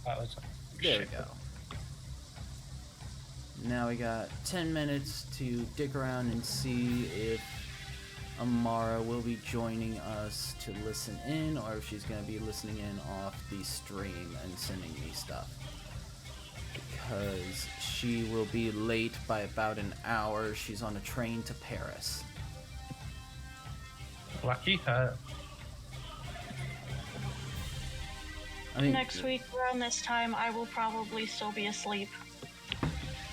There we go. Now we got 10 minutes to dig around and see if Amara will be joining us to listen in, or if she's going to be listening in off the stream and sending me stuff. Because she will be late by about an hour. She's on a train to Paris. Lucky her. I mean, Next week around this time, I will probably still be asleep.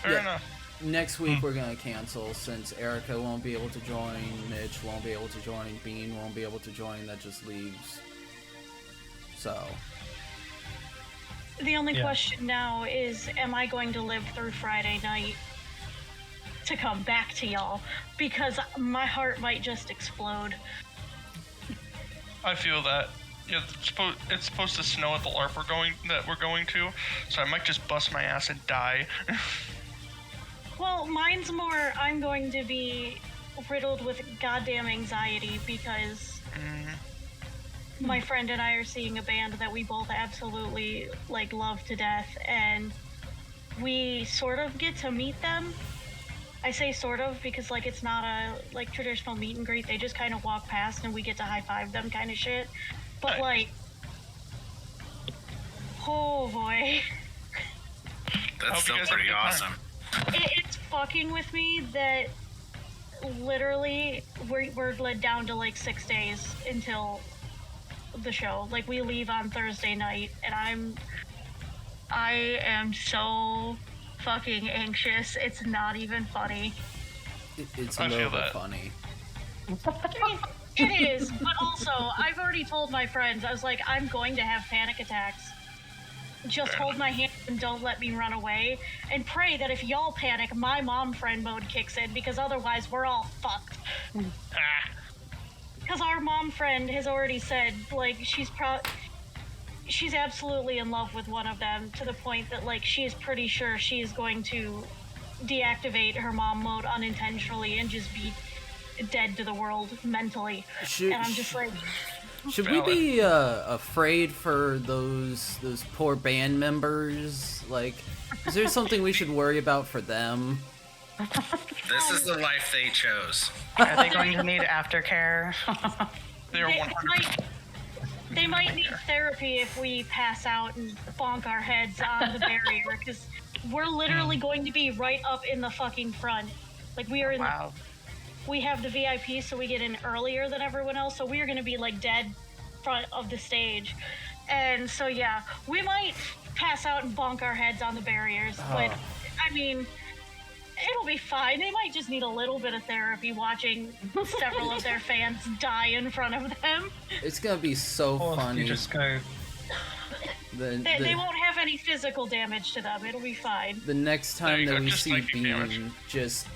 Fair enough. Next week we're gonna cancel since Erica won't be able to join, Mitch won't be able to join, Bean won't be able to join. That just leaves. So. The only question now is, am I going to live through Friday night to come back to y'all? Because my heart might just explode. I feel that. Yeah, it's supposed to snow at the LARP we're going to, so I might just bust my ass and die. Well, mine's more, I'm going to be riddled with goddamn anxiety because my friend and I are seeing a band that we both absolutely, love to death, and we sort of get to meet them. I say sort of because, it's not a, traditional meet and greet. They just kind of walk past and we get to high-five them kind of shit. But, oh boy. That's still pretty awesome. It's fucking with me that literally we're led down to 6 days until the show. We leave on Thursday night, and I am so fucking anxious. It's not even funny. It's a little bit funny. It is, but also I've already told my friends, I was like, I'm going to have panic attacks. Just hold my hand and don't let me run away. And pray that if y'all panic, my mom friend mode kicks in, because otherwise we're all fucked. Because our mom friend has already said, she's absolutely in love with one of them, to the point that, she is pretty sure she is going to deactivate her mom mode unintentionally and just be dead to the world mentally. And I'm just like... Should we be afraid for those poor band members? Is there something we should worry about for them? This is the life they chose. Are they going to need aftercare? They might need therapy if we pass out and bonk our heads on the barrier, because we're literally going to be right up in the fucking front. We are in we have the VIP, so we get in earlier than everyone else, so we are going to be dead front of the stage. And so yeah, we might pass out and bonk our heads on the barriers, but I mean, it'll be fine. They might just need a little bit of therapy watching several of their fans die in front of them. It's gonna be so funny. You just go. They won't have any physical damage to them. It'll be fine. The next time that we see Bean, just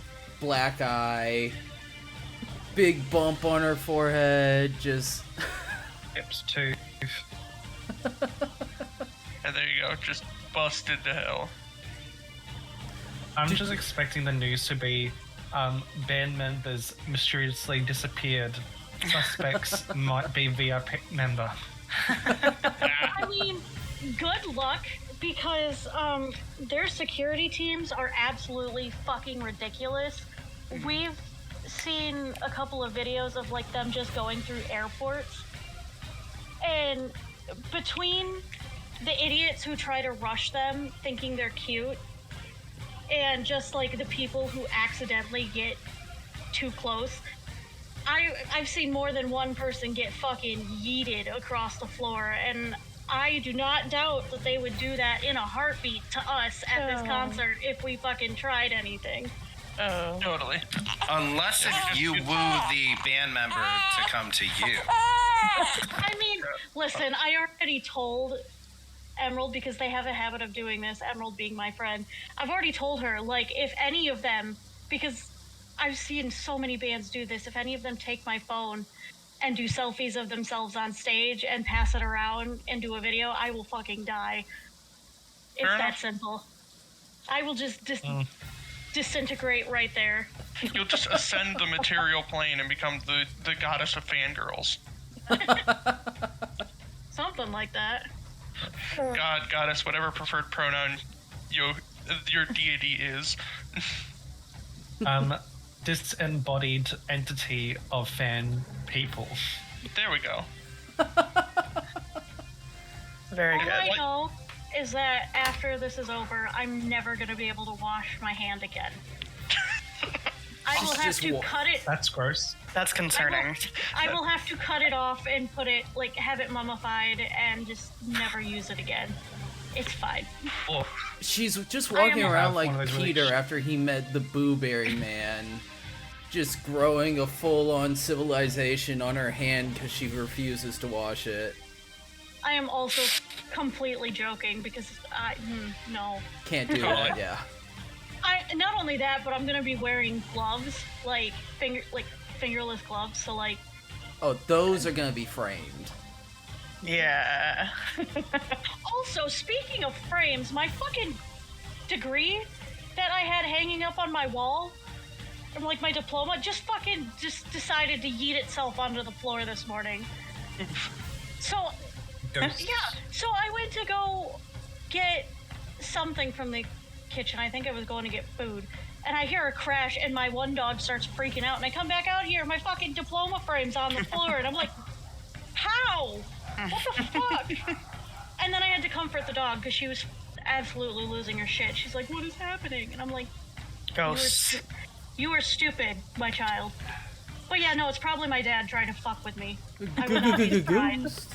black eye, big bump on her forehead, just... Hips tooth. And there you go, just busted to hell. I'm just expecting the news to be band members mysteriously disappeared. Suspects might be VIP member. I mean, good luck, because their security teams are absolutely fucking ridiculous. We've seen a couple of videos of them just going through airports, and between the idiots who try to rush them thinking they're cute and just the people who accidentally get too close, I've seen more than one person get fucking yeeted across the floor, and I do not doubt that they would do that in a heartbeat to us at this concert if we fucking tried anything. Oh. Totally. Unless if you woo the band member to come to you. I mean, listen, I already told Emerald, because they have a habit of doing this, Emerald being my friend, I've already told her, if any of them, because I've seen so many bands do this, if any of them take my phone and do selfies of themselves on stage and pass it around and do a video, I will fucking die. It's that simple. I will just disintegrate right there. You'll just ascend the material plane and become the goddess of fangirls. Something like that. God, goddess, whatever preferred pronoun your deity is. Disembodied entity of fan people. There we go. Very All I good. know is that after this is over, I'm never going to be able to wash my hand again. I will have to cut it. That's gross. That's concerning. I will have to cut it off and put it, like, have it mummified and just never use it again. It's fine. Oh, She's just walking around One of like those really Peter after he met the Booberry Man, just growing a full-on civilization on her hand because she refuses to wash it. I am also completely joking because no. Can't do that, yeah. Not only that, but I'm gonna be wearing gloves, like fingerless gloves. So like. Oh, those are gonna be framed. Yeah. Also, speaking of frames, my fucking degree that I had hanging up on my wall, or like my diploma, just decided to yeet itself onto the floor this morning. So, yeah. So I went to go get something from the kitchen. I think I was going to get food. And I hear a crash, and my one dog starts freaking out. And I come back out here, my fucking diploma frame's on the floor, and I'm like, how? What the fuck? And then I had to comfort the dog because she was absolutely losing her shit. She's like, what is happening? And I'm like, Ghosts. You are stupid, my child. But yeah, no, it's probably my dad trying to fuck with me. I would not be surprised.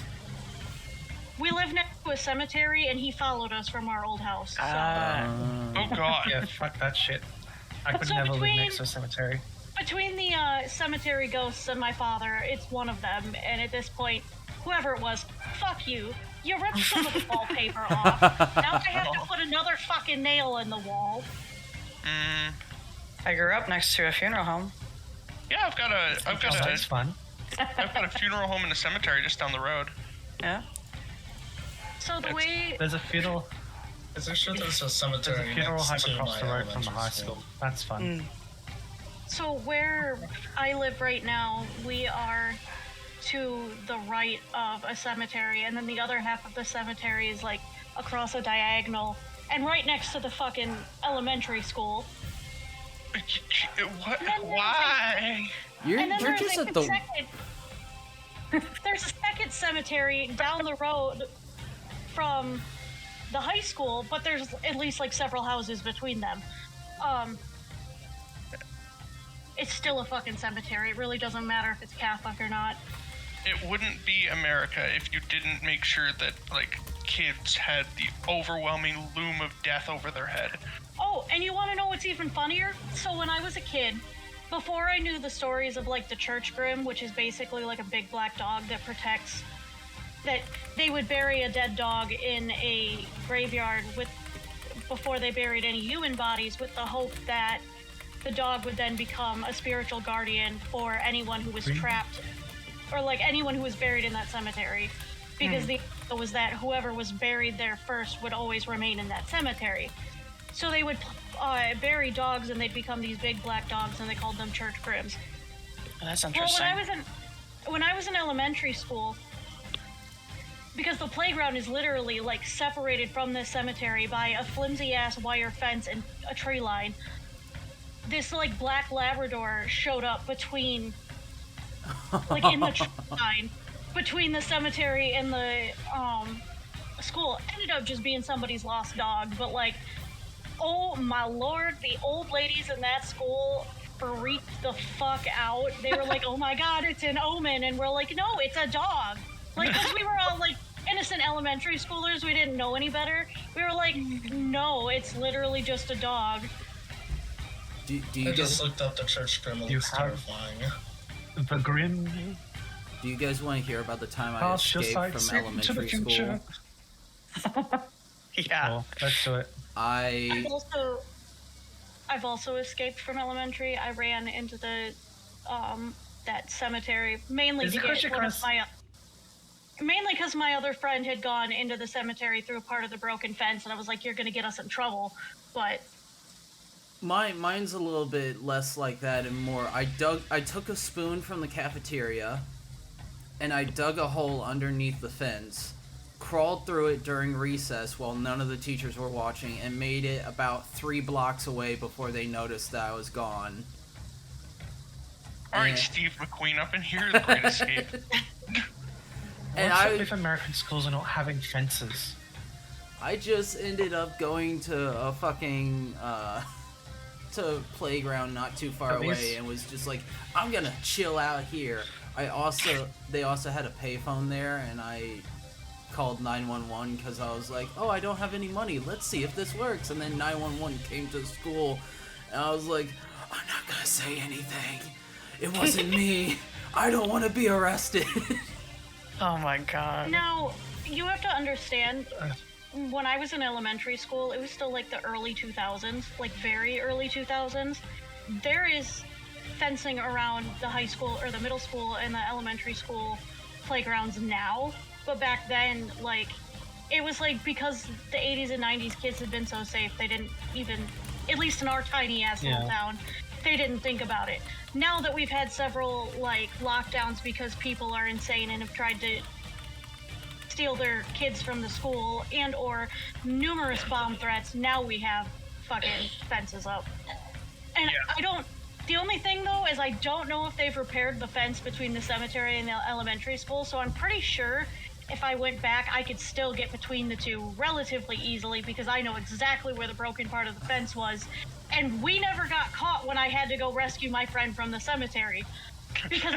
We live next to a cemetery, and he followed us from our old house. So. Oh god. yeah, fuck that shit. I could So never live between- next to a cemetery. Between the cemetery ghosts and my father, it's one of them. And at this point, whoever it was, fuck you. You ripped some of the wallpaper off. Now I have to put another fucking nail in the wall. I grew up next to a funeral home. Yeah, I've got That's fun. a funeral home and a cemetery just down the road. Yeah. So the way There's a funeral. Is there sure there's a There's cemetery a funeral next home to across my the road from the elementary high school. That's fun. So where I live right now, we are to the right of a cemetery, and then the other half of the cemetery is like across a diagonal, and right next to the fucking elementary school. What? And then Why? And then You're there's just a at the. there's a second cemetery down the road from the high school, but there's at least like several houses between them. It's still a fucking cemetery. It really doesn't matter if it's Catholic or not. It wouldn't be America if you didn't make sure that, like, kids had the overwhelming loom of death over their head. Oh, and you want to know what's even funnier? So when I was a kid, before I knew the stories of like the church grim, which is basically like a big black dog that protects, that they would bury a dead dog in a graveyard before they buried any human bodies, with the hope that the dog would then become a spiritual guardian for anyone who was trapped, or like anyone who was buried in that cemetery, because the idea was that whoever was buried there first would always remain in that cemetery. So they would bury dogs, and they'd become these big black dogs, and they called them church grims. Oh, that's Well, interesting. when I was in elementary school, because the playground is literally like separated from this cemetery by a flimsy ass wire fence and a tree line, this like black Labrador showed up between, like in the tree line, between the cemetery and the school. Ended up just being somebody's lost dog, but like, oh my lord, the old ladies in that school freaked the fuck out. They were like, oh my god, it's an omen. And we're like, no, it's a dog. Like, because we were all like innocent elementary schoolers, we didn't know any better. We were like, no, it's literally just a dog. Do I you just guys, looked up the church grim. It You looks have- terrifying. The grim. do you guys want to hear about the time I Pass your escaped sights from into the elementary future. school? Yeah. Cool. Let's do it. I've also escaped from elementary. I ran into the that cemetery mainly Is to it 'cause get you're one of cross- my mainly because my other friend had gone into the cemetery through part of the broken fence, and I was like, you're gonna get us in trouble. But Mine's a little bit less like that and more. I took a spoon from the cafeteria, and I dug a hole underneath the fence, crawled through it during recess while none of the teachers were watching, and made it about 3 blocks away before they noticed that I was gone. All right, Yeah. Steve McQueen up in here, the Great Escape. And What's I- up with American schools are not having fences? I just ended up going to a fucking to playground not too far At away, least- and was just like, I'm gonna chill out here. They also had a payphone there, and I called 911 because I was like, oh, I don't have any money. Let's see if this works. And then 911 came to the school, and I was like, I'm not gonna say anything. It wasn't me. I don't want to be arrested. Oh my god. Now, you have to understand, when I was in elementary school, it was still like the early 2000s, like very early 2000s. There is fencing around the high school or the middle school and the elementary school playgrounds now, but back then, like, it was like because the 80s and 90s kids had been so safe, they didn't even, at least in our tiny ass little town, they didn't think about it. Now that we've had several like lockdowns because people are insane and have tried to steal their kids from the school and or numerous bomb threats, now we have fucking fences up. And the only thing though is I don't know if they've repaired the fence between the cemetery and the elementary school, so I'm pretty sure if I went back I could still get between the two relatively easily because I know exactly where the broken part of the fence was. And we never got caught when I had to go rescue my friend from the cemetery. Because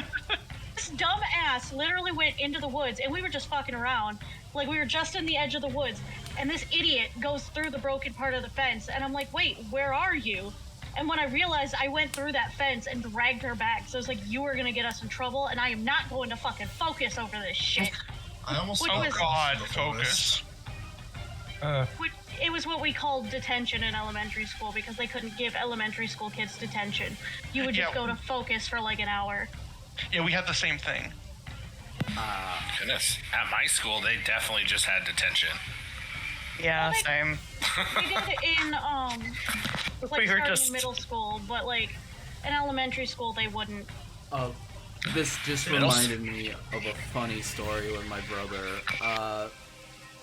this dumb ass literally went into the woods and we were just fucking around. Like we were just in the edge of the woods. And this idiot goes through the broken part of the fence. And I'm like, wait, where are you? And when I realized I went through that fence and dragged her back. So I was like, you are gonna get us in trouble and I am not going to fucking focus over this shit. I almost Which Oh was- God, the focus. It was what we called detention in elementary school because they couldn't give elementary school kids detention. You would just Yeah. go to focus for like an hour. Yeah, we had the same thing. Goodness. At my school, they definitely just had detention. Yeah, Well, same. We did it in like We were starting just- in middle school, but like in elementary school they wouldn't. Oh, this just reminded me of a funny story with my brother.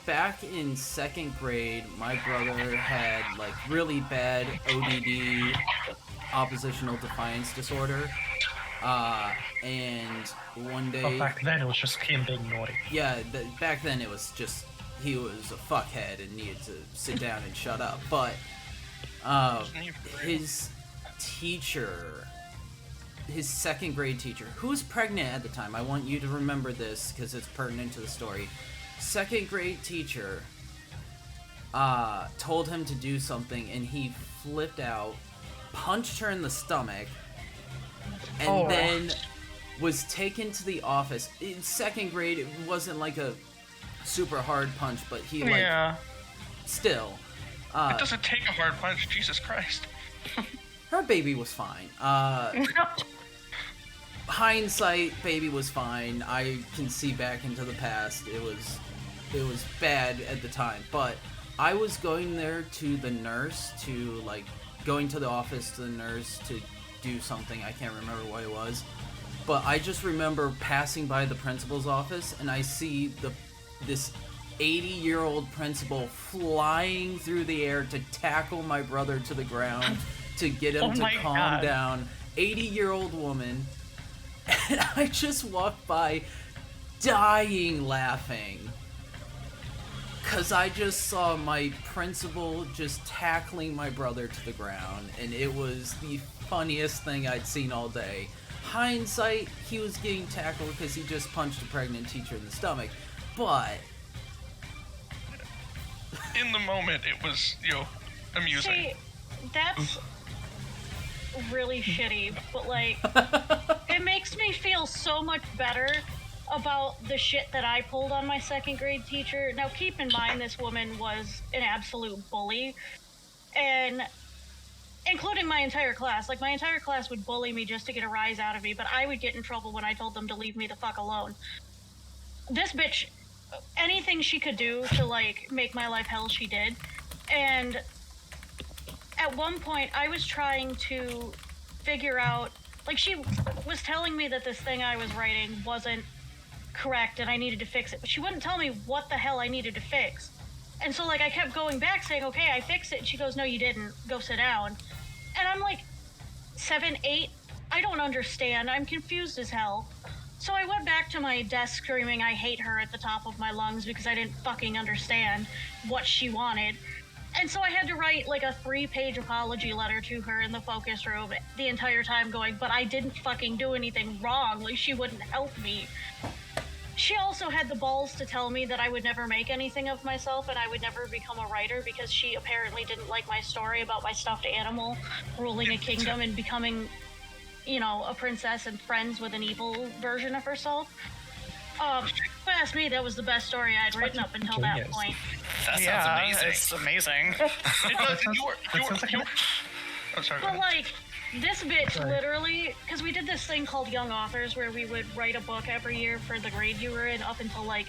Back in 2nd grade, my brother had like really bad ODD, oppositional defiance disorder. And one But day, back then it was just him being naughty. yeah, back then it was just he was a fuckhead and needed to sit down and shut up. But his teacher, his 2nd grade teacher, who was pregnant at the time, I want you to remember this because it's pertinent to the story. 2nd grade teacher told him to do something and he flipped out, punched her in the stomach, and then was taken to the office. In 2nd grade, it wasn't like a super hard punch, but he like Yeah. still. It doesn't take a hard punch, Jesus Christ. Her baby was fine. Hindsight, baby was fine. I can see back into the past. It was bad at the time, but I was going there to the nurse to like going to the office to the nurse to do something. I can't remember what it was, but I just remember passing by the principal's office and I see this 80-year-old principal flying through the air to tackle my brother to the ground to get him Oh to my calm God. down. 80-year-old woman. And I just walked by dying laughing. Because I just saw my principal just tackling my brother to the ground. And it was the funniest thing I'd seen all day. Hindsight, he was getting tackled because he just punched a pregnant teacher in the stomach. But In the moment, it was, amusing. See, that's really shitty, but like, it makes me feel so much better about the shit that I pulled on my 2nd grade teacher. Now, keep in mind, this woman was an absolute bully, and including my entire class. Like, my entire class would bully me just to get a rise out of me, but I would get in trouble when I told them to leave me the fuck alone. This bitch, anything she could do to, like, make my life hell, she did. And at one point, I was trying to figure out, like, she was telling me that this thing I was writing wasn't correct and I needed to fix it, but she wouldn't tell me what the hell I needed to fix. And so, like, I kept going back saying, okay, I fixed it. And she goes, no, you didn't. Go sit down. And I'm like, 7, 8? I don't understand. I'm confused as hell. So I went back to my desk screaming, I hate her at the top of my lungs because I didn't fucking understand what she wanted. And so I had to write, like, a 3-page apology letter to her in the focus room the entire time going, but I didn't fucking do anything wrong. Like, she wouldn't help me. She also had the balls to tell me that I would never make anything of myself and I would never become a writer because she apparently didn't like my story about my stuffed animal ruling a kingdom and becoming, you know, a princess and friends with an evil version of herself. If you ask me, that was the best story I'd written up until that point. That sounds Yeah, amazing. it's amazing. That sounds like Oh, sorry. But, like, this bitch literally, because we did this thing called Young Authors where we would write a book every year for the grade you were in up until, like,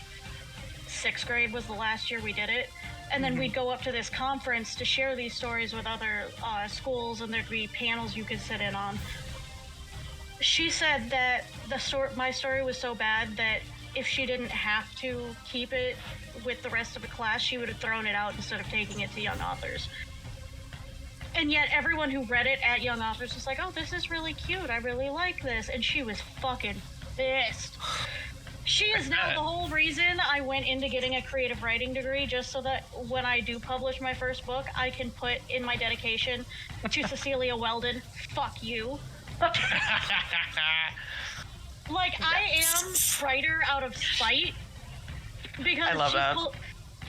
6th grade was the last year we did it. And then we'd go up to this conference to share these stories with other schools, and there'd be panels you could sit in on. She said that my story was so bad that if she didn't have to keep it with the rest of the class, she would have thrown it out instead of taking it to Young Authors. And yet everyone who read it at Young Authors was like, oh, this is really cute. I really like this. And she was fucking pissed. She is now the whole reason I went into getting a creative writing degree, just so that when I do publish my first book, I can put in my dedication to Cecilia Weldon, fuck you. Like, I am writer out of spite because I love that.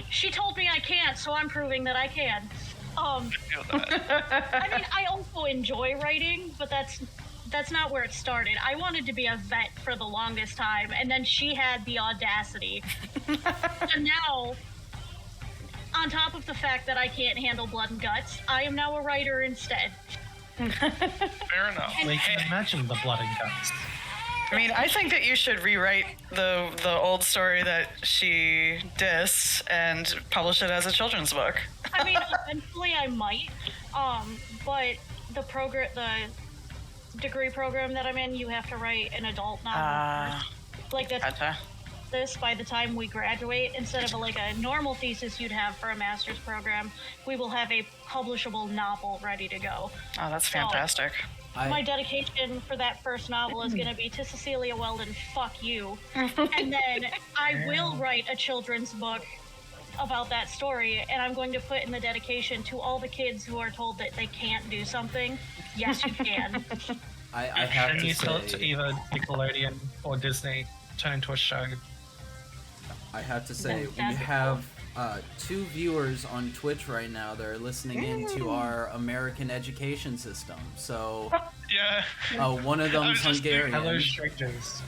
She told me I can't, so I'm proving that I can. I feel that. I mean, I also enjoy writing, but that's not where it started. I wanted to be a vet for the longest time, and then she had the audacity. And now, on top of the fact that I can't handle blood and guts, I am now a writer instead. Fair enough. We can imagine the blood and guts. I mean, I think that you should rewrite the old story that she dissed and publish it as a children's book. I mean, eventually I might, but the degree program that I'm in, you have to write an adult novel first. Like, that's Gotcha. this by the time we graduate. Instead of like a normal thesis you'd have for a master's program, we will have a publishable novel ready to go. Oh, that's fantastic. My dedication for that first novel is going to be to Cecilia Weldon, fuck you. And then I will write a children's book about that story, and I'm going to put in the dedication to all the kids who are told that they can't do something. Yes, you can. I have And to you tell it to say, either Nickelodeon or Disney, turn into a show. I have to say, we That'd be have 2 viewers on Twitch right now that are listening into our American education system. So, Yeah. one of I them's was just thinking, Hungarian. Hello, strangers.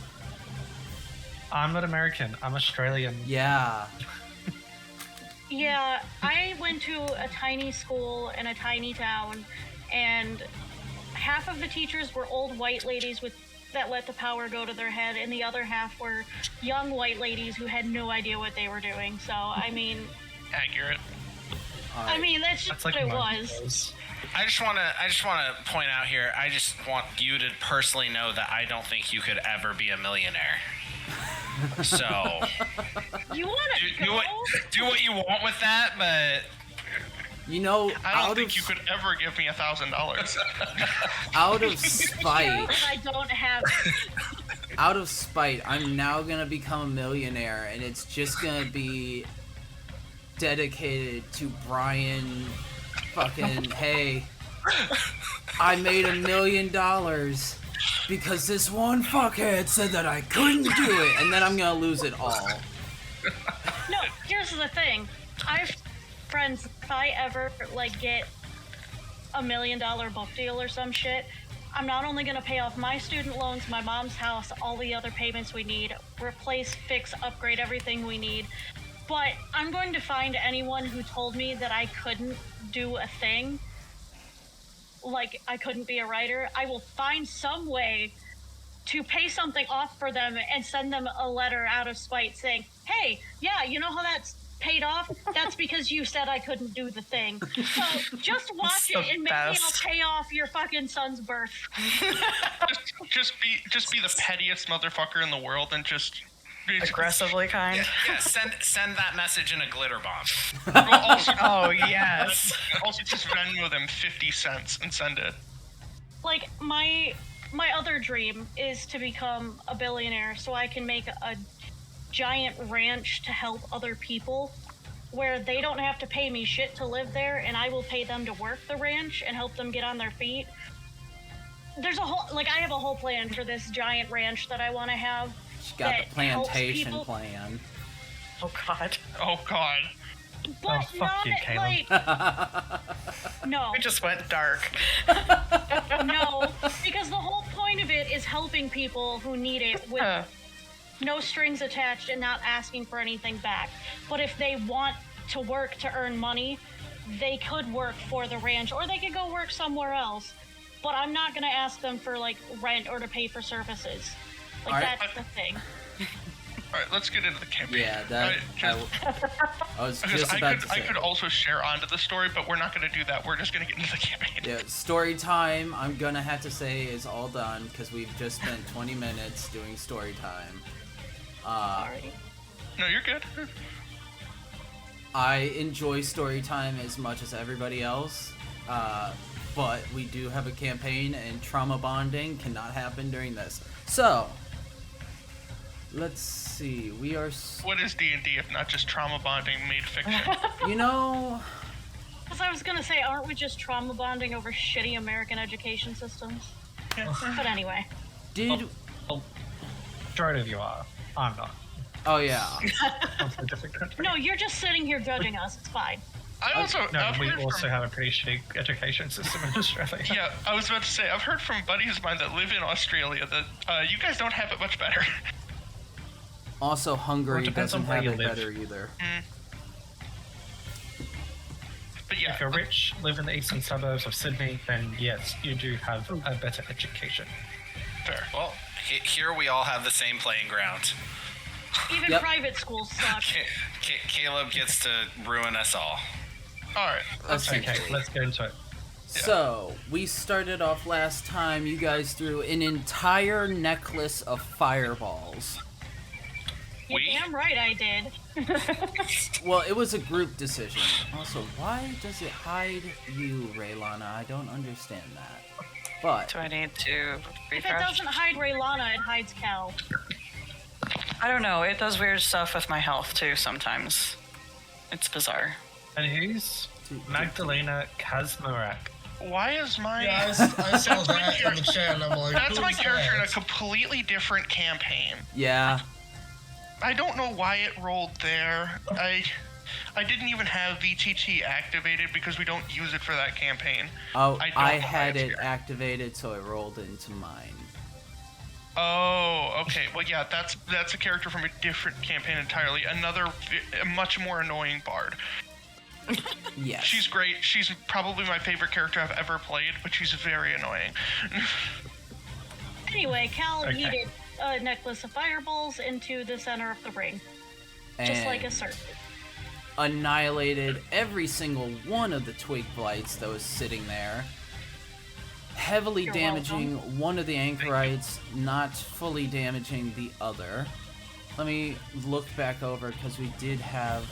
I'm not American. I'm Australian. Yeah. Yeah, I went to a tiny school in a tiny town, and half of the teachers were old white ladies that let the power go to their head, and the other half were young white ladies who had no idea what they were doing. So, I mean, Accurate. I mean, that's just That's like what it most was. shows. I just want to point out here. I just want you to personally know that I don't think you could ever be a millionaire. So You want to do go? what you want with that, but You know, I don't think you could ever give me $1,000. out of It spite, shows that I don't have. out of spite, I'm now gonna become a millionaire, and it's just gonna be dedicated to Brian. Fucking hey, I made $1 million because this one fuckhead said that I couldn't do it, and then I'm gonna lose it all. No, here's the thing. I've friends. If I ever like get $1 million book deal or some shit, I'm not only gonna pay off my student loans, my mom's house, all the other payments we need, replace, fix, upgrade everything we need, but I'm going to find anyone who told me that I couldn't do a thing, like I couldn't be a writer. I will find some way to pay something off for them and send them a letter out of spite saying, hey, yeah, you know how that's paid off? That's because you said I couldn't do the thing. So just watch the it and maybe best. I'll pay off your fucking son's birth. just be the pettiest motherfucker in the world and just Aggressively kind. Yeah, send that message in a glitter bomb. Oh, yes. Also, just Venmo them 50 cents and send it. Like, my other dream is to become a billionaire so I can make a giant ranch to help other people where they don't have to pay me shit to live there, and I will pay them to work the ranch and help them get on their feet. There's I have a whole plan for this giant ranch that I want to have. She got that the plantation helps people. plan. Oh, God. Oh God. But fuck not you, like no, It just went dark. no, because the whole point of it is helping people who need it with no strings attached and not asking for anything back. But if they want to work to earn money, they could work for the ranch, or they could go work somewhere else. But I'm not gonna ask them for like rent or to pay for services. Like, Alright. that's the thing. All right, let's get into the campaign. Yeah, that. I was Because just about to say. I could also share onto the story, but we're not going to do that. We're just going to get into the campaign. Yeah, story time, I'm gonna have to say, is all done because we've just spent 20 minutes doing story time. Sorry. No, you're good. I enjoy story time as much as everybody else, but we do have a campaign, and trauma bonding cannot happen during this. So, let's see. We are. What is D&D if not just trauma bonding made fiction? You know. Because I was gonna say, aren't we just trauma bonding over shitty American education systems? Yeah. But anyway. Did. Well, majority of you are. I'm not. Oh, yeah. I'm from a different country. No, you're just sitting here judging us. It's fine. I also No, I've we heard also from, have a pretty shitty education system in Australia. Yeah, I was about to say I've heard from buddies of mine that live in Australia that you guys don't have it much better. Also, Well, Hungary it depends doesn't on where have you it live. better either. But yeah, If you're rich, live in the eastern suburbs of Sydney, then yes, you do have a better education. fair. Well, here we all have the same playing ground. Even Yep. private schools suck. Caleb gets to ruin us all. All right. Okay, Essentially. let's get into it. So, we started off last time, you guys threw an entire necklace of fireballs. You're damn right I did. Well, it was a group decision. Also, why does it hide you, Raylana? I don't understand that. But, Do I need to If it refresh? doesn't hide Raylana, it hides Cal. I don't know. It does weird stuff with my health, too, sometimes. It's bizarre. And who's Magdalena Kazmarek? Why is my Yeah, I saw that in the chat and I'm like, that's my who's character in a that? completely different campaign. yeah. I don't know why it rolled there. I didn't even have VTT activated because we don't use it for that campaign. Oh, I don't I know why had it's it here. activated, so it rolled into mine. Oh, okay. Well, yeah, that's a character from a different campaign entirely. A much more annoying bard. Yes. She's great. She's probably my favorite character I've ever played, but she's very annoying. Anyway, Cal Okay. yeeted a necklace of fireballs into the center of the ring. Just like a And circuit. annihilated every single one of the twig blights that was sitting there. Heavily You're damaging one of the anchorites, not fully damaging the other. Let me look back over because we did have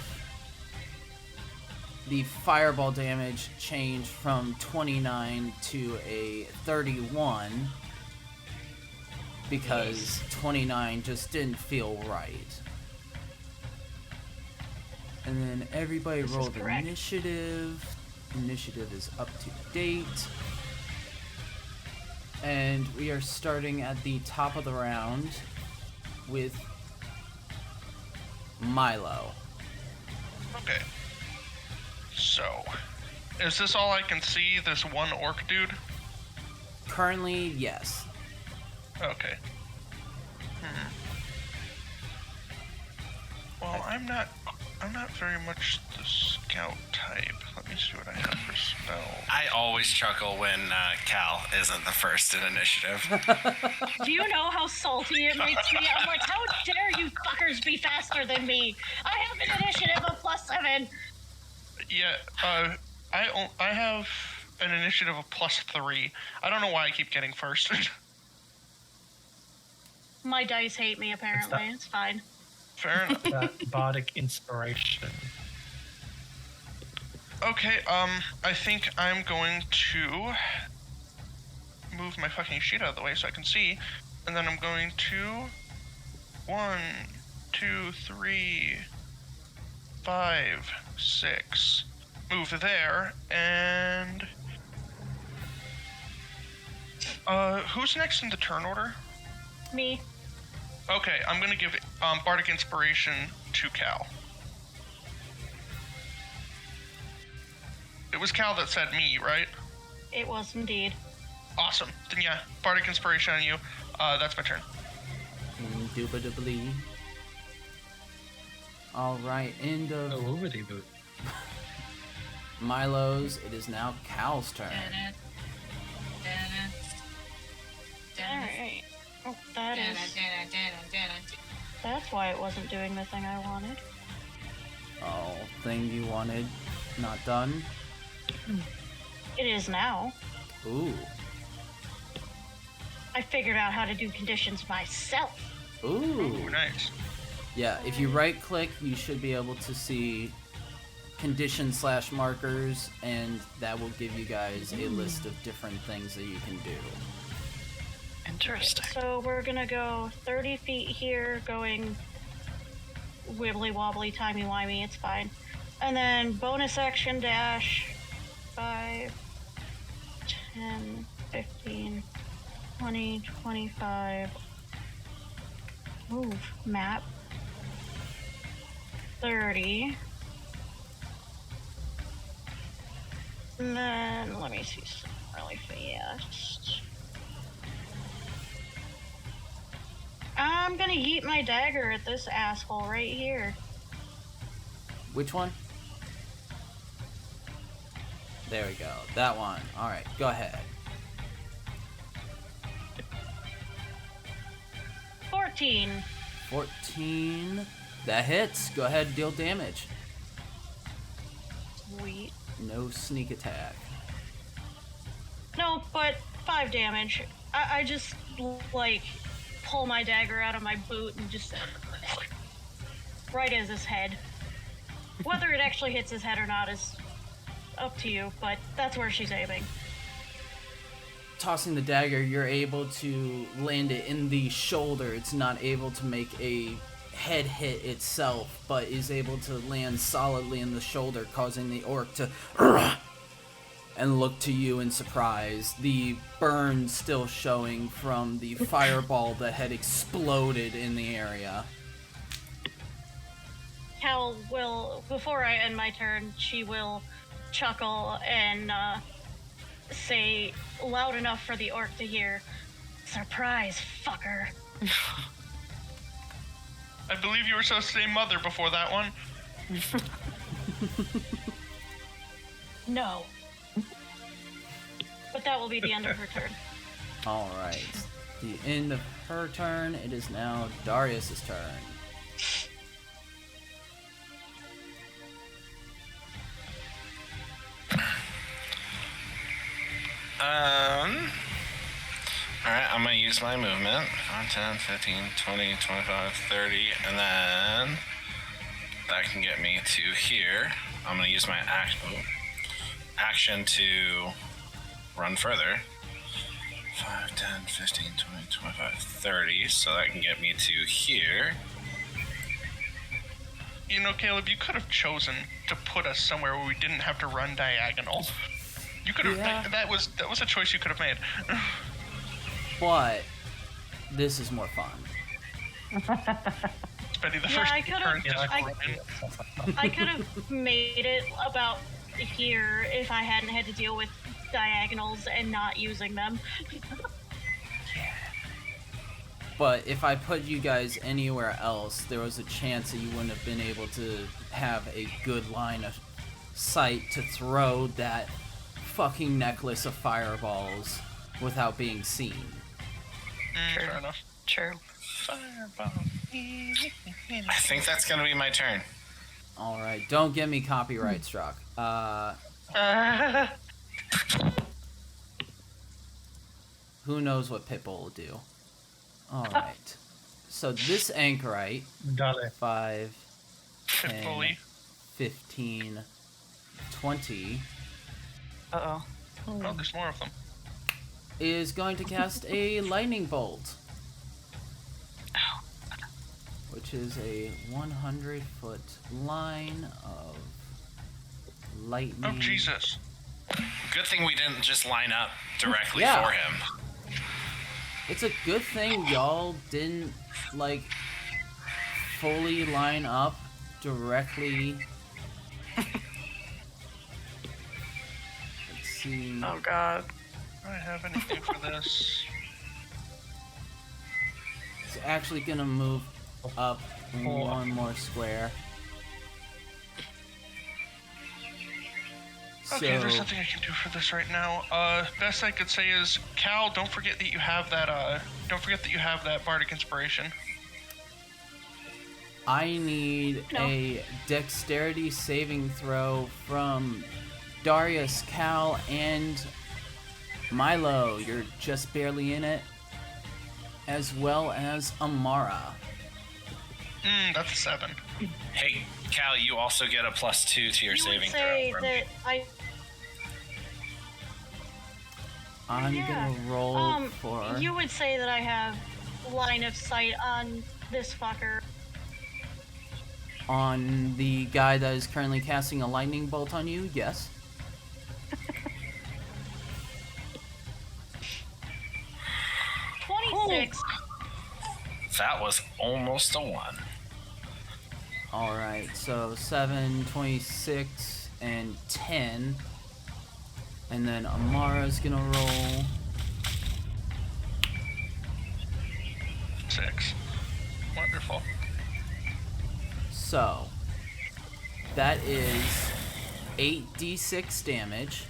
the fireball damage change from 29 to a 31 because 29 just didn't feel right. And then everybody This is rolled correct. initiative. Initiative is up to date. And we are starting at the top of the round with Milo. Okay. So, is this all I can see? This one orc dude? Currently, yes. Okay. Well, I'm not very much the scout type. Let me see what I have for spell. I always chuckle when Cal isn't the first in initiative. Do you know how salty it makes me? I'm like, how dare you fuckers be faster than me? I have an initiative of +7. Yeah, I have an initiative of +3. I don't know why I keep getting first. My dice hate me, apparently. It's fine. Fair enough. That bardic inspiration. Okay, I think I'm going to move my fucking sheet out of the way so I can see. And then I'm going to 1, 2, 3, 5, 6. Move there, and who's next in the turn order? Me. Okay, I'm gonna give Bardic Inspiration to Cal. It was Cal that said me, right? It was indeed. Awesome. Then yeah, Bardic Inspiration on you. That's my turn. Indubitably. Alright, end of Milo's. It is now Cal's turn. Alright. Oh, that's why it wasn't doing the thing I wanted. Oh, thing you wanted, not done? It is now. Ooh. I figured out how to do conditions myself. Ooh. Nice. Yeah, if you right click, you should be able to see condition/markers, and that will give you guys a list of different things that you can do. Interesting. So we're gonna go 30 feet here, going wibbly wobbly, timey wimey, it's fine. And then bonus action dash 5, 10, 15, 20, 25. Move, map. 30. And then let me see some really fast. I'm gonna yeet my dagger at this asshole right here. Which one? There we go. That one. Alright, go ahead. 14. 14. That hits. Go ahead and deal damage. Sweet. No sneak attack. No, but 5 damage. I just, like, pull my dagger out of my boot and just right as his head. Whether it actually hits his head or not is up to you, but that's where she's aiming. Tossing the dagger, you're able to land it in the shoulder. It's not able to make a head hit itself, but is able to land solidly in the shoulder, causing the orc to and look to you in surprise. The burn still showing from the fireball that had exploded in the area. Cal will, before I end my turn, she will chuckle and say loud enough for the orc to hear, "Surprise, fucker." I believe you were supposed to say mother before that one. No. But that will be the end of her turn. Alright. The end of her turn. It is now Darius's turn. Alright, I'm gonna use my movement. 5, 10, 15, 20, 25, 30, and then that can get me to here. I'm gonna use my action to run further. 5, 10, 15, 20, 25, 30, so that can get me to here. You know, Caleb, you could have chosen to put us somewhere where we didn't have to run diagonal. You could have. Yeah. That was a choice you could have made. But this is more fun. Spending the Yeah, first I could've- turn just I- running. I could have made it about here if I hadn't had to deal with diagonals and not using them. But if I put you guys anywhere else, there was a chance that you wouldn't have been able to have a good line of sight to throw that fucking necklace of fireballs without being seen. Fair enough. True. Fireball. I think that's gonna be my turn. Alright, don't get me copyright struck. Who knows what Pitbull will do? Alright. So this anchorite, Dale. 5, 10, Fully. 15, 20, Uh-oh. Oh, there's more of them. is going to cast a lightning bolt. Which is a 100-foot line of lightning. Oh, Jesus. Good thing we didn't just line up directly Yeah. for him. It's a good thing y'all didn't, like, fully line up directly. Let's see. Oh god. Do I have anything for this? It's actually gonna move up one more square. Okay, there's nothing I can do for this right now. Best I could say is, Cal, don't forget that you have that, bardic inspiration. I need a dexterity saving throw from Darius, Cal, and Milo. You're just barely in it. As well as Amara. That's a 7. Hey, Cal, you also get a +2 to your You would saving say throw. that I'm gonna roll for... You would say that I have line of sight on this fucker. On the guy that is currently casting a lightning bolt on you, yes. That was almost a 1. Alright, so 7, 26, and 10. And then Amara's gonna roll. 6. Wonderful. So, that is 8d6 damage.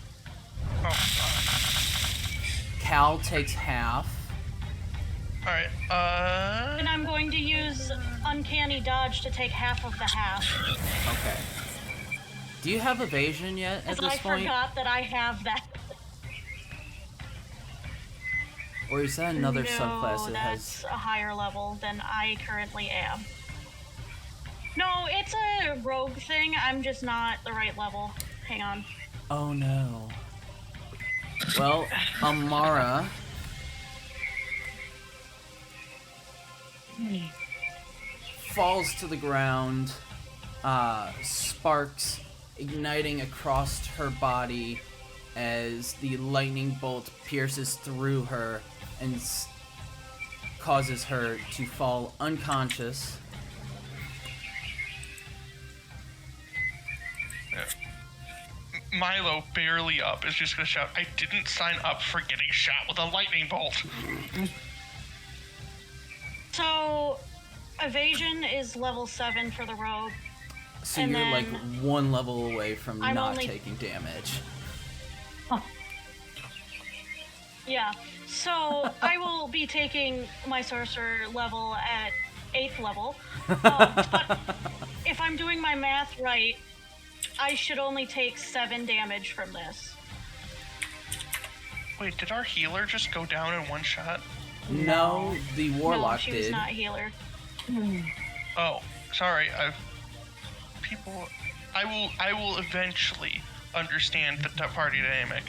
Oh, Cal takes half. alright, And I'm going to use Uncanny Dodge to take half of the half. Okay. Do you have evasion yet at Because this I point? forgot that I have that. Or is that another No, subclass that that's has... a higher level than I currently am. No, it's a rogue thing. I'm just not the right level. Hang on. Oh no. Well, Amara... falls to the ground, sparks igniting across her body as the lightning bolt pierces through her and causes her to fall unconscious. Milo, barely up, is just gonna shout, I didn't sign up for getting shot with a lightning bolt. So, evasion is level 7 for the rogue. So And you're like then one level away from I'm not only- taking damage. Yeah. So, I will be taking my sorcerer level at 8th level. But if I'm doing my math right, I should only take 7 damage from this. Wait, did our healer just go down in one shot? No, the warlock no, she was did. not healer. Oh, sorry, I will eventually understand the party dynamic.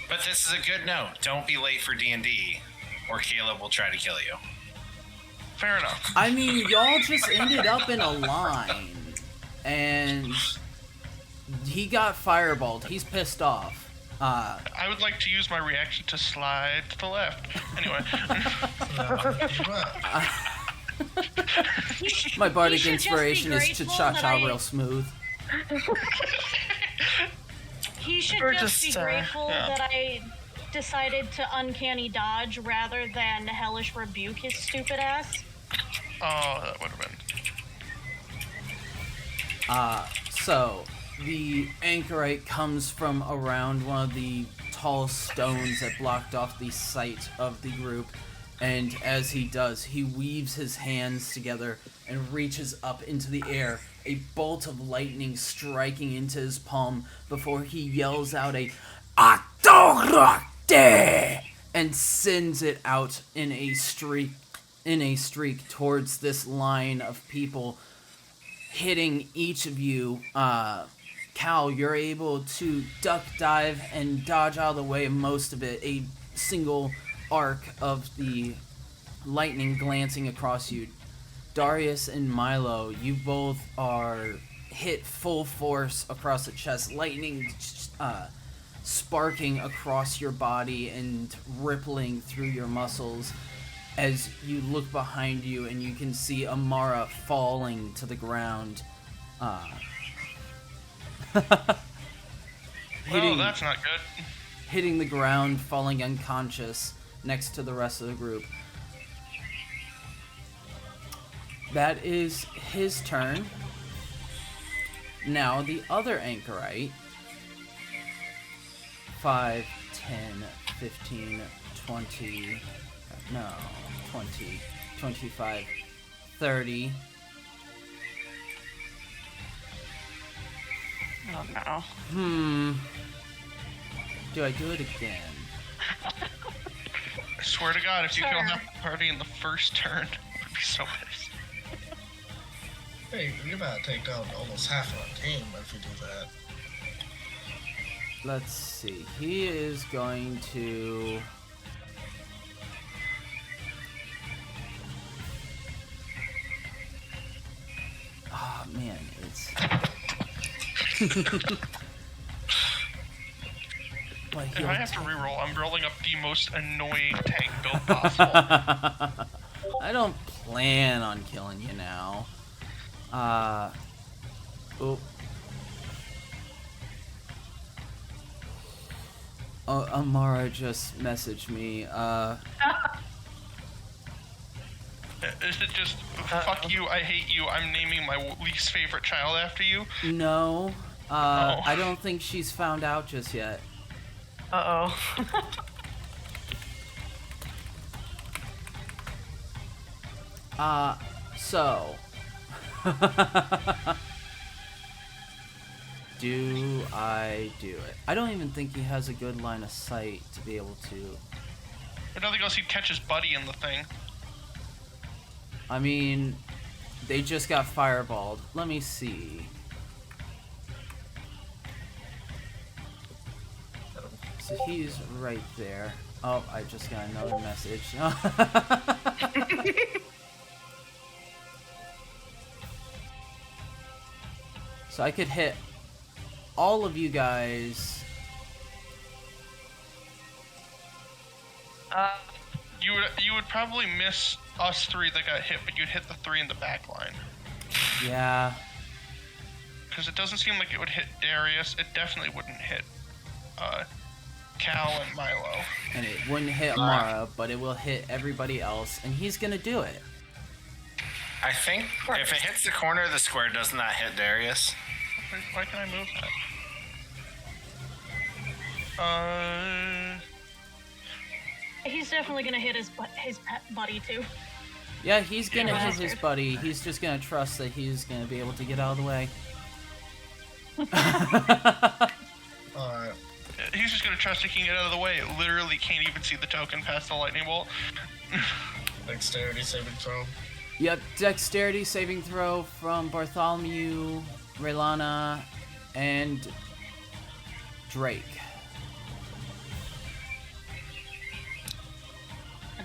But this is a good note. Don't be late for D&D, or Caleb will try to kill you. Fair enough. I mean, y'all just ended up in a line, and he got fireballed. He's pissed off. I would like to use my reaction to slide to the left. Anyway. My bardic should just be inspiration is to grateful cha-cha that I- real smooth. He should Or just be just, grateful yeah. that I decided to uncanny dodge rather than hellish rebuke his stupid ass. Oh, that would have been. So, the anchorite comes from around one of the tall stones that blocked off the sight of the group, and as he does, he weaves his hands together and reaches up into the air, a bolt of lightning striking into his palm before he yells out a Atograkte! and sends it out in a streak towards this line of people, hitting each of you. Cal, you're able to duck, dive, and dodge out of the way of most of it. A single arc of the lightning glancing across you. Darius and Milo, you both are hit full force across the chest. Lightning sparking across your body and rippling through your muscles as you look behind you and you can see Amara falling to the ground. Well, that's not good. Hitting the ground, falling unconscious next to the rest of the group. That is his turn. Now the other anchorite. 5, 10, 15, 20, no, 20, 25, 30. Oh no. Do I do it again? I swear to God, if you kill half the party in the first turn, I would be so pissed. Hey, you're about to take down almost half of our team if you do that. Let's see. He is going to... Oh, man, it's... But If he'll I have to reroll, I'm rolling up the most annoying tank build possible. I don't plan on killing you now. Oh. Oh, Amara just messaged me. Is it just, fuck you, I hate you, I'm naming my least favorite child after you? No. I don't think she's found out just yet. Uh-oh. So. Do I do it? I don't even think he has a good line of sight to be able to... If nothing else, he'd catch his buddy in the thing. I mean, they just got fireballed. Let me see. So he's right there. Oh, I just got another message. So I could hit all of you guys. You would probably miss us three that got hit, but you'd hit the three in the back line. Yeah. Because it doesn't seem like it would hit Darius. It definitely wouldn't hit Cal and Milo. And it wouldn't hit Amara, but it will hit everybody else, and he's gonna do it. I think if it hits the corner of the square, doesn't that hit Darius? Why can I move that? He's definitely gonna hit his buddy too. Yeah, he's gonna hit his buddy. He's just gonna trust that he's gonna be able to get out of the way. Alright. He's just gonna trust he can get out of the way. It literally can't even see the token past the lightning bolt. Dexterity saving throw. Yep, dexterity saving throw from Bartholomew, Raylana, and Drake.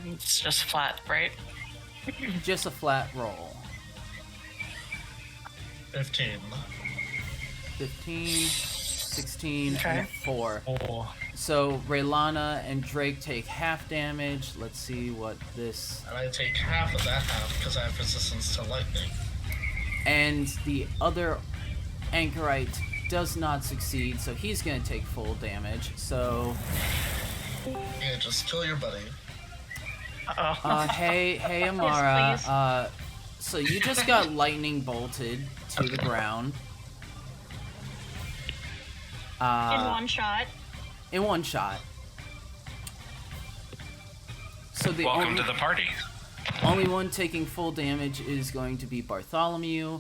It's just flat, right? Just a flat roll. 15. 15, 16, Okay. and 4. Oh. So Raylana and Drake take half damage. Let's see what this... And I take half of that half because I have resistance to lightning. And the other anchorite does not succeed, so he's gonna take full damage. So... Yeah, just kill your buddy. Uh-oh. Hey, Amara. Yes, So you just got lightning bolted to the ground. In one shot. In one shot. So the Welcome to the party. only one taking full damage is going to be Bartholomew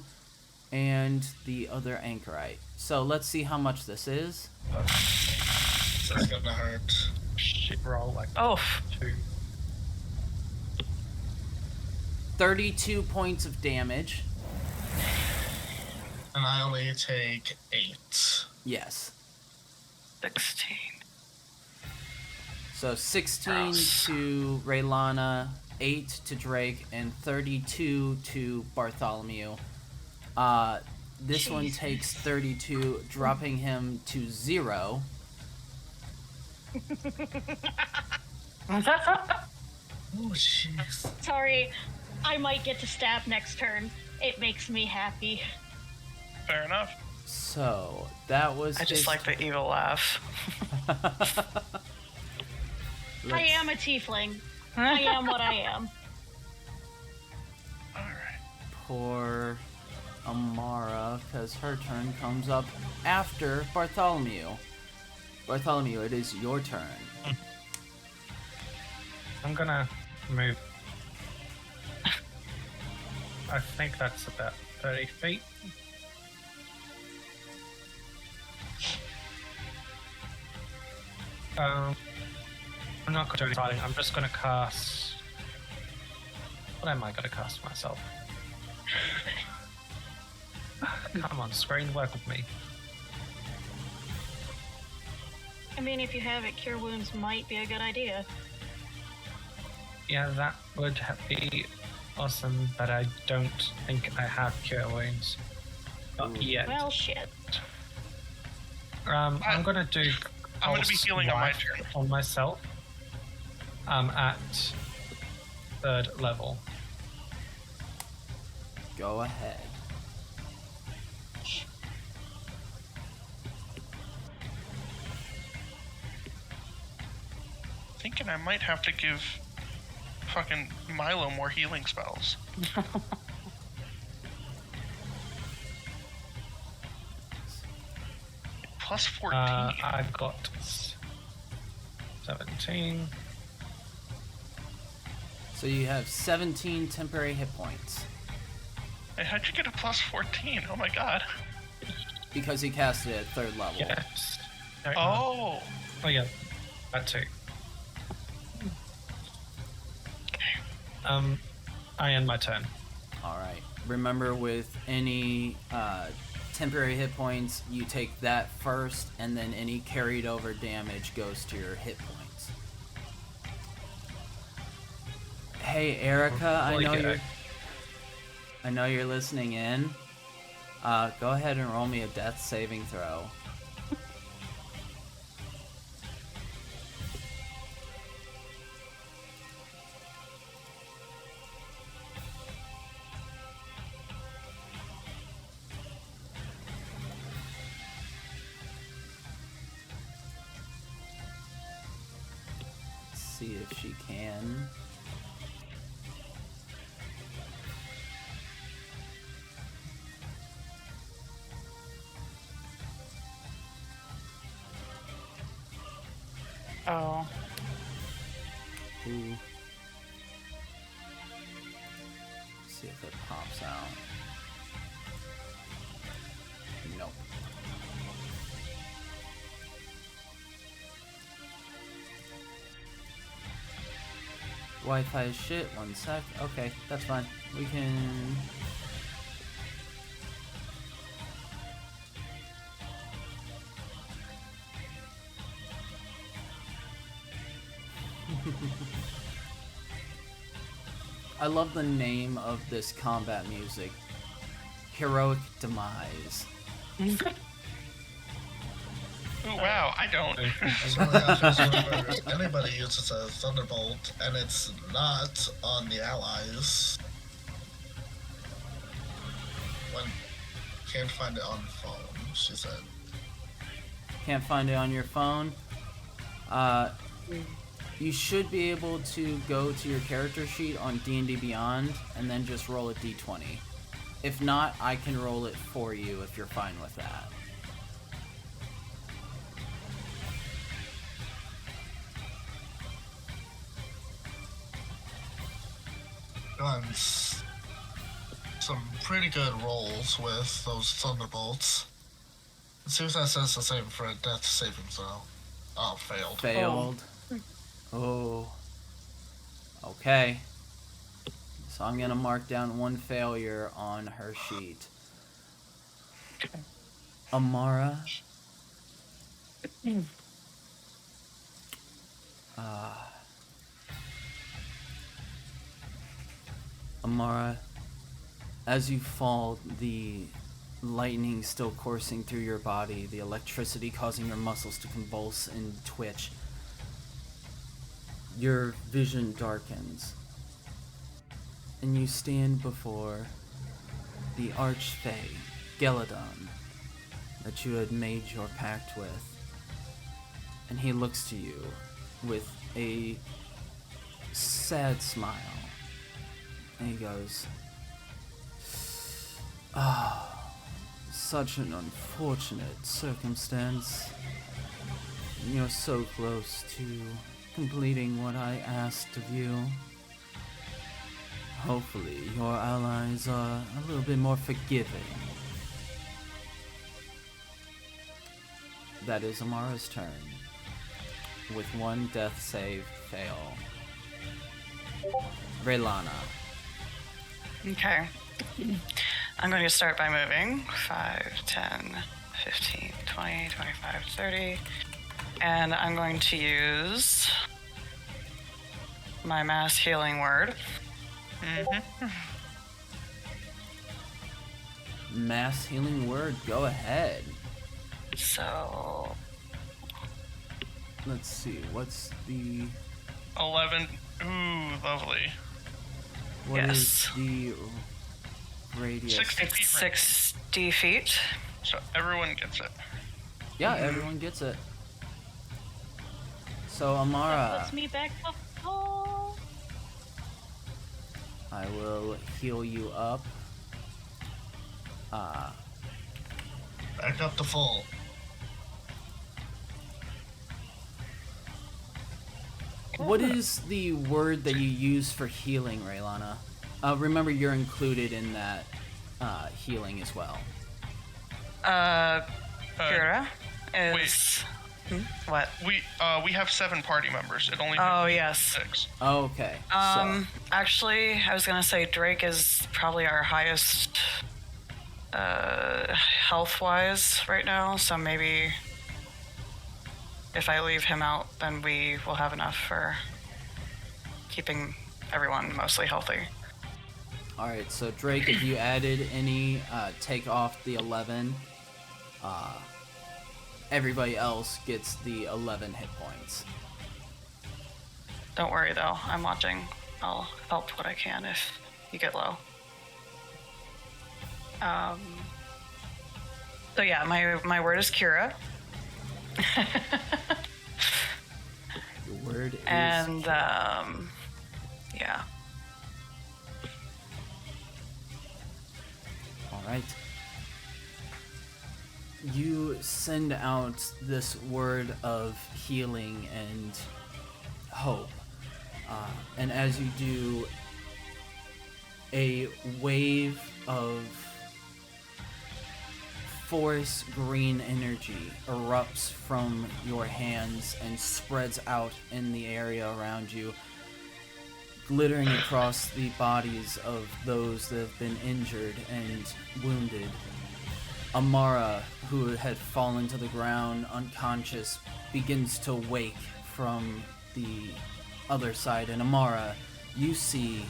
and the other anchorite. So let's see how much this is. That's gonna hurt. shit roll like Oh, 2. 32 points of damage. And I only take 8. Yes. 16. So 16 Gross. to Raylana, 8 to Drake, and 32 to Bartholomew. This one Jesus. takes 32, dropping him to 0. Oh, jeez. Sorry, I might get to stab next turn. It makes me happy. Fair enough. So that was. I just like the evil laugh. I am a tiefling. I am what I am. All right. Poor Amara, because her turn comes up after Bartholomew. Bartholomew, it is your turn. I'm gonna move. I think that's about 30 feet. I'm not going to do anything. I'm just going to cast. What am I going to cast myself? Come on, screen, work with me. I mean, if you have it, Cure Wounds might be a good idea. Yeah, that would be awesome, but I don't think I have Cure Wounds. Not yet. Well, shit. I'm going to do. I'm going to be Pulse healing on my Life turn. on myself. At 3rd level. Go ahead. Thinking I might have to give fucking Milo more healing spells. Plus 14. I've got 17. So you have 17 temporary hit points. Hey, how'd you get a plus 14? Oh my god. Because he casted it at 3rd level. Yes. Oh. Oh yeah, that too. I end my turn. Alright. Remember, with any temporary hit points, you take that first, and then any carried over damage goes to your hit points. Hey, Erica, I know you're listening in. Go ahead and roll me a death saving throw. Let's see if she can. Oh. Ooh. See if it pops out. Nope. Wi-Fi is shit. 1 sec. Okay, that's fine. We can. I love the name of this combat music. Heroic Demise. Oh, wow, I don't. So yeah, just remember, if anybody uses a Thunderbolt and it's not on the allies, when can't find it on the phone, she said. Can't find it on your phone. You should be able to go to your character sheet on D&D Beyond and then just roll a d20. If not, I can roll it for you if you're fine with that. Done some pretty good rolls with those Thunderbolts. Let's see if that says the same for a death saving throw. Oh, failed. Failed. Oh. Okay. So I'm gonna mark down one failure on her sheet. Amara. Amara, as you fall, the lightning still coursing through your body, the electricity causing your muscles to convulse and twitch. Your vision darkens, and you stand before the Archfey, Geladon, that you had made your pact with. And he looks to you with a sad smile. And he goes, such an unfortunate circumstance. You're so close to completing what I asked of you. Hopefully, your allies are a little bit more forgiving. That is Amara's turn, with one death save fail. Raylana. Okay. I'm going to start by moving 5, 10, 15, 20, 25, 30. And I'm going to use my mass healing word. Mass healing word, go ahead. So, Let's see, what's the... 11. Ooh, lovely. What Yes. is the radius? 60 it's feet range. 60 feet. So everyone gets it. Yeah, everyone gets it. So, That Amara, puts me back to full. I will heal you up. Back up to full. What is the word that you use for healing, Raylana? Remember, you're included in that healing as well. Kira is... What? We have 7 party members. It only Oh, takes yes. 6. Okay. Actually, I was gonna say Drake is probably our highest health-wise right now, so maybe if I leave him out, then we will have enough for keeping everyone mostly healthy. Alright, so Drake, if you added any, take off the 11. Everybody else gets the 11 hit points. Don't worry though, I'm watching. I'll help what I can if you get low. So yeah, my word is Kira. Your word is... And yeah. Alright. You send out this word of healing and hope. And as you do, a wave of forest green energy erupts from your hands and spreads out in the area around you, glittering across the bodies of those that have been injured and wounded. Amara, who had fallen to the ground unconscious, begins to wake from the other side. And Amara, you see,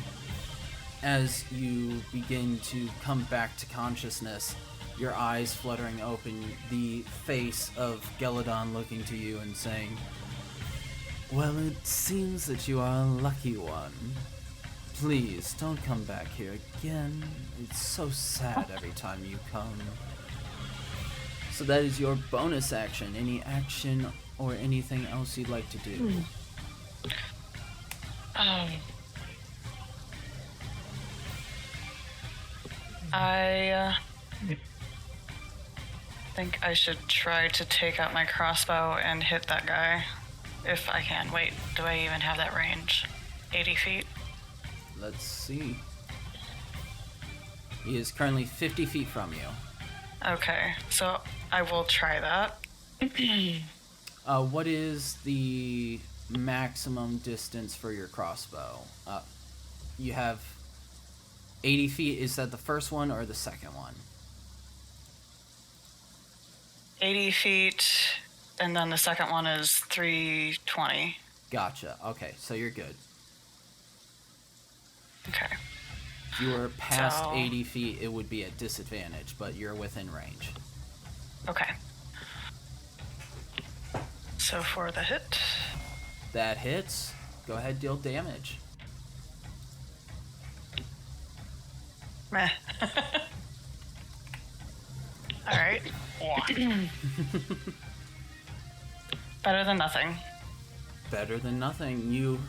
as you begin to come back to consciousness, your eyes fluttering open, the face of Geladon looking to you and saying, "Well, it seems that you are a lucky one. Please, don't come back here again. It's so sad every time you come." So that is your bonus action. Any action or anything else you'd like to do? I think I should try to take out my crossbow and hit that guy. If I can. Wait, do I even have that range? 80 feet? Let's see. He is currently 50 feet from you. Okay, so I will try that. What is the maximum distance for your crossbow? You have 80 feet. Is that the first one or the second one? 80 feet, and then the second one is 320. Gotcha. Okay, so you're good. Okay. If you were past So- 80 feet, it would be at disadvantage, but you're within range. Okay. So for the hit, That hits. Go ahead, deal damage. meh. All right. Better than nothing. Better than nothing. You,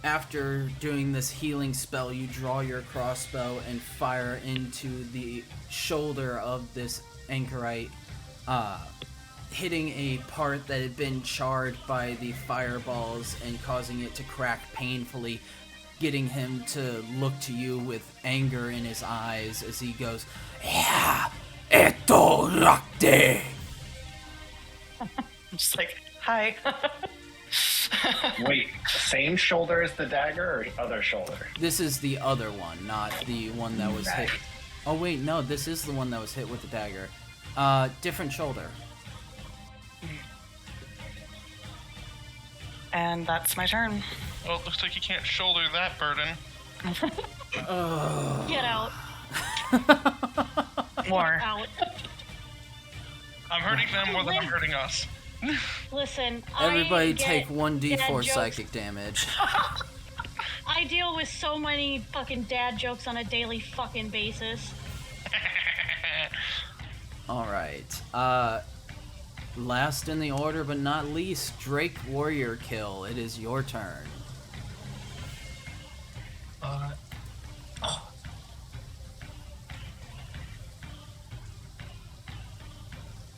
after doing this healing spell, you draw your crossbow and fire into the shoulder of this anchorite, hitting a part that had been charred by the fireballs and causing it to crack painfully, getting him to look to you with anger in his eyes as he goes, "Yeah, esto rakte." I'm just like, hi. Wait, same shoulder as the dagger or other shoulder? This is the other one, not the one that was hit. Oh wait, no, this is the one that was hit with the dagger. Different shoulder. And that's my turn. Well, it looks like you can't shoulder that burden. Get out. More. Out. I'm hurting them more than I'm hurting us. Listen, Everybody I get take 1d4 dad jokes. psychic damage. I deal with so many fucking dad jokes on a daily fucking basis. Alright. Last in the order but not least, Drake Warrior Kill. It is your turn.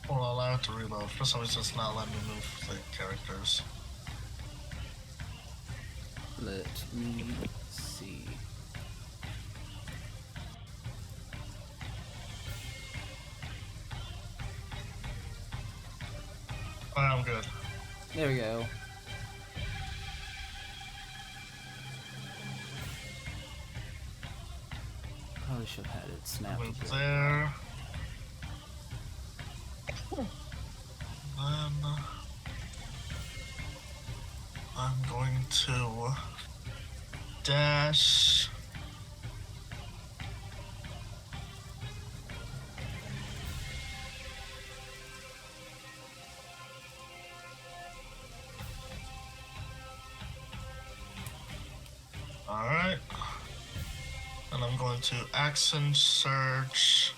Well, allow it to reload. For some reason, it's not letting me move the characters. Let me see. I'm good. There we go. Probably should have had it snapped. Move a bit. there. Then I'm going to dash. Alright. And I'm going to action surge.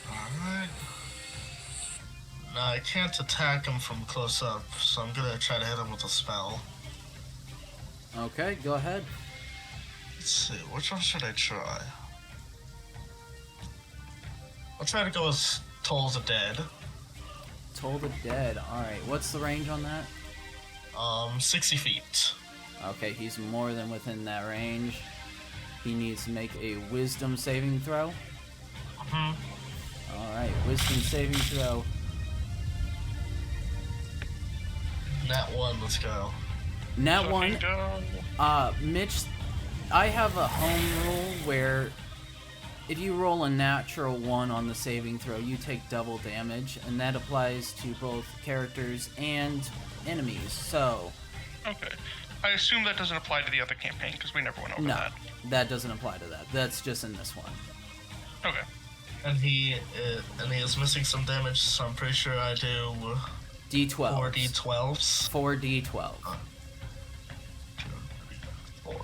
Alright. Now I can't attack him from close up, so I'm gonna try to hit him with a spell. Okay, go ahead. Let's see, which one should I try? I'll try to go as Toll the Dead. Toll the Dead. Alright, what's the range on that? 60 feet. Okay, he's more than within that range. He needs to make a wisdom saving throw. Alright, wisdom saving throw. Nat 1, let's go. Nat 1. Go. Mitch, I have a home rule where if you roll a natural 1 on the saving throw, you take double damage, and that applies to both characters and enemies. So, Okay. I assume that doesn't apply to the other campaign because we never went over no, that. that doesn't apply to that. That's just in this one. Okay. And he is missing some damage, so I'm pretty sure I do D12. 4 D12s. 4 D12. 2, 3, 4.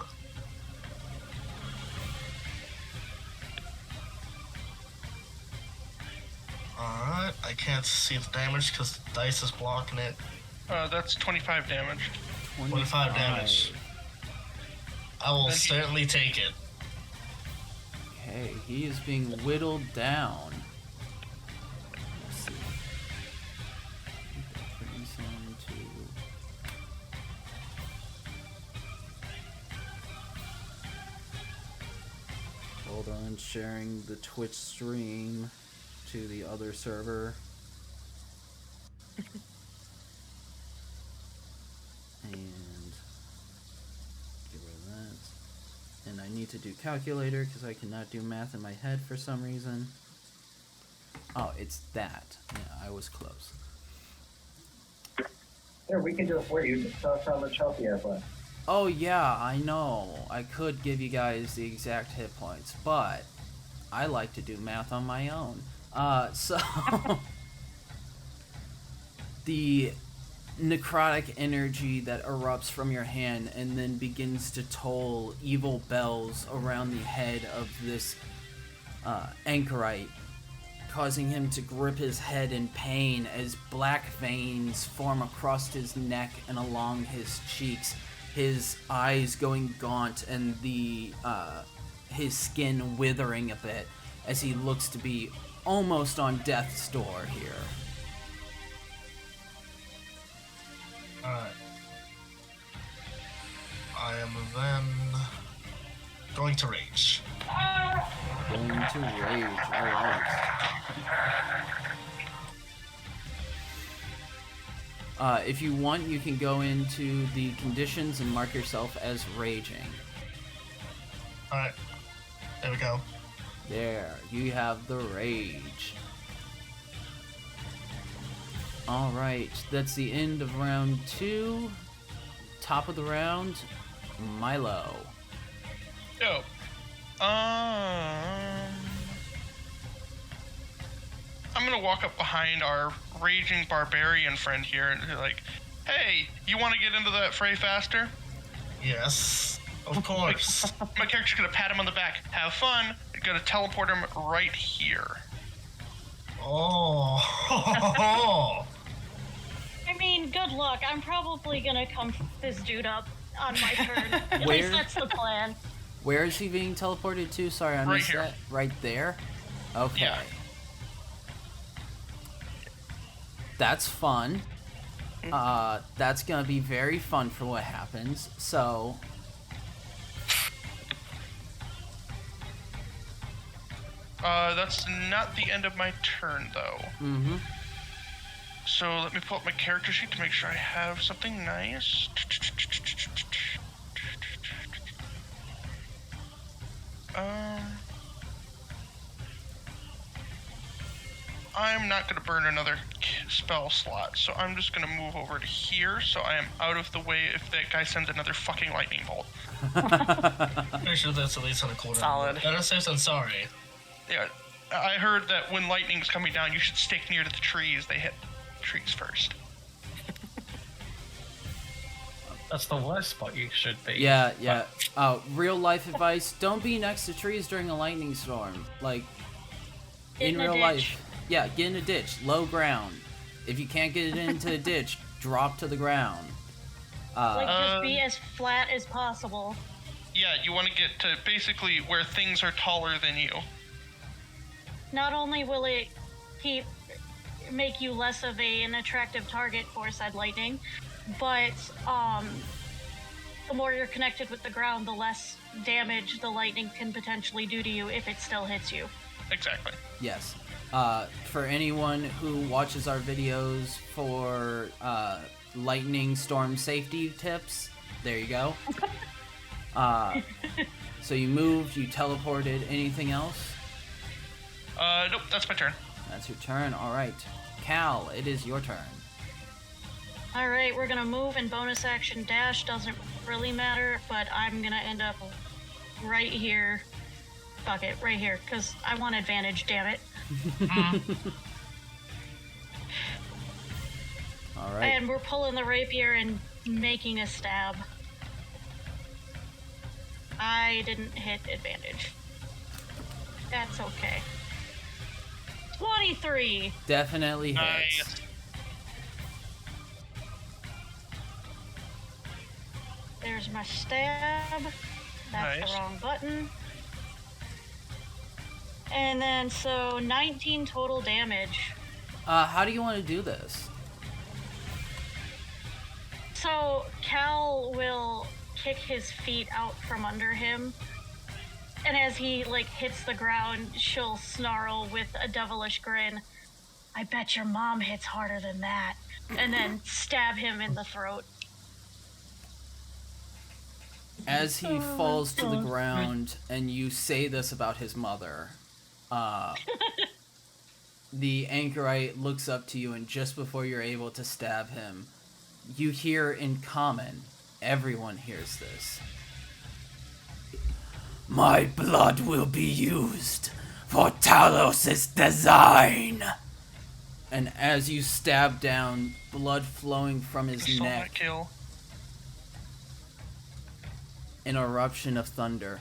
Alright, I can't see the damage because the dice is blocking it. That's 25 damage. 25 damage. I will Then he- certainly take it. Okay, he is being whittled down. Let's see. That brings him to... hold on. Sharing the Twitch stream to the other server. And get rid of that. And I need to do calculator because I cannot do math in my head for some reason. Oh, it's that. Yeah, I was close. Here, we can do it for you. Just tell us how much health you have left. Oh yeah, I know. I could give you guys the exact hit points, but I like to do math on my own. So the necrotic energy that erupts from your hand and then begins to toll evil bells around the head of this anchorite, causing him to grip his head in pain as black veins form across his neck and along his cheeks, his eyes going gaunt and his skin withering a bit as he looks to be almost on death's door here. Alright. I am then going to rage. Going to rage, alright. If you want, you can go into the conditions and mark yourself as raging. Alright. There we go. There, you have the rage. Alright, that's the end of round 2. Top of the round, Milo. Yo. I'm gonna walk up behind our raging barbarian friend here and be like, hey, you want to get into that fray faster? Yes. Of course. My character's gonna pat him on the back. Have fun. Gonna teleport him right here. Oh. I mean, good luck. I'm probably gonna come f this dude up on my turn. At Where? least that's the plan. Where is he being teleported to? Sorry, I missed here. that. Right there? Okay. Yeah. That's fun. That's gonna be very fun for what happens. So... That's not the end of my turn, though. Mm-hmm. So let me pull up my character sheet to make sure I have something nice. I'm not going to burn another spell slot, so I'm just going to move over to here so I am out of the way if that guy sends another fucking lightning bolt. Pretty sure that's at least on a quarter. Solid. Better safe than sorry. Yeah, I heard that when lightning's coming down, you should stick near to the trees. They hit trees first. That's the worst spot you should be. Yeah. Real life advice, don't be next to trees during a lightning storm. Like, Get in in a real ditch. life. Yeah, get in a ditch, low ground. If you can't get it into a ditch, drop to the ground. Like, just be as flat as possible. Yeah, you want to get to basically where things are taller than you. Not only will it make you less of an attractive target for said lightning, but the more you're connected with the ground, the less damage the lightning can potentially do to you if it still hits you. Exactly. Yes. For anyone who watches our videos for lightning storm safety tips, there you go. So you moved, you teleported, anything else? Nope, that's my turn. That's your turn, alright. Cal, it is your turn. Alright, we're gonna move and bonus action dash, doesn't really matter, but I'm gonna end up right here. Fuck it, right here, because I want advantage, damn it. Alright. And we're pulling the rapier and making a stab. I didn't hit advantage. That's okay. 23! Definitely hits. Nice. There's my stab. That's Nice. the wrong button. And then, so 19 total damage. How do you want to do this? So Cal will kick his feet out from under him And as he like hits the ground, she'll snarl with a devilish grin. I bet your mom hits harder than that. And then stab him in the throat. As he falls to the ground, and you say this about his mother, the anchorite looks up to you, and just before you're able to stab him, you hear in common, everyone hears this. My blood will be used for Talos' design. And as you stab down, blood flowing from his Stole my neck, kill. an eruption of thunder.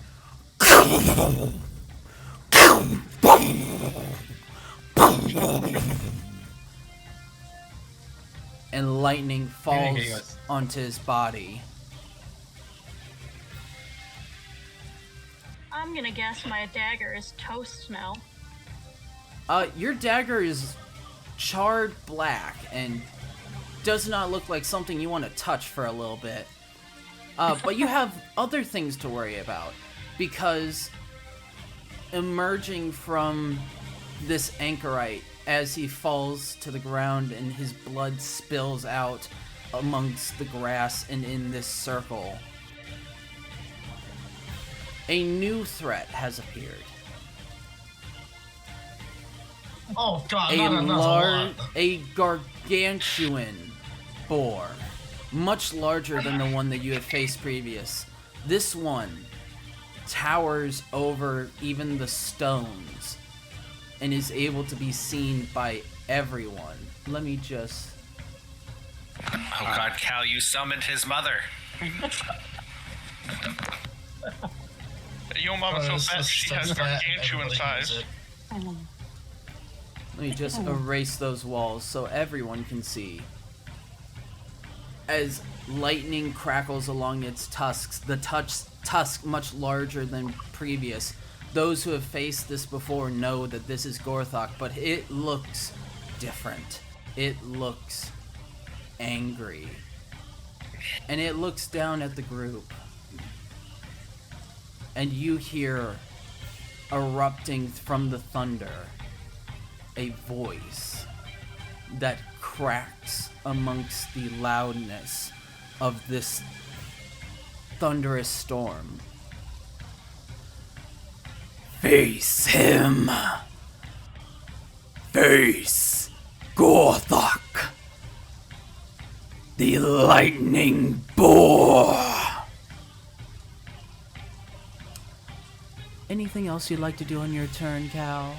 And lightning falls onto his body. I'm gonna guess my dagger is toast now. Your dagger is charred black and does not look like something you want to touch for a little bit. But you have other things to worry about, because emerging from this anchorite as he falls to the ground and his blood spills out amongst the grass and in this circle, a new threat has appeared. Oh god, not another one. A gargantuan boar, much larger than the one that you have faced previous. This one towers over even the stones and is able to be seen by everyone. Let me just... Oh god, Cal, you summoned his mother. Your mama's so fat, she has gargantuan size. Let me just erase those walls so everyone can see. As lightning crackles along its tusks, the tusk much larger than previous. Those who have faced this before know that this is Gorthok, but it looks different. It looks angry. And it looks down at the group. And you hear, erupting from the thunder, a voice that cracks amongst the loudness of this thunderous storm. Face him! Face Gorthok! The lightning boar! Anything else you'd like to do on your turn, Cal?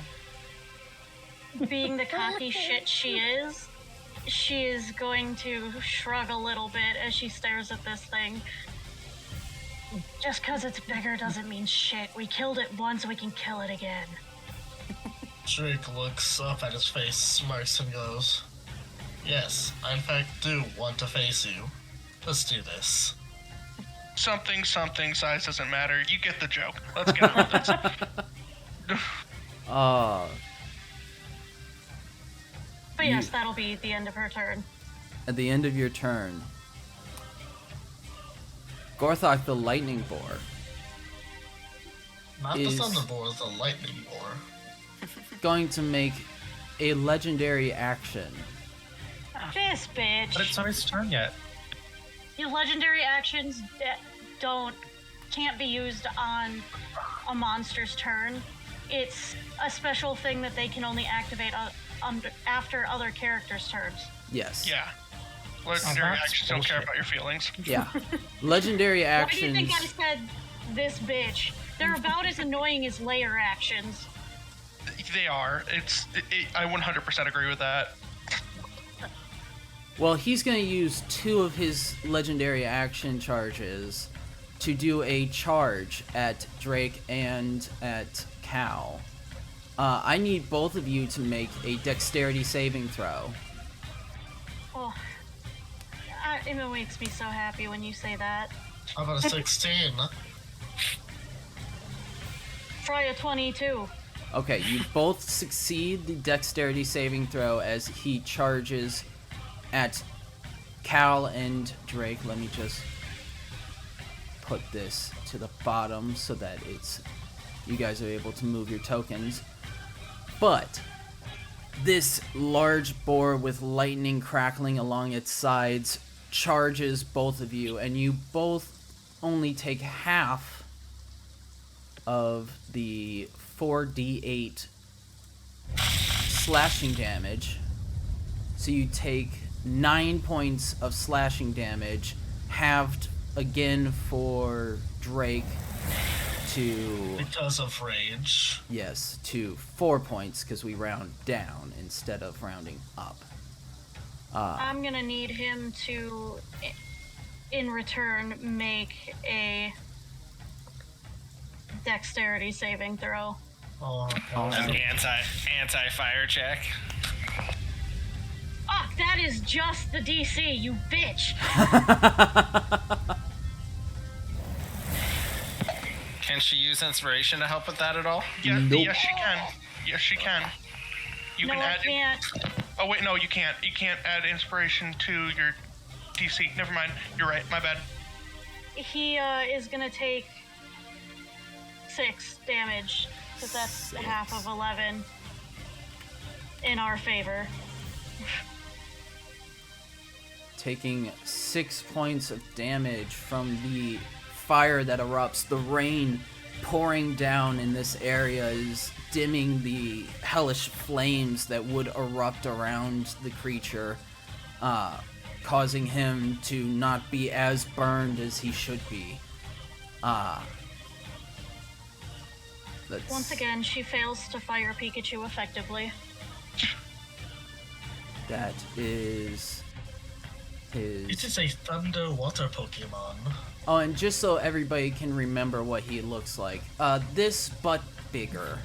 Being the cocky shit she is going to shrug a little bit as she stares at this thing. Just because it's bigger doesn't mean shit. We killed it once, we can kill it again. Drake looks up at his face, smirks, and goes, yes, I in fact do want to face you. Let's do this. Something, size doesn't matter. You get the joke. Let's get on with this. But yes, that'll be the end of her turn. At the end of your turn, Gorthok the lightning boar Not is the thunder boar, the lightning boar. going to make a legendary action. This bitch. But it's not his turn yet. Your legendary actions that can't be used on a monster's turn. It's a special thing that they can only activate after other characters' turns. Yes. Yeah. Legendary actions don't care about your feelings. Yeah. Legendary actions. Why do you think I said this bitch? They're about as annoying as layer actions. They are. I 100% agree with that. Well, he's going to use 2 of his legendary action charges to do a charge at Drake and at Cal. I need both of you to make a dexterity saving throw. Oh, it makes me so happy when you say that. How about a 16? Try a 22. Okay, you both succeed the dexterity saving throw as he charges at Cal and Drake. Let me just put this to the bottom so that it's you guys are able to move your tokens. But this large boar with lightning crackling along its sides charges both of you, and you both only take half of the 4d8 slashing damage. So you take 9 points of slashing damage, halved again for Drake to... Because of rage. Yes, to 4 points, because we round down instead of rounding up. I'm gonna need him to, in return, make a dexterity saving throw. Oh, An anti-fire check. Ah, that is just the DC, you bitch! Can she use inspiration to help with that at all? Yeah, Nope. Yes, she can. Yes, she can. You No, can I add. can't. Oh wait, no, you can't. You can't add inspiration to your DC. Never mind. You're right. My bad. He is gonna take 6 damage, because that's 6. half of 11 in our favor. Taking 6 points of damage from the fire that erupts. The rain pouring down in this area is dimming the hellish flames that would erupt around the creature, causing him to not be as burned as he should be. That's... Once again, she fails to fire Pikachu effectively. That is his... It is a thunder water Pokemon. Oh, and just so everybody can remember what he looks like, this but bigger.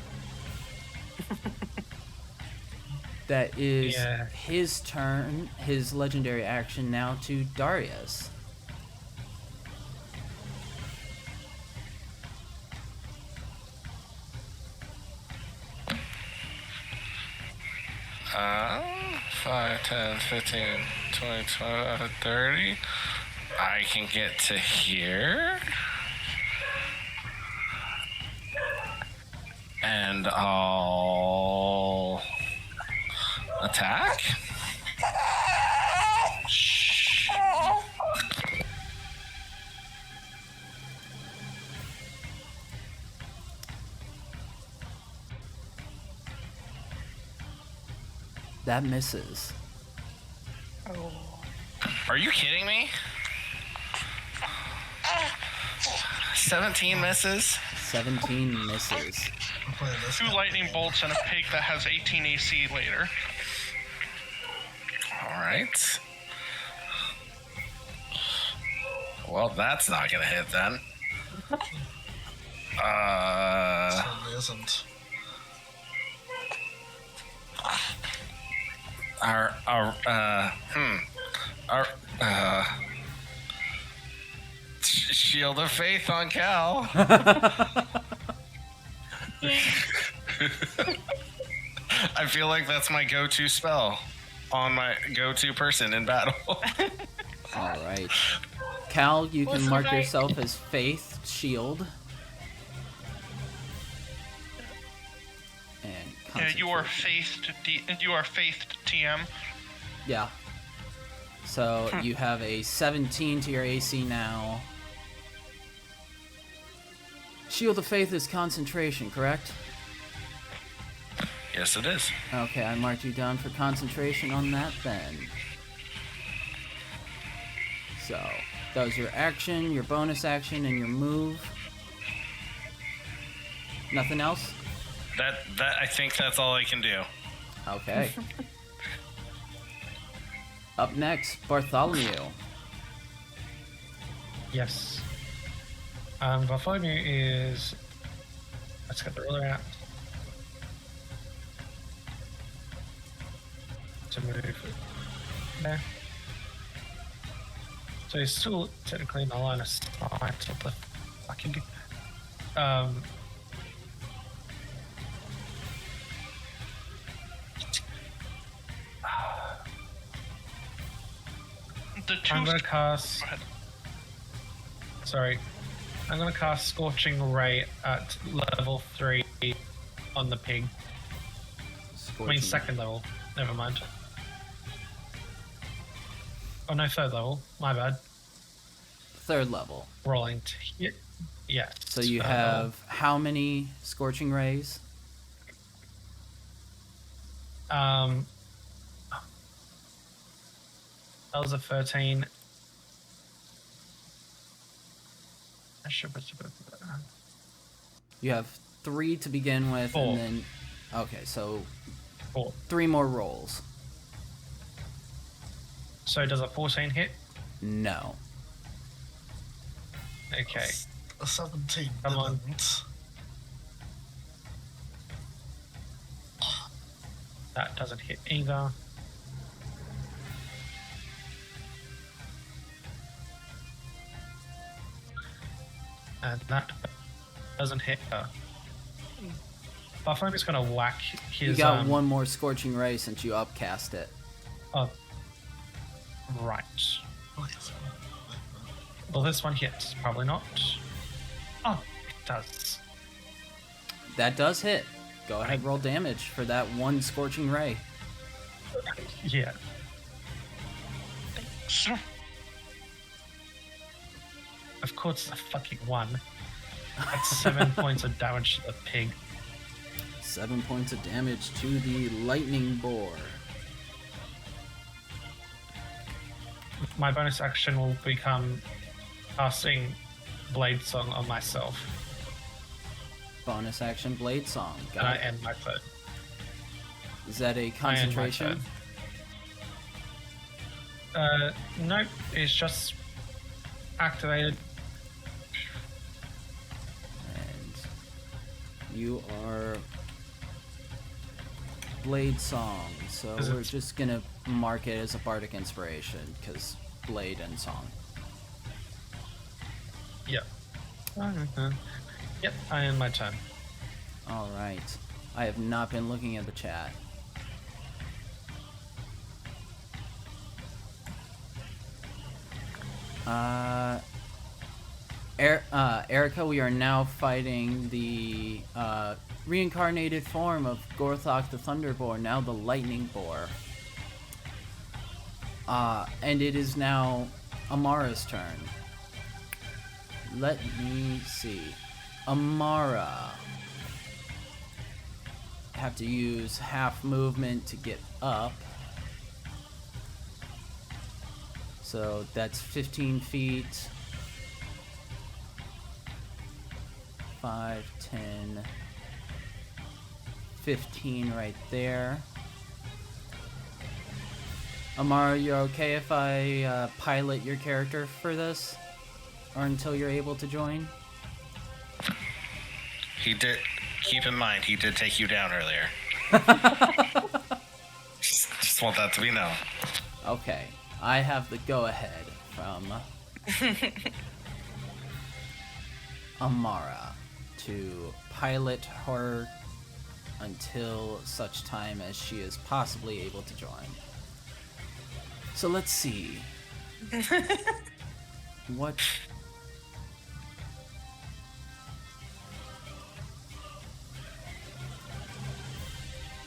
That is his turn, his legendary action now to Darius. Uh, 5, 10, 15, 20, 25, 30. I can get to here. And I'll attack. Shh. That misses. Are you kidding me? 17 misses. 17 misses. I'm playing this 2 guy. lightning bolts and a pig that has 18 AC later. All right. Well, that's not gonna hit then. Certainly isn't. Shield of Faith on Cal. I feel like that's my go-to spell on my go-to person in battle. Alright. Cal, you can Listen, mark if I- yourself as Faith Shield. And Yeah, you are concentration. you are faithed TM. Yeah. So you have a 17 to your AC now. Shield of Faith is concentration, correct? Yes, it is. Okay, I marked you down for concentration on that then. So, that was your action, your bonus action, and your move. Nothing else? That I think that's all I can do. Okay. Up next, Bartholomew. Yes. Bartholomew is. Let's get the ruler out. To move there. So he's still technically in the line of sight. What the fuck you do? The 2 I'm gonna cast. Go ahead. Sorry. I'm gonna cast Scorching Ray at level 3 on the pig. I mean, second level. Never mind. Oh no, third level. My bad. Third level. Rolling to hit. Yes. So you have how many Scorching Rays? That was a 13. You have 3 to begin with, 4. and then... Okay, so 4. 3 more rolls. So does a 14 hit? No. Okay. A 17 Come on. didn't. That doesn't hit either. And that doesn't hit her. Buffalo's gonna whack his. You got one more Scorching Ray since you upcast it. Oh, right. Well, this one hits. Probably not. Oh, it does. That does hit. Go ahead, roll damage for that one Scorching Ray. Yeah. Of course, it's a fucking 1. That's 7 points of damage to the pig. 7 points of damage to the lightning boar. My bonus action will become casting Blade Song on myself. Bonus action Blade Song. And I Got it. end my turn. Is that a I end my concentration? turn. Nope, it's just activated. And you are Blade Song, so Is we're it- just gonna mark it as a bardic inspiration because Blade and Song. Yep. Yep, I end my turn. All right. I have not been looking at the chat. Erica, we are now fighting the reincarnated form of Gorthok the Thunderboar, now the Lightning Boar. And it is now Amara's turn. Let me see. Amara. Have to use half movement to get up. So that's 15 feet. 5, 10, 15 right there. Amara, you're okay if I pilot your character for this? Or until you're able to join? He did. Keep in mind, he did take you down earlier. just want that to be known. Okay. I have the go-ahead from Amara to pilot her until such time as she is possibly able to join. So let's see. What?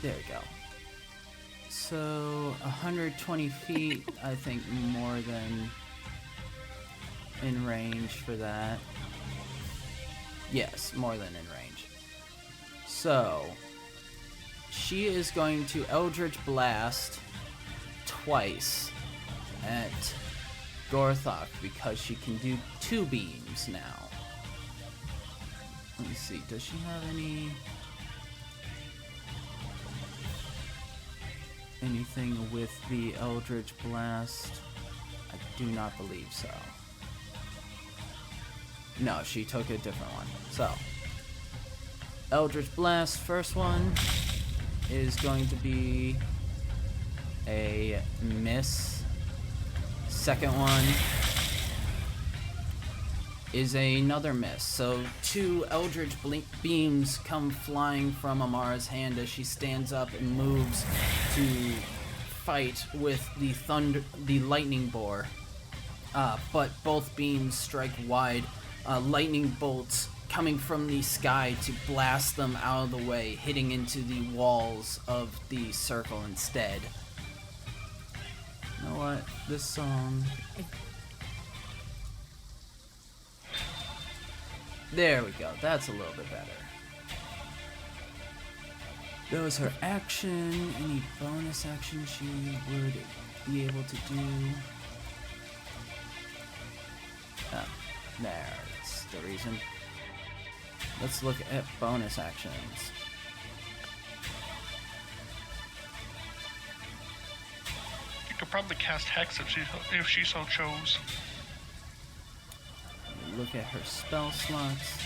There we go. So 120 feet, I think more than in range for that. Yes, more than in range. So she is going to Eldritch Blast twice at Gorthok because she can do 2 beams now. Let me see, does she have anything with the Eldritch Blast? I do not believe so. No, she took a different one. So, Eldritch Blast, first one is going to be a miss. Second one is another miss. So 2 Eldritch beams come flying from Amara's hand as she stands up and moves to fight with the lightning boar. But both beams strike wide, lightning bolts coming from the sky to blast them out of the way, hitting into the walls of the circle instead. You know what? This song... There we go. That's a little bit better. That was her action. Any bonus action she would be able to do? Oh, there's the reason. Let's look at bonus actions. You could probably cast Hex if she so chose. Look at her spell slots.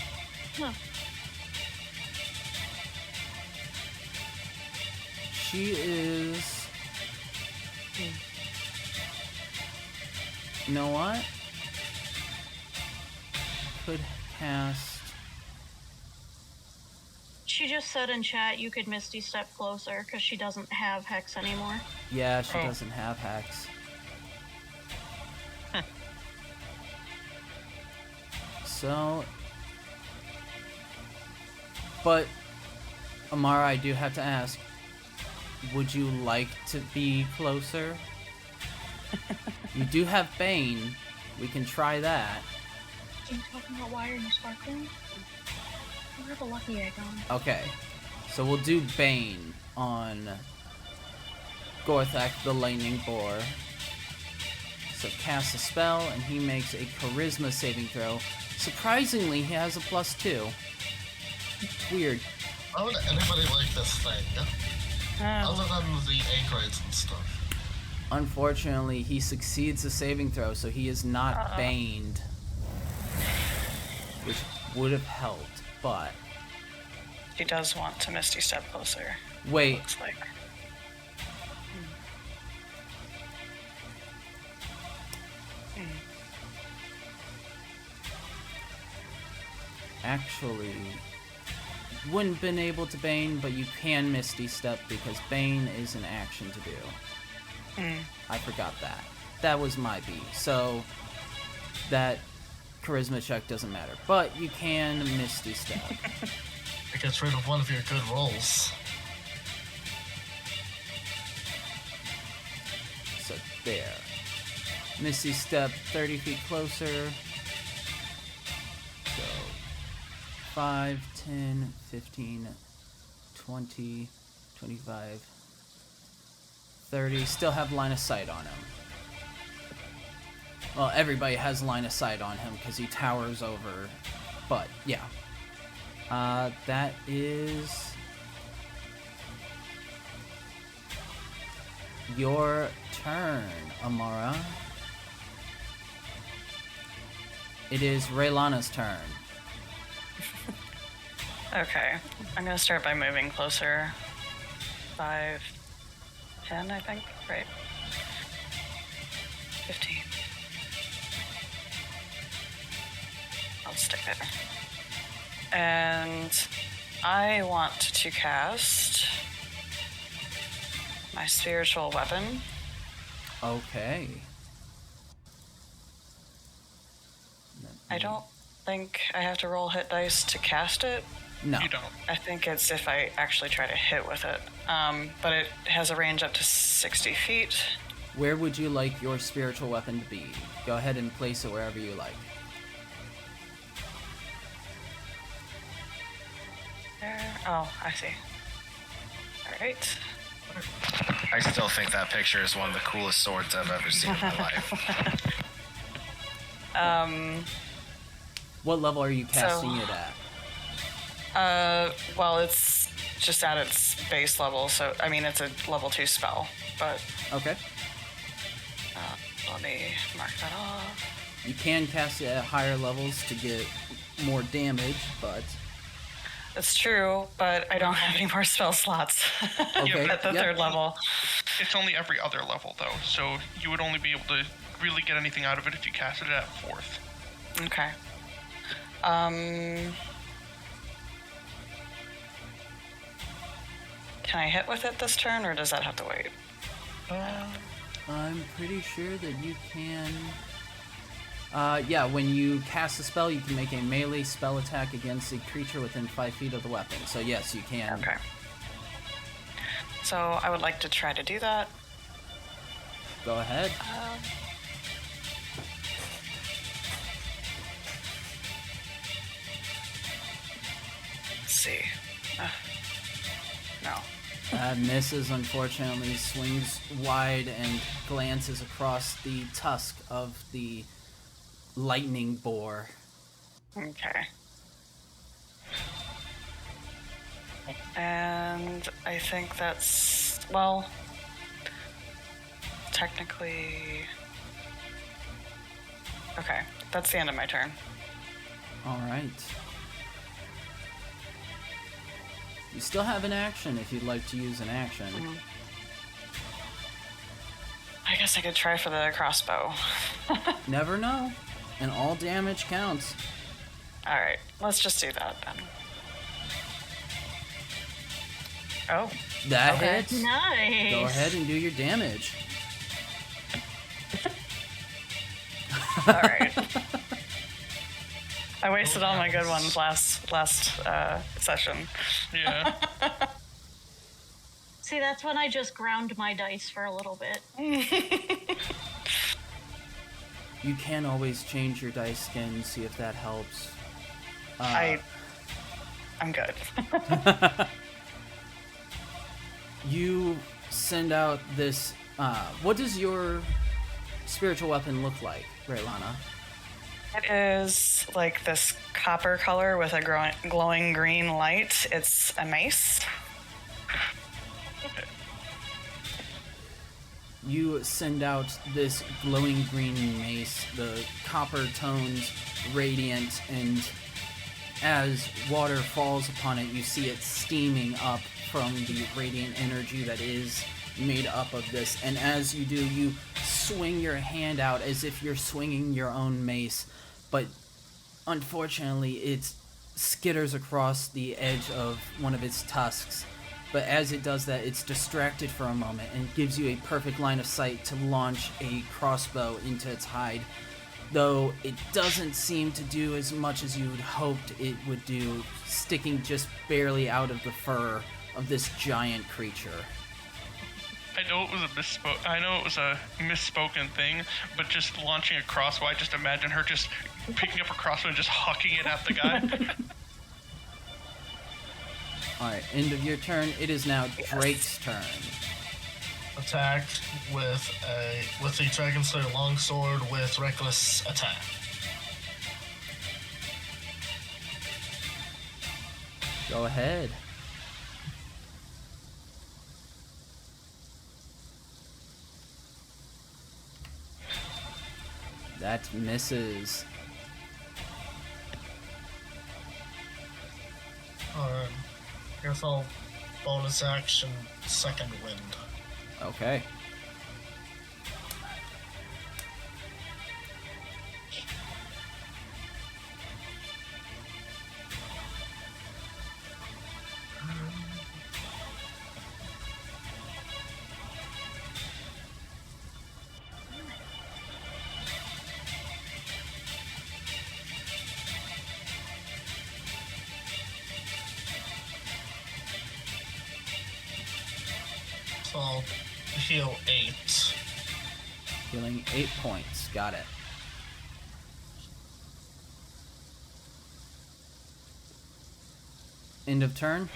Huh. She is... You know what? Could cast... She just said in chat you could Misty Step closer because she doesn't have Hex anymore. Yeah, she doesn't have Hex. So... But, Amara, I do have to ask, would you like to be closer? You do have Bane. We can try that. Are you talking about why are you sparkling? Where's the lucky egg on? Okay. So we'll do Bane on Gorthak the Lightning Boar. So cast a spell, and he makes a Charisma saving throw. Surprisingly, he has a +2. Weird. Why would anybody like this thing? Other than the anchorites and stuff. Unfortunately, he succeeds the saving throw, so he is not baned. Which would have helped, but... She does want to Misty Step closer. Wait. Looks like. Actually, wouldn't have been able to Bane, but you can Misty Step because Bane is an action to do. I forgot that. That was my B. So, that Charisma check doesn't matter. But you can Misty Step. It gets rid of one of your good rolls. So, there. Misty Step 30 feet closer. So, 5, 10, 15, 20, 25, 30. Still have line of sight on him. Well, everybody has line of sight on him because he towers over. But, yeah. That is... your turn, Amara. It is Raylana's turn. Okay, I'm gonna start by moving closer. 5, 10, I think. Right. 15. I'll stick there. And I want to cast my spiritual weapon. Okay. I don't think I have to roll hit dice to cast it. No. You don't. I think it's if I actually try to hit with it. But it has a range up to 60 feet. Where would you like your spiritual weapon to be? Go ahead and place it wherever you like. There. Oh, I see. Alright. I still think that picture is one of the coolest swords I've ever seen in my life. What level are you casting it at? Well, it's just at its base level, so, I mean, it's a level 2 spell, but Okay. let me mark that off. You can cast it at higher levels to get more damage, but... It's true, but I don't have any more spell slots Okay. at the Yep. third level. It's only every other level, though, so you would only be able to really get anything out of it if you cast it at 4th. Okay. Can I hit with it this turn, or does that have to wait? I'm pretty sure that you can... Yeah, when you cast a spell, you can make a melee spell attack against a creature within 5 feet of the weapon. So yes, you can. Okay. So I would like to try to do that. Go ahead. Let's see. No. Misses, unfortunately, swings wide and glances across the tusk of the lightning boar. Okay. And I think that's, well, technically... Okay, that's the end of my turn. All right. You still have an action if you'd like to use an action. I guess I could try for the crossbow. Never know. And all damage counts. Alright, let's just do that then. Oh, That Okay. hits. Nice. Go ahead and do your damage. alright. I wasted all my good ones last session. Yeah. See, that's when I just ground my dice for a little bit. You can always change your dice skin, see if that helps. I'm good. You send out this... what does your spiritual weapon look like, Raylana? It is like this copper color with a glowing green light. It's a mace. You send out this glowing green mace, the copper tones radiant, and as water falls upon it, you see it steaming up from the radiant energy that is made up of this. And as you do, you swing your hand out as if you're swinging your own mace, but unfortunately it skitters across the edge of one of its tusks. But as it does that, it's distracted for a moment and gives you a perfect line of sight to launch a crossbow into its hide. Though it doesn't seem to do as much as you'd hoped it would do, sticking just barely out of the fur of this giant creature. I know it was a misspoken thing, but just launching a crossbow, I just imagine her just picking up a crossbow and just hucking it at the guy. Alright, end of your turn. It is now Drake's turn. Attack with the Dragon Slayer longsword with reckless attack. Go ahead. That misses. Alright. Guess I'll bonus action second wind. Okay. So I'll heal 8. Healing 8 points. Got it. End of turn.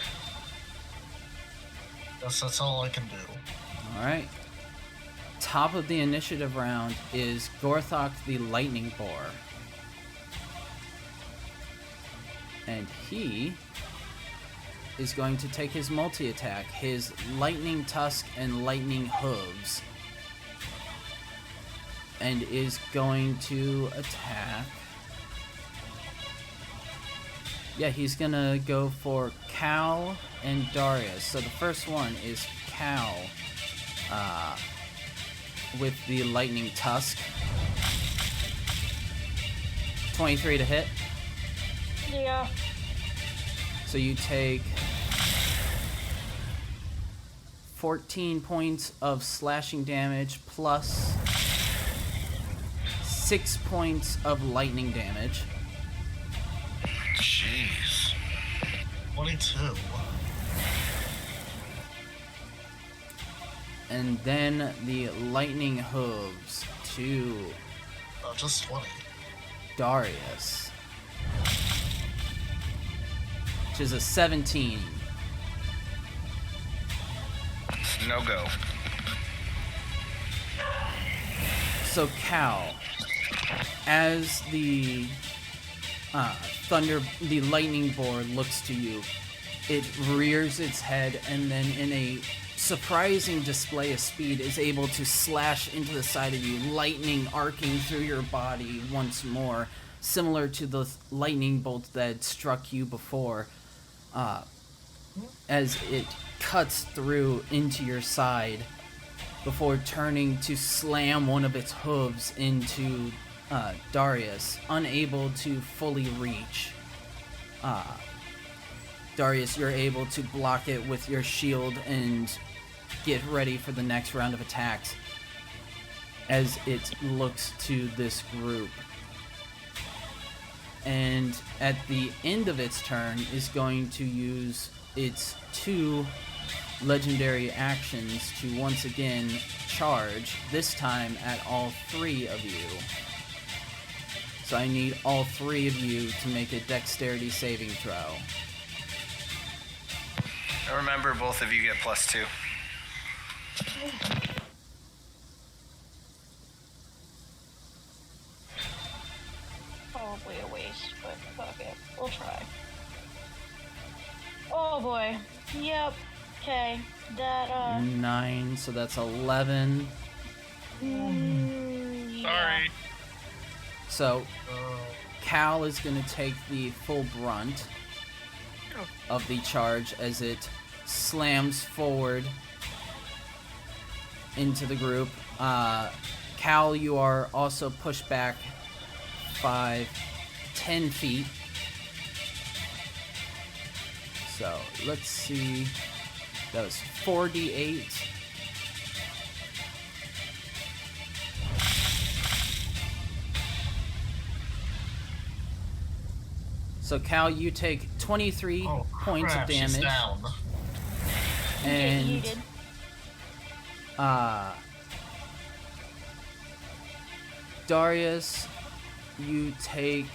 Guess that's all I can do. Alright. Top of the initiative round is Gorthok the Lightning Boar. And he is going to take his multi-attack, his Lightning Tusk and Lightning Hooves, and is going to attack... Yeah, he's gonna go for Cal and Darius. So the first one is Cal with the Lightning Tusk. 23 to hit. Yeah. So you take 14 points of slashing damage plus 6 points of lightning damage. Jeez. 22. And then the lightning hooves to Oh, just 20. Boarious, which is a 17. No go. So Cal, as the the lightning board looks to you, it rears its head and then in a surprising display of speed is able to slash into the side of you, lightning arcing through your body once more, similar to the lightning bolt that struck you before, as it cuts through into your side before turning to slam one of its hooves into Boarious, unable to fully reach. Boarious, you're able to block it with your shield and get ready for the next round of attacks as it looks to this group. And at the end of its turn is going to use its 2 legendary actions to once again charge, this time at all 3 of you. So I need all 3 of you to make a dexterity saving throw. Remember, both of you get +2. Probably a waste, but fuck it. We'll try. Oh boy. Yep. Okay. That, 9, so that's 11. yeah. Sorry. So Cal is going to take the full brunt of the charge as it slams forward into the group. Cal, you are also pushed back 10 feet. So let's see. That was 4d8. So Cal, you take 23 points crap, of she's damage. down. And You did. Boarious, you take,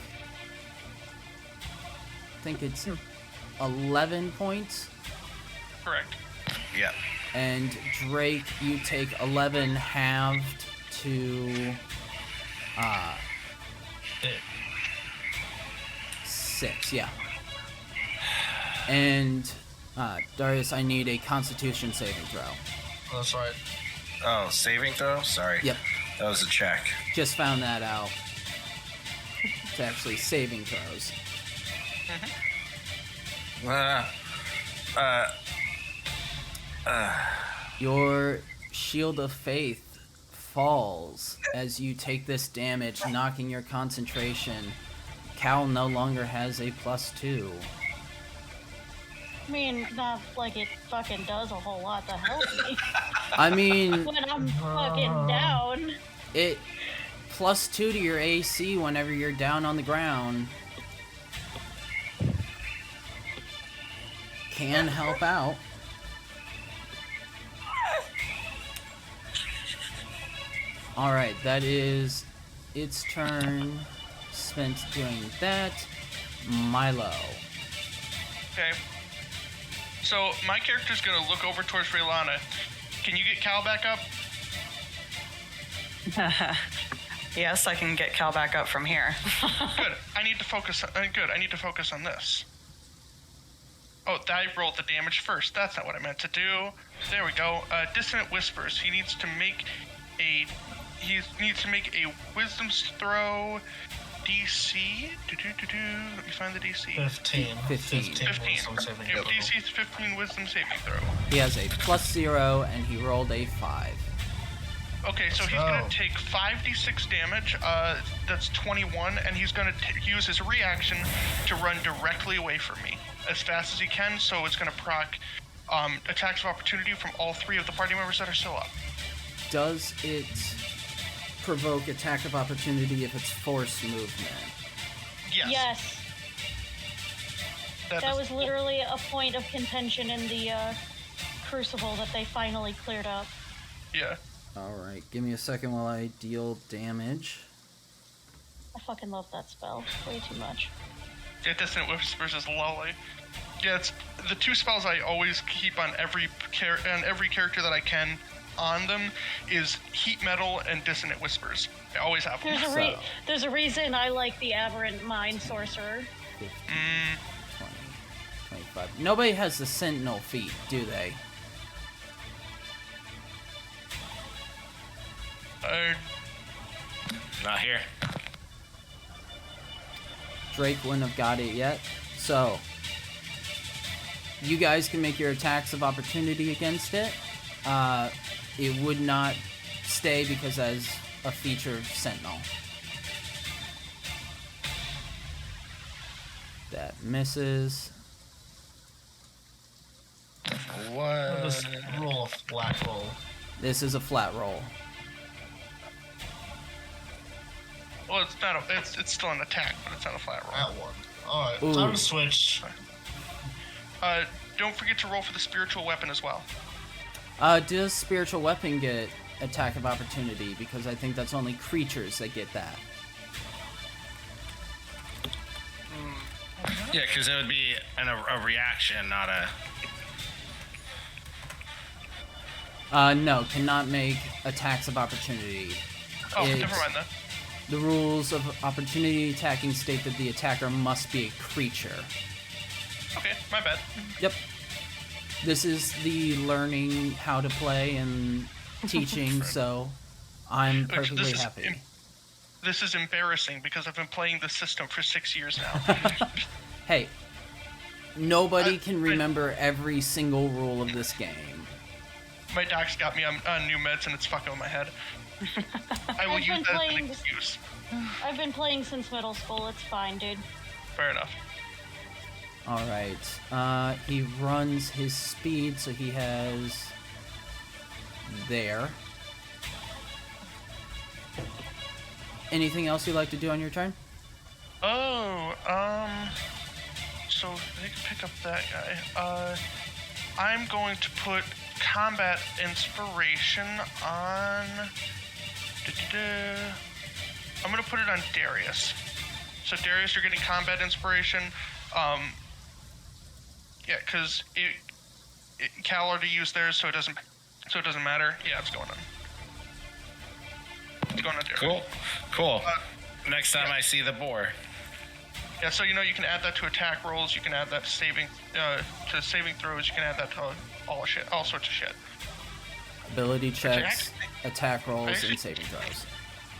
I think it's 11 points. Correct. Yeah. And Drake, you take 11 halved to 6, yeah. And Boarious, I need a Constitution saving throw. That's right. Oh, saving throw? Sorry. Yep, That was a check. just found that out. It's actually saving throws. Your Shield of Faith falls as you take this damage, knocking your concentration. Cal no longer has a +2. I mean, not like it fucking does a whole lot to help me. I mean, When I'm fucking down. it +2 to your AC whenever you're down on the ground can help out. Alright, that is its turn spent doing that. Milo. Okay. So my character's gonna look over towards Raylana. Can you get Cal back up? Yes, I can get Cal back up from here. Good. I need to focus. Good. I need to focus on this. Oh, I rolled the damage first. That's not what I meant to do. There we go. Dissonant Whispers. He needs to make a Wisdom throw. DC. Let me find the DC. 15. 15. 15. Wisdom saving If throw. DC is 15 Wisdom saving throw. He has a +0 and he rolled a 5. Okay, so he's gonna take 5d6 damage. That's 21, and he's gonna use his reaction to run directly away from me as fast as he can. So it's gonna proc attacks of opportunity from all 3 of the party members that are still up. Does it provoke attack of opportunity if it's force movement. Yes. Yes. That is- was literally a point of contention in the Crucible that they finally cleared up. Yeah. Alright, give me a second while I deal damage. I fucking love that spell. Way too much. Yeah, Dissonant Whispers is lovely. Yeah, it's the two spells I always keep on every character that I can on them is Heat Metal and Dissonant Whispers. I always have them. There's a reason I like the Aberrant Mind Sorcerer. 15, 20, 25. Nobody has the Sentinel feat, do they? Not here. Drake wouldn't have got it yet. So, you guys can make your attacks of opportunity against it. It would not stay because as a feature of Sentinel. That misses. What? Just roll a flat roll. This is a flat roll. Well, it's not. It's still an attack, but it's not a flat roll. That one. Alright, Ooh. time to switch. Don't forget to roll for the spiritual weapon as well. Does spiritual weapon get attack of opportunity? Because I think that's only creatures that get that. Yeah, because it would be a reaction, not a... No, cannot make attacks of opportunity. Oh, It's- never mind then. The rules of opportunity attacking state that the attacker must be a creature. Okay, my bad. Yep. This is the learning how to play and teaching, so I'm perfectly happy. This is embarrassing because I've been playing this system for 6 years now. Hey, nobody can remember every single rule of this game. My doc's got me on new meds and it's fucking with my head. I will I've use been that as an playing- excuse. I've been playing since middle school. It's fine, dude. Fair enough. Alright, he runs his speed, so he has... there. Anything else you'd like to do on your turn? Oh, so they can pick up that guy. I'm going to put combat inspiration on. I'm gonna put it on Darius. So Darius, you're getting combat inspiration. Yeah, because Cal already used theirs, so it doesn't matter. Yeah, it's going on. It's going on Darius. Cool. Next time I see the boar. Yeah, so you know you can add that to attack rolls. You can add that to saving throws. You can add that to all sorts of shit. Ability checks, Actually, attack rolls, actually- and saving throws.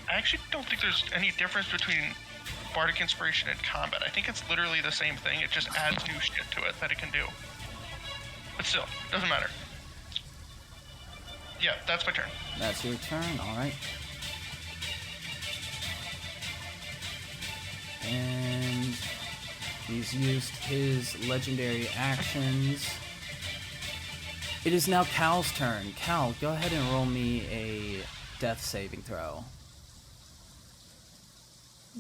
I actually don't think there's any difference between Bardic Inspiration and combat. I think it's literally the same thing. It just adds new shit to it that it can do. But still, doesn't matter. Yeah, that's my turn. That's your turn, alright. And he's used his legendary actions. It is now Cal's turn. Cal, go ahead and roll me a death saving throw.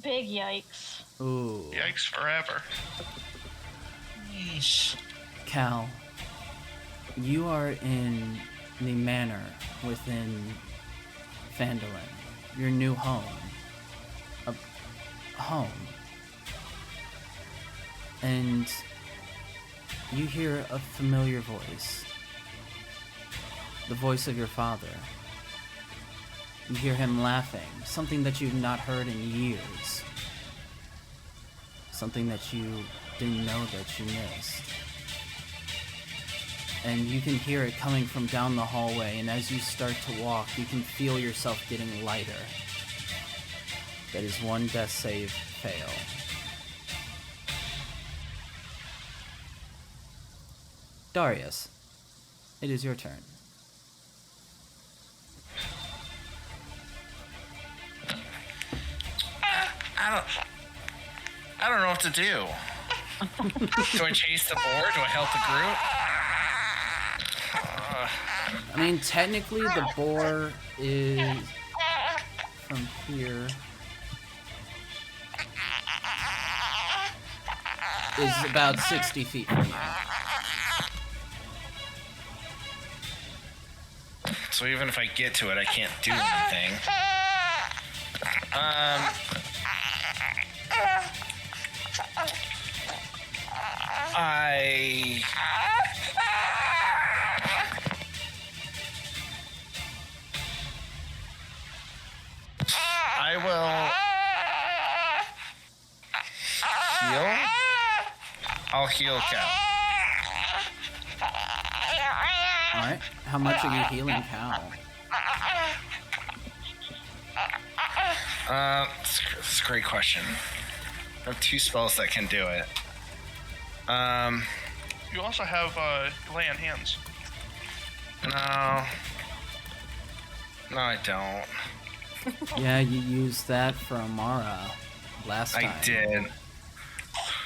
Big yikes. Ooh. Yikes forever. Yeesh. Cal, you are in the manor within Phandalin, your new home. A home. And you hear a familiar voice. The voice of your father. You hear him laughing, something that you've not heard in years. Something that you didn't know that you missed. And you can hear it coming from down the hallway, and as you start to walk, you can feel yourself getting lighter. That is one death save fail. Darius, it is your turn. I don't know what to do. Do I chase the boar? Do I help the group? I mean, technically, the boar is from here is about 60 feet from you. So even if I get to it, I can't do anything. I will heal. I'll heal Cal. Alright, how much are you healing Cal? It's a great question. I have 2 spells that can do it. You also have lay on hands. No, I don't. Yeah, you used that for Amara last time. I did.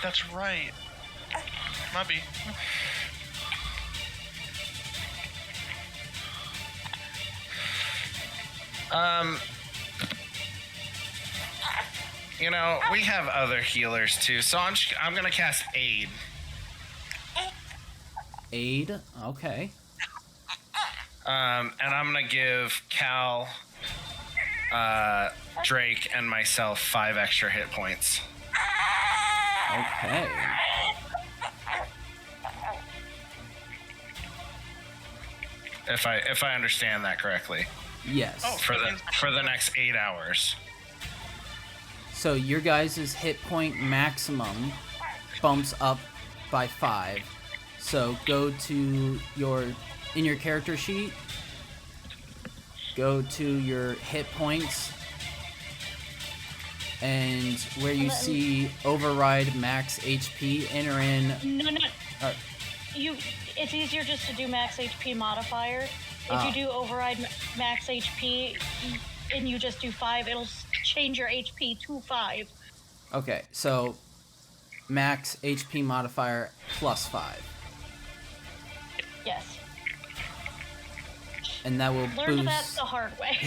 That's right. Might be. You know, we have other healers too, so I'm gonna cast Aid. Aid? Okay. And I'm gonna give Cal, Drake, and myself 5 extra hit points. Okay. If I understand that correctly. Yes. Oh, For the next 8 hours. So your guys' hit point maximum bumps up by 5. So go to in your character sheet, go to your hit points, and where you see override max HP, enter in. No. Uh, It's easier just to do max HP modifier. If Oh. you do override max HP and you just do 5, it'll change your HP to 5. Okay, so max HP modifier plus 5. Yes. And that will Learned that boost. the hard way.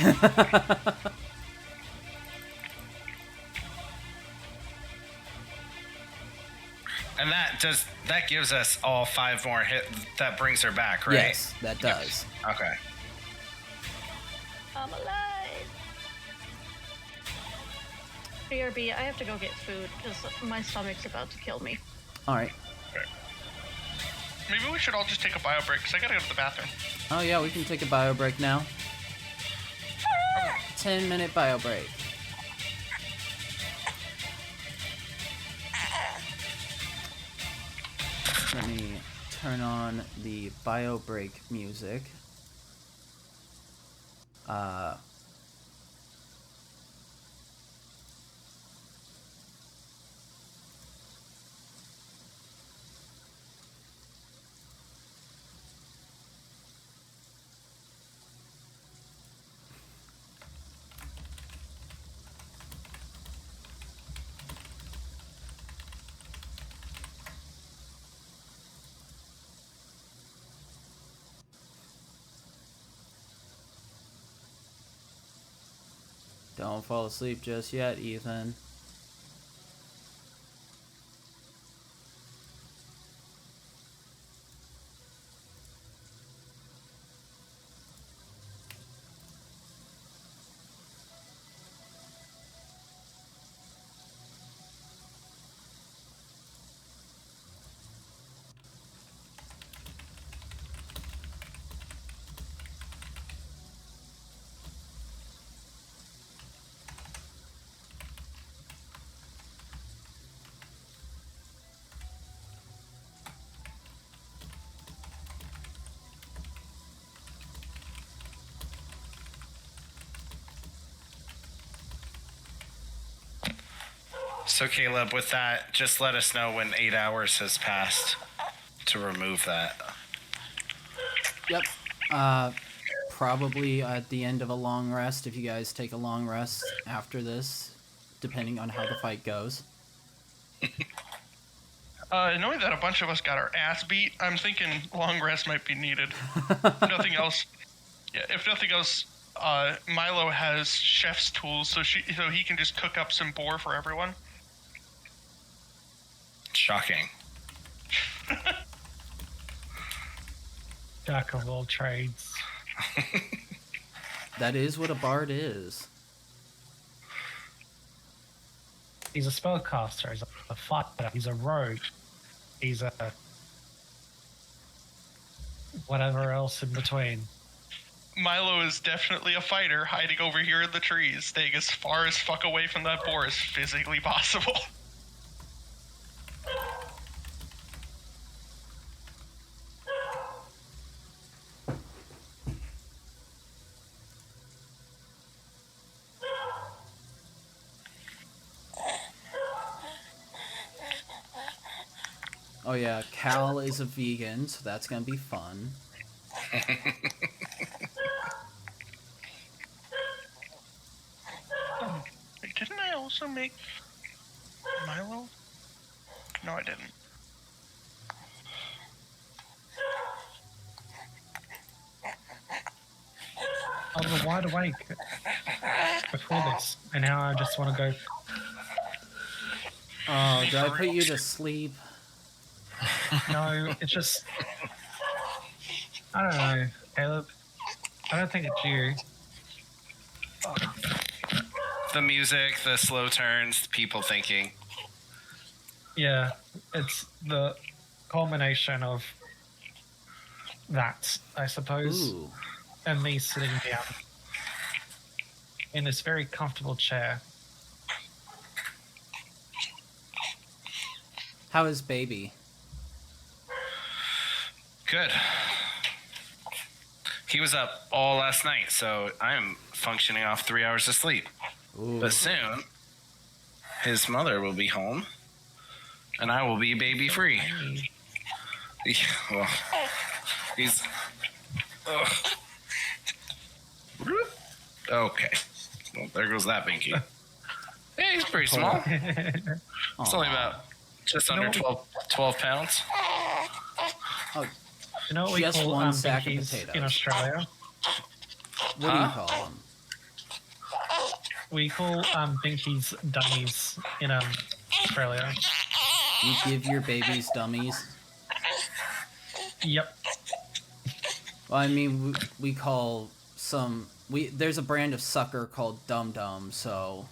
And that gives us all 5 more hit. That brings her back, right? Yes, that does. Okay. I'm alive. BRB, I have to go get food because my stomach's about to kill me. All right. Maybe we should all just take a bio break because I gotta go to the bathroom. Oh yeah, we can take a bio break now. 10-minute bio break. Let me turn on the bio break music. Don't fall asleep just yet, Ethan. So Caleb, with that, just let us know when 8 hours has passed to remove that. Yep. Probably at the end of a long rest, if you guys take a long rest after this, depending on how the fight goes. Knowing that a bunch of us got our ass beat, I'm thinking long rest might be needed. If nothing else, Milo has chef's tools, so he can just cook up some boar for everyone. Shocking. Jack of all trades. That is what a bard is. He's a spellcaster, he's a fighter, he's a rogue, he's a... whatever else in between. Milo is definitely a fighter, hiding over here in the trees, staying as far as fuck away from that boar as physically possible. Oh yeah, Cal is a vegan, so that's gonna be fun. Wait, didn't I also make Milo? No, I didn't. I was wide awake before this, and now I just want to go... Oh, did I put you to sleep? No, it's just... I don't know, Caleb. I don't think it's you. The music, the slow turns, people thinking. Yeah, it's the culmination of that, I suppose. Ooh. And me sitting down in this very comfortable chair. How is baby? Good. He was up all last night, so I'm functioning off 3 hours of sleep. Ooh. But soon, his mother will be home, and I will be baby free. Yeah, well, he's... Ugh. Okay. Well, there goes that binky. Yeah, he's pretty small. It's only about just under 12 pounds. Oh, You know what we just call one sack of binkies potatoes. in Australia? What do you call them? We call binkies dummies in Australia. You give your babies dummies? Yep. Well, I mean, we call some... There's a brand of sucker called Dum Dum, so...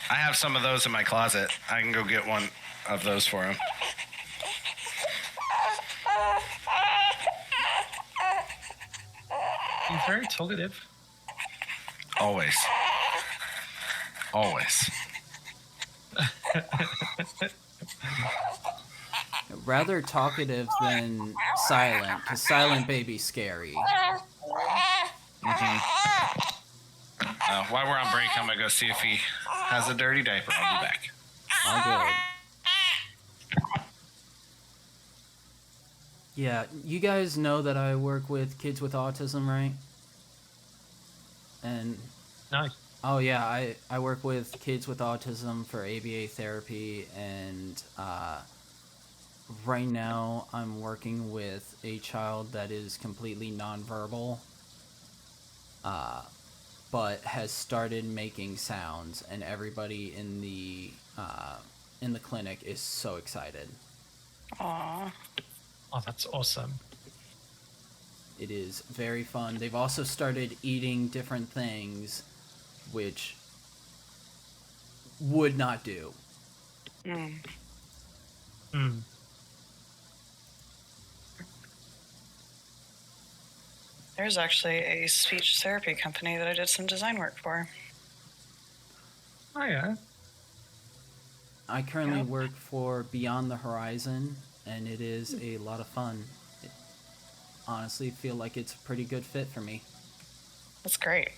I have some of those in my closet. I can go get one of those for him. He's very talkative. Always. Always. Rather talkative than silent, because silent baby's scary. While we're on break, I'm going to go see if he has a dirty diaper. I'll be back. All good. Yeah, you guys know that I work with kids with autism, right? And... No. Oh yeah, I work with kids with autism for ABA therapy, and right now I'm working with a child that is completely nonverbal, but has started making sounds, and everybody in the clinic is so excited. Aww. Oh, that's awesome. It is very fun. They've also started eating different things, which would not do. There's actually a speech therapy company that I did some design work for. Oh, yeah. I currently work for Beyond the Horizon, and it is a lot of fun. Honestly feel like it's a pretty good fit for me. That's great.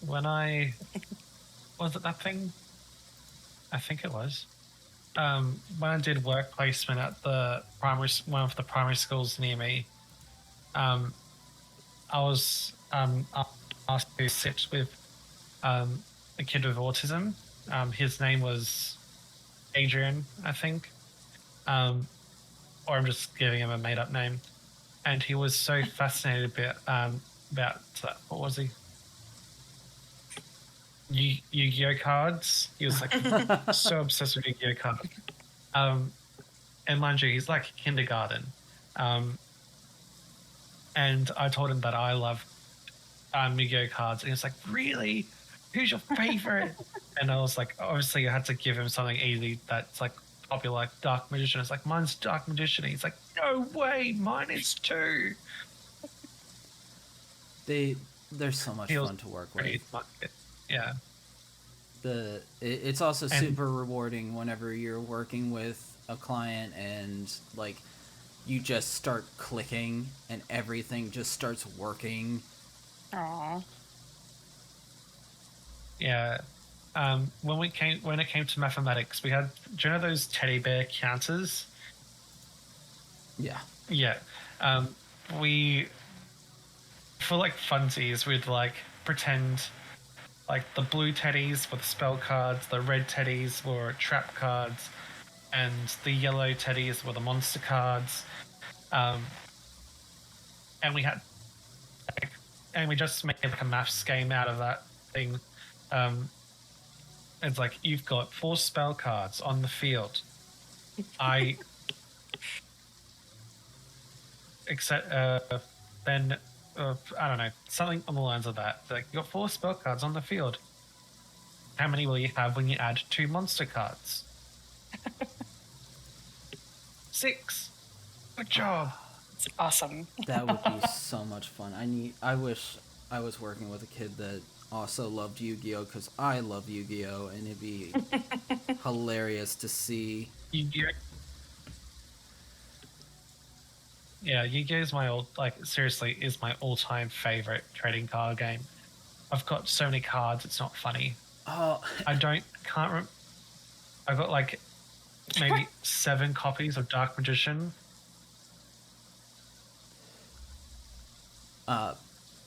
When I... Was it that thing? I think it was. When I did work placement at the one of the primary schools near me, I was asked to sit with a kid with autism. His name was Adrian, I think. Or I'm just giving him a made-up name. And he was so fascinated about what was he? Yu-Gi-Oh cards. He was like so obsessed with Yu-Gi-Oh cards. And mind you, he's like kindergarten. And I told him that I love Yu-Gi-Oh cards, and he's like, "Really? Who's your favorite?" And I was like, obviously, I had to give him something easy that's like popular, like Dark Magician. It's like, mine's Dark Magician. He's like, "No way, mine is too." They're so much fun to work with. Yeah. It's also super rewarding whenever you're working with a client and like you just start clicking and everything just starts working. Aww. Yeah. When it came to mathematics, we had, do you know those teddy bear counters? Yeah. Yeah. We, for like funsies, we'd like pretend like the blue teddies were the spell cards, the red teddies were trap cards, and the yellow teddies were the monster cards. And we had, and we just made like a maths game out of that thing. It's like, you've got 4 spell cards on the field. Then I don't know, something on the lines of that. Like, you've got 4 spell cards on the field. How many will you have when you add 2 monster cards? 6. Good job. It's awesome. That would be so much fun. I wish I was working with a kid that also loved Yu-Gi-Oh, because I love Yu-Gi-Oh, and it'd be hilarious to see. Yeah, Yu-Gi-Oh is my seriously is my all-time favorite trading card game. I've got so many cards, it's not funny. Oh, I've got like maybe 7 copies of Dark Magician.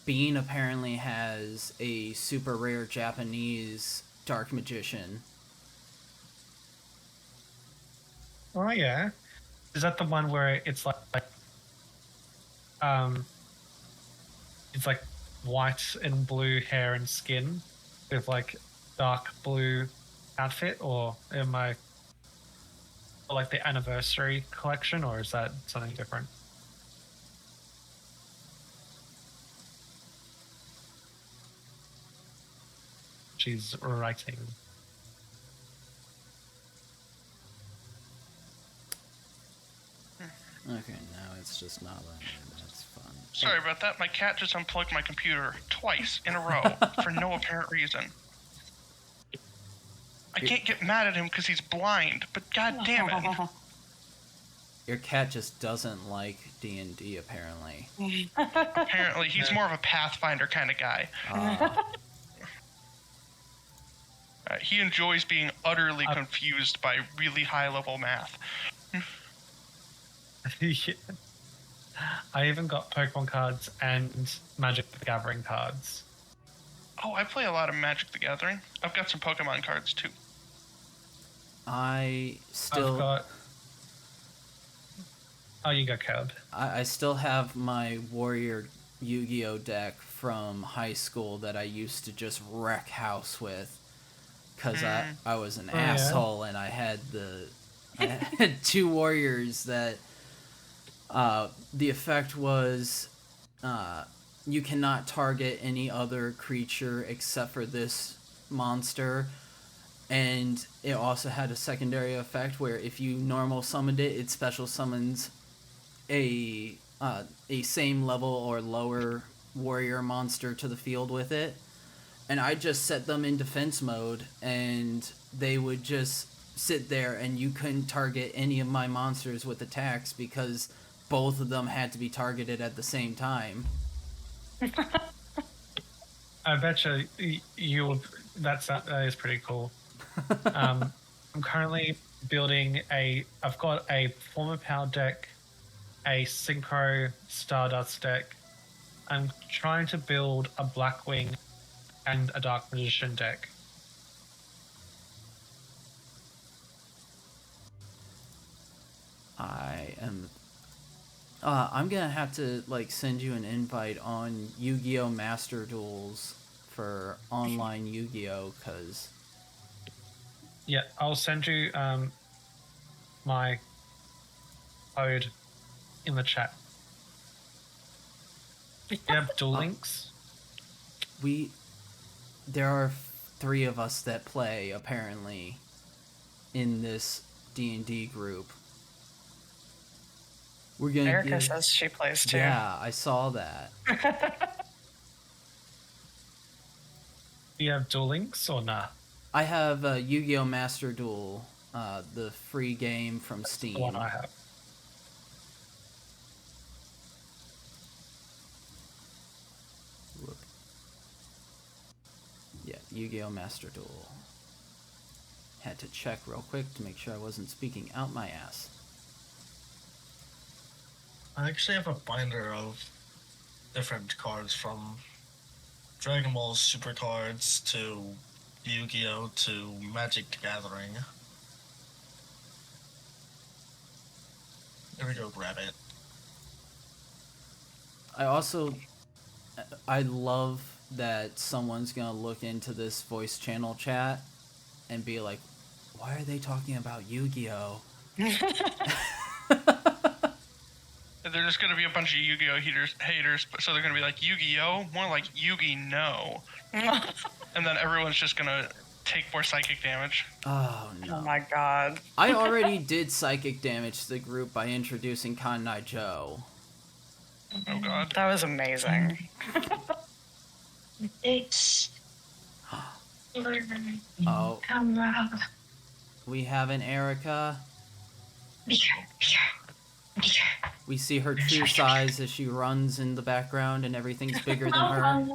Bean apparently has a super rare Japanese Dark Magician. Oh yeah, is that the one where it's it's like white and blue hair and skin with like dark blue outfit, or am I like the anniversary collection, or is that something different? She's writing. Okay, now it's just not letting me. That's fun. Sorry about that. My cat just unplugged my computer twice in a row for no apparent reason. I can't get mad at him because he's blind, but god damn it. Your cat just doesn't like D&D, apparently. Apparently, he's more of a Pathfinder kind of guy. He enjoys being utterly confused by really high-level math. Yeah. I even got Pokemon cards and Magic the Gathering cards. Oh, I play a lot of Magic the Gathering. I've got some Pokemon cards, too. I still... Oh, you got Caleb. I still have my Warrior Yu-Gi-Oh deck from high school that I used to just wreck house with. Because I was an asshole, and I had I had 2 warriors that the effect was you cannot target any other creature except for this monster, and it also had a secondary effect where if you normal summoned it, it special summons a same level or lower warrior monster to the field with it. And I just set them in defense mode, and they would just sit there, and you couldn't target any of my monsters with attacks because both of them had to be targeted at the same time. I bet you that is pretty cool. I'm currently building I've got a Former Power deck, a Synchro Stardust deck. I'm trying to build a Blackwing and a Dark Magician deck. I am. I'm gonna have to like send you an invite on Yu-Gi-Oh! Master Duels for online Yu-Gi-Oh! Cause Yeah, I'll send you my code in the chat. You have dual links. there are 3 of us that play apparently in this D&D group. We're gonna Erica says she plays too. Yeah, I saw that. Do you have dual links or nah? I have Yu-Gi-Oh! Master Duel, the free game from Steam. The one I have. Whoop. Yeah, Yu-Gi-Oh! Master Duel. Had to check real quick to make sure I wasn't speaking out my ass. I actually have a binder of different cards from Dragon Ball Super cards to Yu-Gi-Oh! To Magic the Gathering. Here we go, grab it. I love that someone's gonna look into this voice channel chat and be like, why are they talking about Yu-Gi-Oh? They're just gonna be a bunch of Yu-Gi-Oh! haters, so they're gonna be like, Yu-Gi-Oh? More like Yugi-No. And then everyone's just gonna take more psychic damage. Oh no. Oh my god. I already did psychic damage to the group by introducing Kanai Joe. Oh god. That was amazing. It's. Oh. We have an Erica. We see her true size as she runs in the background and everything's bigger than her.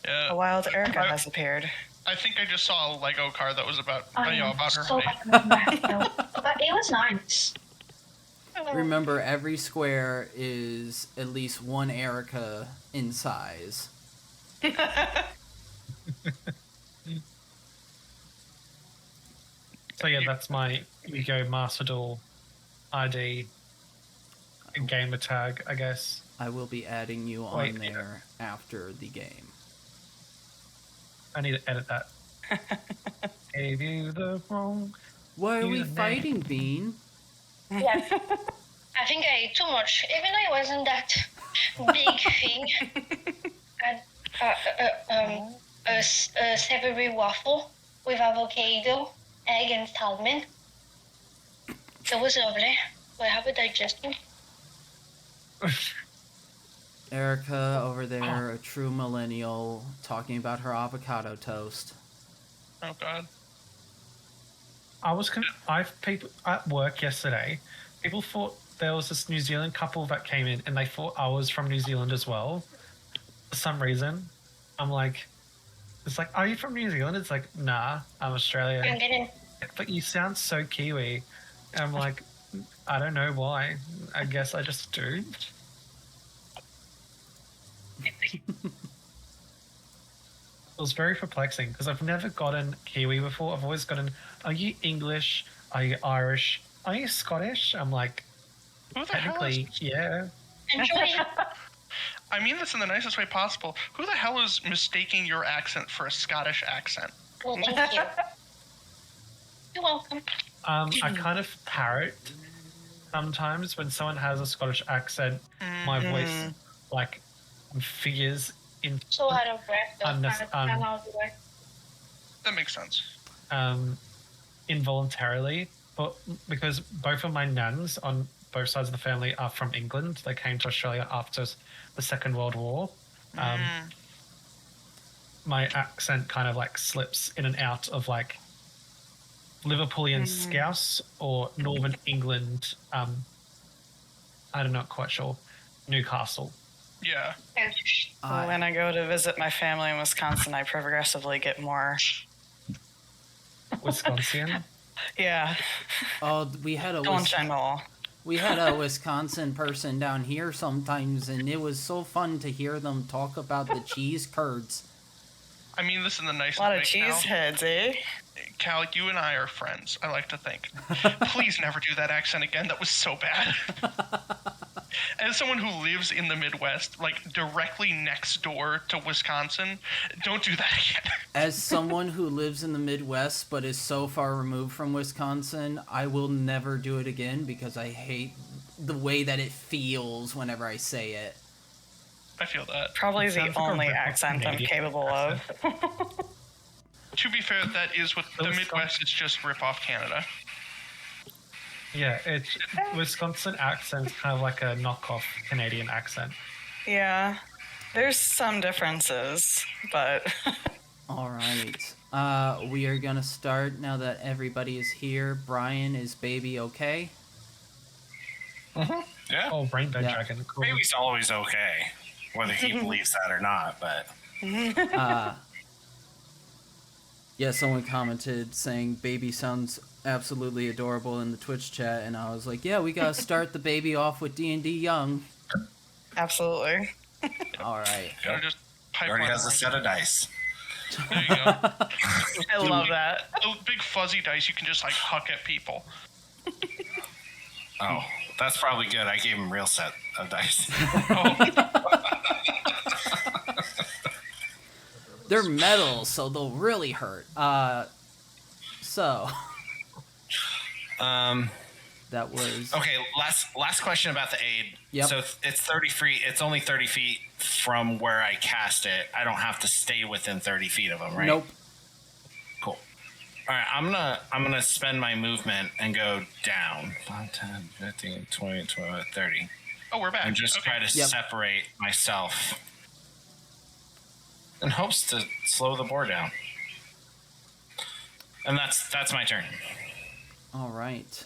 Yeah. A wild Erica has appeared. I think I just saw a Lego car that was about about her So height. but it was nice. Remember, every square is at least one Erica in size. So yeah, that's my Yu-Gi-Oh! Master Duel ID and gamer tag, I guess. I will be adding you on Wait, there after the game. I need to edit that. Gave you the wrong. Why are we Username. fighting, Bean? Yeah. I think I ate too much, even though it wasn't that big thing. A savory waffle with avocado, egg, and salmon. It was lovely. I have a digestion. Erica over there, a true millennial, talking about her avocado toast. Oh god. People at work yesterday. People thought there was this New Zealand couple that came in, and they thought I was from New Zealand as well. For some reason, I'm like, it's like, are you from New Zealand? It's like, nah, I'm Australian. But you sound so Kiwi. And I'm like, I don't know why. I guess I just do. It was very perplexing because I've never gotten Kiwi before. I've always gotten, are you English? Are you Irish? Are you Scottish? I'm like, Who the hell technically, is... yeah. I mean this in the nicest way possible. Who the hell is mistaking your accent for a Scottish accent? Well, thank you. You're welcome. I kind of parrot sometimes when someone has a Scottish accent. My voice like figures in. So out of breath, though. That makes sense. Involuntarily, but because both of my nans on both sides of the family are from England, they came to Australia after the Second World War. My accent kind of like slips in and out of like Liverpoolian Scouse or Northern England. I'm not quite sure. Newcastle. Yeah. When I go to visit my family in Wisconsin, I progressively get more. Wisconsin. Yeah. Oh, we had a Wisconsin person down here sometimes, and it was so fun to hear them talk about the cheese curds. I mean this in the nicest A lot way, of cheese heads, eh? Cal, you and I are friends, I like to think. Please never do that accent again. That was so bad. As someone who lives in the Midwest, like directly next door to Wisconsin, don't do that again. As someone who lives in the Midwest but is so far removed from Wisconsin, I will never do it again because I hate the way that it feels whenever I say it. I feel that. Probably It the sounds like a only rip-off accent I'm Canadian capable of. To be fair, that is what the Wisconsin- Midwest is, just rip off Canada. Yeah, it's Wisconsin accent's kind of like a knockoff Canadian accent. Yeah, there's some differences, but All right. We are gonna start now that everybody is here. Brian, is baby okay? Yeah. Oh, Rainbow Yeah. Dragon. Cool. Baby's always okay, whether he believes that or not. But Yeah, someone commented saying baby sounds absolutely adorable in the Twitch chat, and I was like, yeah, we gotta start the baby off with D&D Young. absolutely. All right. Gotta just he pipe already one has a out. set of dice. There you go. I love that. Those big fuzzy dice you can just like huck at people. Oh, that's probably good. I gave him real set of dice. They're metal, so they'll really hurt. So that was Okay, last question about the aid. Yep. So it's 30 feet. It's only 30 feet from where I cast it. I don't have to stay within 30 feet of them, right? Nope. Cool. All right, I'm gonna spend my movement and go down. 5, 10, 15, 20, 25, 30. Oh, we're back. And just Okay. try to Yep. separate myself. In hopes to slow the boar down. And that's my turn. All right.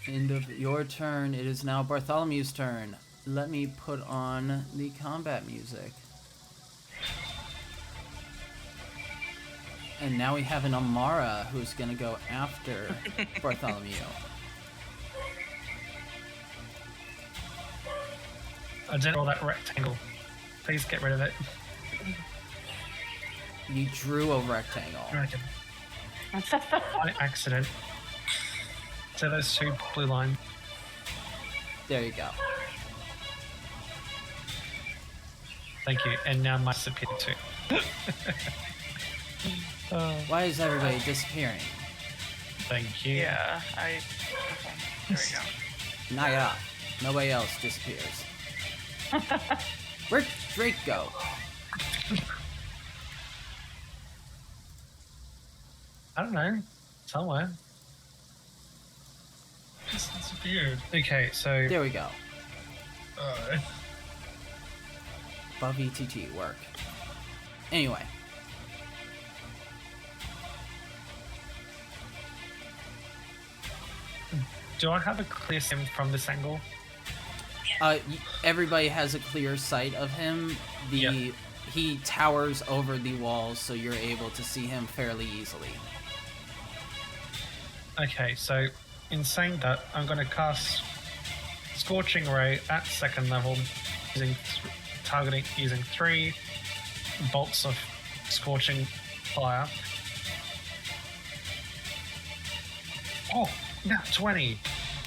End of your turn. It is now Bartholomew's turn. Let me put on the combat music. And now we have an Amara who's gonna go after Bartholomew. I didn't roll that rectangle. Please get rid of it. You drew a rectangle. Dragon. By accident. So those two blue lines. There you go. Thank you. And now my disappeared too. Why is everybody disappearing? Thank you. Yeah, okay. There we go. Knock it off. Nobody else disappears. Where'd Drake go? I don't know. Somewhere. It's disappeared. Okay, so There we go. Alright. Above ETT work. Anyway. do I have a clear sim from this angle? Everybody has a clear sight of him. Yep. He towers over the walls, so you're able to see him fairly easily. Okay, so in saying that, I'm going to cast Scorching Ray at second level, targeting using 3 bolts of scorching fire. Oh, now 20.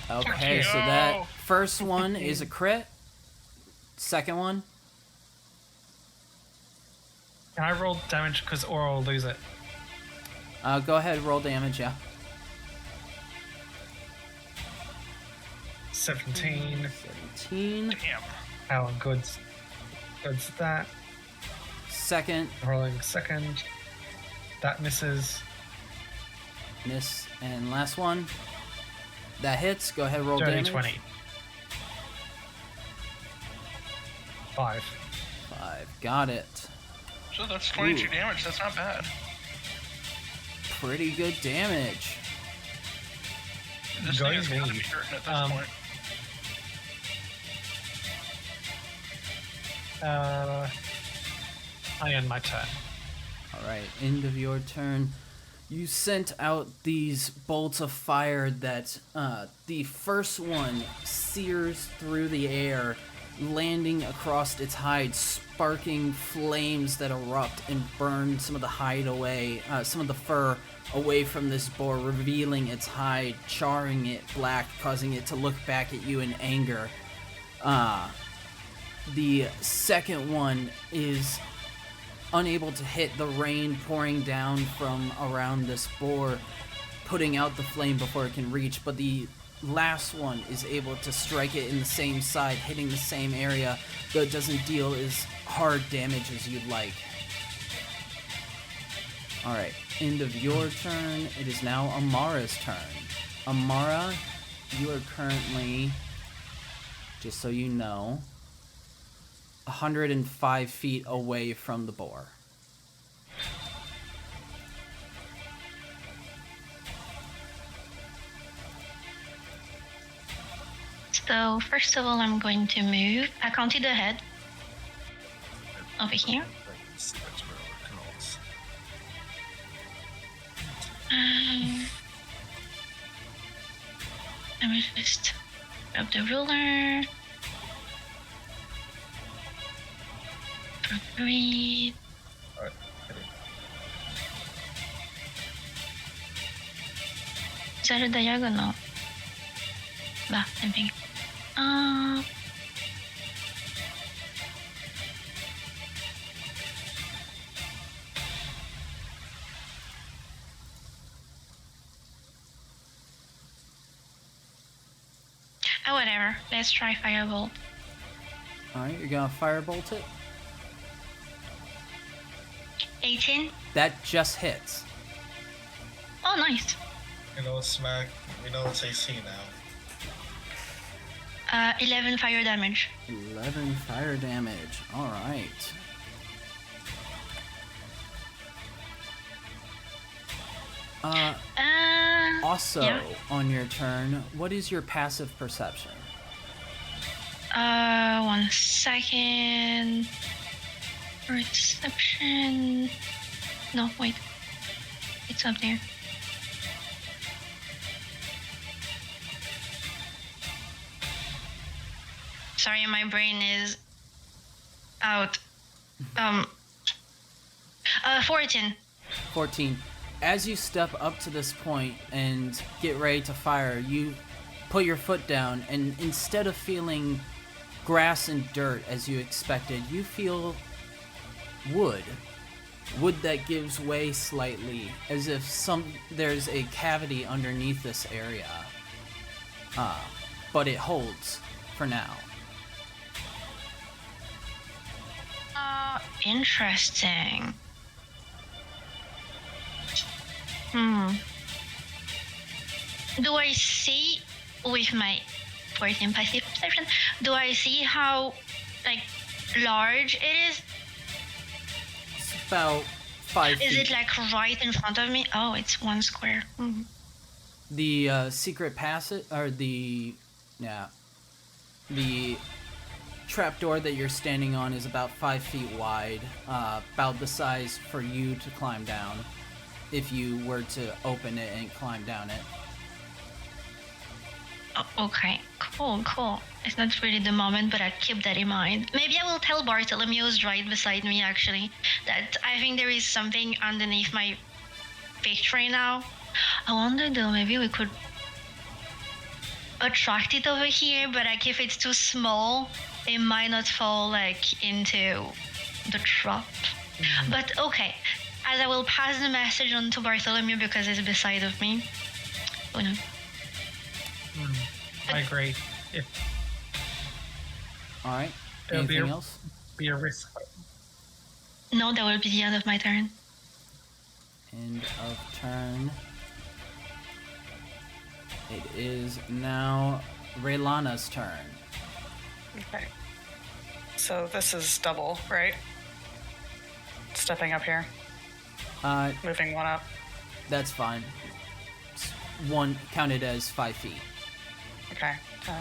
Okay, so that first one is a crit. Second one, Can I roll damage or I'll lose it? go ahead, roll damage. Yeah. 17. 17. Damn. How good's that? Second, Rolling second. That misses. miss, and last one. That hits. Go ahead, roll Dirty damage. 20. 5. 5. Got it. So that's 22 Ooh. damage. That's not bad. Pretty good damage. This Go thing is me. gotta be hurting at this Um, point. I end my turn. Alright, end of your turn. You sent out these bolts of fire that the first one sears through the air landing across its hide, sparking flames that erupt and burn some of the hide away, some of the fur away from this boar, revealing its hide, charring it black, causing it to look back at you in anger. The second one is unable to hit the rain pouring down from around this boar, putting out the flame before it can reach, but the last one is able to strike it in the same side, hitting the same area, though it doesn't deal as hard damage as you'd like. Alright, end of your turn. It is now Amara's turn. Amara, you are currently, just so you know, 105 feet away from the boar. So first of all, I'm going to move. I counted ahead. Over here. Let me just grab the ruler. Appropriate. Alright. Is that a diagonal? Bah, I think. Oh, whatever. Let's try firebolt. Alright, you're gonna firebolt it? 18. That just hits. Oh, nice. You know, smack. We know it's AC now. 11 fire damage. 11 fire damage. Alright. Also, yeah. on your turn, what is your passive perception? 1 second. Perception. No, wait. It's up there. Sorry, my brain is out. 14. 14. As you step up to this point and get ready to fire, you put your foot down, and instead of feeling grass and dirt as you expected, you feel wood. Wood that gives way slightly, as if there's a cavity underneath this area. But it holds for now. Interesting. Do I see with my 14 passive perception? Do I see how like large it is? It's about 5 feet. Is it like right in front of me? Oh, it's 1 square. The secret passage, or the trapdoor that you're standing on is about 5 feet wide, about the size for you to climb down, if you were to open it and climb down it. Oh, okay, cool. It's not really the moment, but I'll keep that in mind. Maybe I will tell Bartholomew, who's right beside me, actually, that I think there is something underneath my feet right now. I wonder though, maybe we could attract it over here, but like if it's too small, it might not fall like into the trap. But okay, as I will pass the message on to Bartholomew because he's beside of me. Oh no. I agree. Alright, It'll be anything a- else? Be a risk. No, that will be the end of my turn. End of turn. It is now Raylana's turn. Okay. So this is double, right? Stepping up here, moving one up. That's fine. One counted as 5 feet. Okay. 10,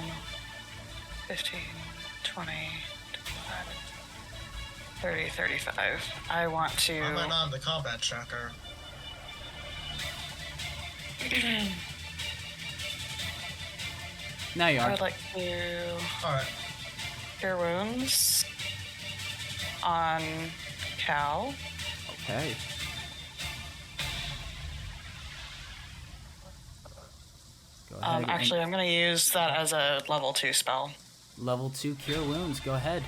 15, 20, 25, 30, 35. I want to... I'm not on the combat tracker. Now you I are. would like to... Alright. Cure Wounds on Cal. Okay. Go ahead. Actually, I'm going to use that as a level 2 spell. Level 2 Cure Wounds. Go ahead.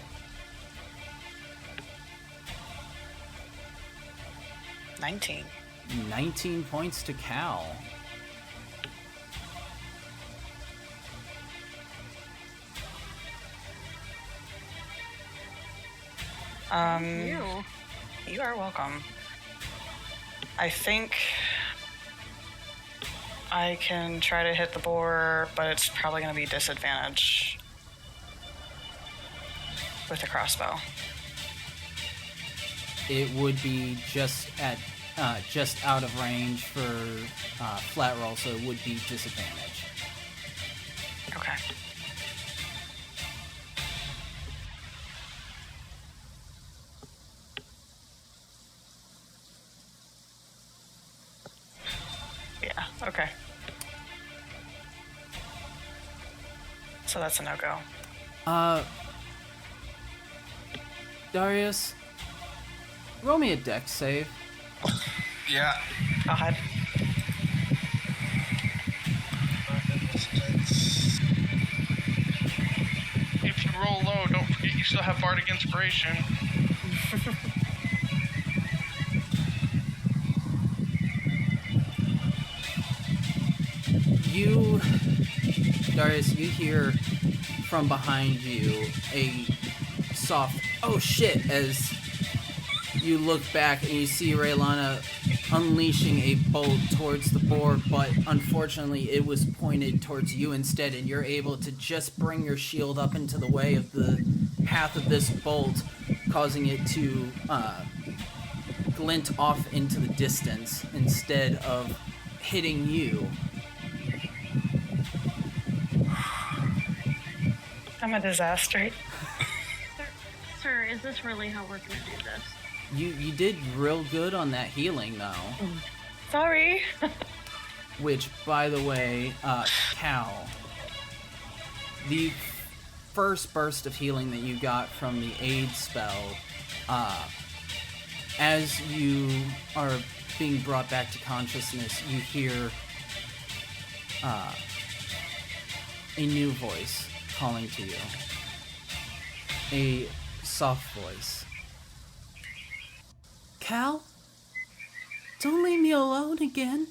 19. 19 points to Cal. You. You are welcome. I think I can try to hit the boar, but it's probably going to be disadvantage with a crossbow. It would be just out of range for flat roll, so it would be disadvantage. Okay. Yeah, okay. So that's a no-go. Darius, roll me a dex save. Yeah. Go ahead. If you roll low, don't forget you still have Bardic Inspiration. You, Darius, you hear from behind you a soft, oh shit, as you look back and you see Raylana unleashing a bolt towards the boar, but unfortunately it was pointed towards you instead, and you're able to just bring your shield up into the way of the path of this bolt, causing it to glint off into the distance instead of hitting you. I'm a disaster. Sir, is this really how we're gonna do this? You did real good on that healing, though. Sorry. Which, by the way, Cal, the first burst of healing that you got from the aid spell, as you are being brought back to consciousness, you hear a new voice calling to you. A soft voice. Cal? Don't leave me alone again.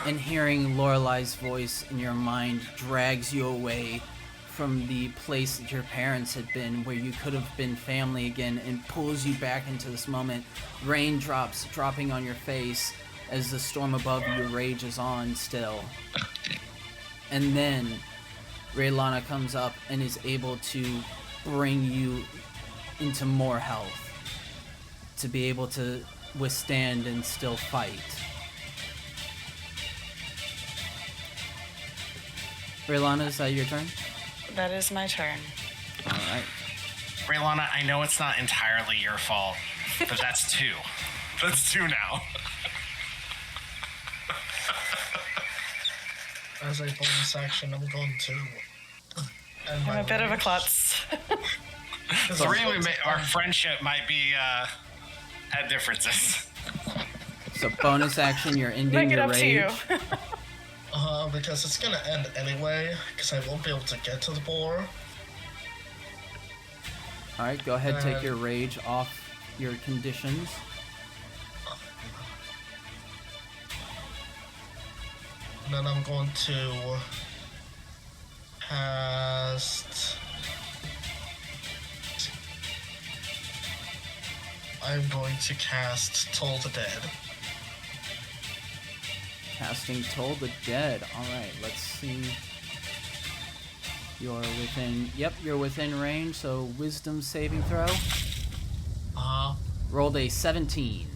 And hearing Lorelai's voice in your mind drags you away from the place that your parents had been, where you could have been family again, and pulls you back into this moment. Raindrops dropping on your face as the storm above you rages on still. And then Raylana comes up and is able to bring you into more health, to be able to withstand and still fight. Raylana, is that your turn? That is my turn. Alright. Raylana, I know it's not entirely your fault, but that's 2. That's 2 now. As a bonus action, I'm going to. I'm a bit of a klutz. 3, our friendship might be at differences. So bonus action, you're ending Make it your up rage. to you. Because it's gonna end anyway, because I won't be able to get to the boar. Alright, go ahead, take your rage off your conditions. And then I'm going to cast. I'm going to cast Toll the Dead. Casting Toll the Dead. Alright, let's see. You're within... Yep, you're within range, so wisdom saving throw. Rolled a 17.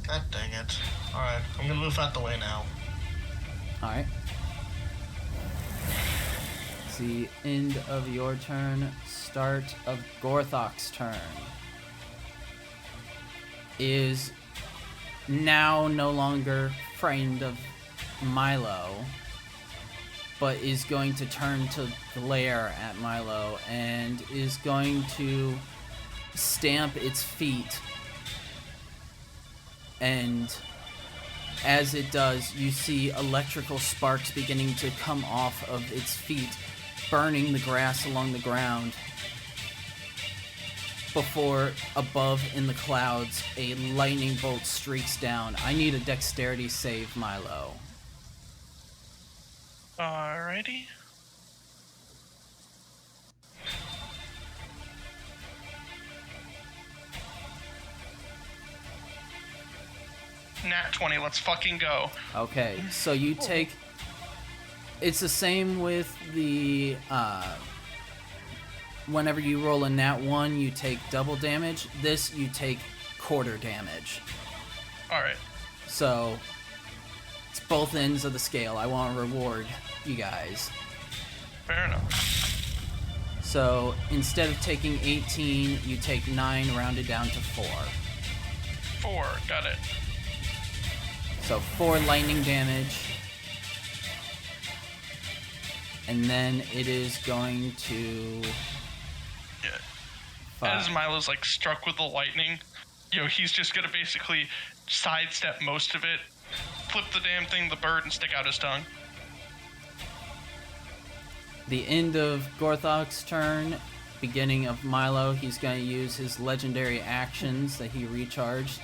God dang it. Alright, I'm gonna move out the way now. Alright. It's the end of your turn. Start of Gorthok's turn. Is now no longer frightened of Milo. but is going to turn to glare at Milo and is going to stamp its feet. And as it does, you see electrical sparks beginning to come off of its feet, burning the grass along the ground. Before, above in the clouds, a lightning bolt streaks down. I need a dexterity save, Milo. Alrighty. Nat 20, let's fucking go. Okay, so you take... It's the same with the... Whenever you roll a nat 1, you take double damage. This, you take quarter damage. Alright. So, it's both ends of the scale. I want to reward you guys. Fair enough. So, instead of taking 18, you take 9 rounded down to 4. 4, got it. So 4 lightning damage. And then it is going to... Yeah. As Milo's like struck with the lightning, he's just gonna basically sidestep most of it, flip the damn thing, the bird, and stick out his tongue. The end of Gorthok's turn, beginning of Milo, he's going to use his legendary actions that he recharged.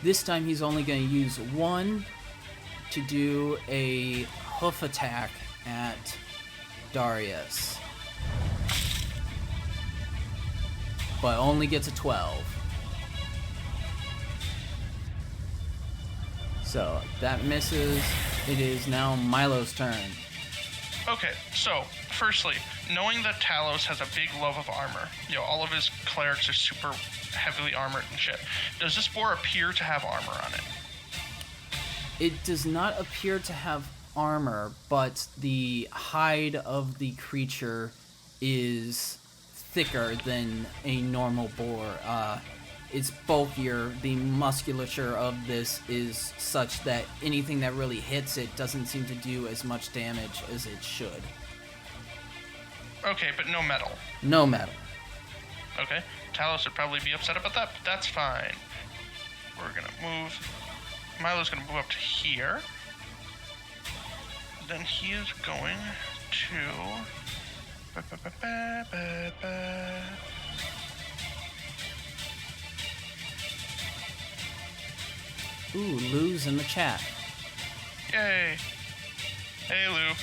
This time he's only going to use 1 to do a hoof attack at Boarious. But only gets a 12. So that misses. It is now Milo's turn. Okay, so, firstly, knowing that Talos has a big love of armor, all of his clerics are super heavily armored and shit, does this boar appear to have armor on it? It does not appear to have armor, but the hide of the creature is thicker than a normal boar. It's bulkier. The musculature of this is such that anything that really hits it doesn't seem to do as much damage as it should. Okay, but no metal. No metal. Okay, Talos would probably be upset about that, but that's fine. We're gonna move. Milo's gonna move up to here. Then he is going to... Ooh, Lou's in the chat. Yay. Hey, Lou.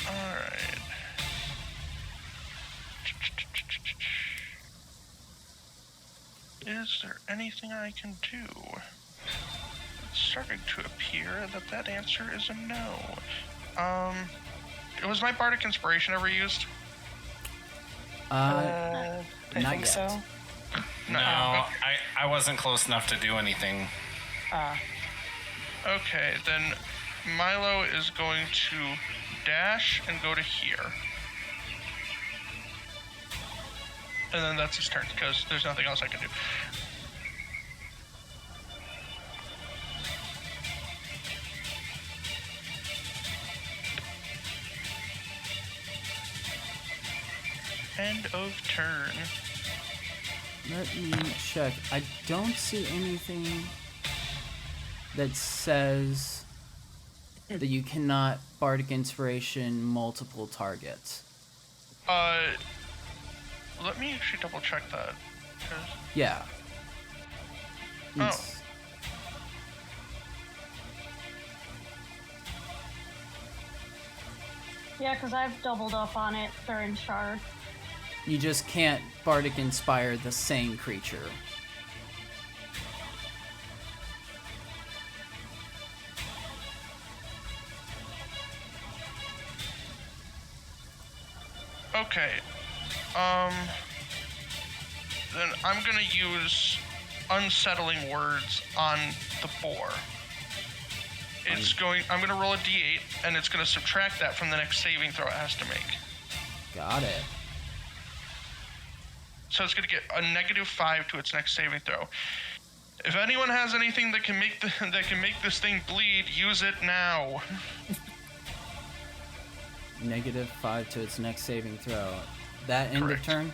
Alright. Is there anything I can do? It's starting to appear that that answer is a no. Was my Bardic Inspiration ever used? I not think yet. so. No, I wasn't close enough to do anything. Okay, then Milo is going to dash and go to here. And then that's his turn, because there's nothing else I can do. End of turn. Let me check. I don't see anything that says that you cannot Bardic Inspiration multiple targets. Let me actually double check that. 'Cause... Yeah. Oh. It's- Yeah, because I've doubled up on it during Shard. You just can't Bardic Inspire the same creature. Okay. Then I'm gonna use unsettling words on the boar. I'm gonna roll a d8, and it's gonna subtract that from the next saving throw it has to make. Got it. So it's gonna get a -5 to its next saving throw. If anyone has anything that can make this thing bleed, use it now. -5 to its next saving throw. That end of Correct. turn?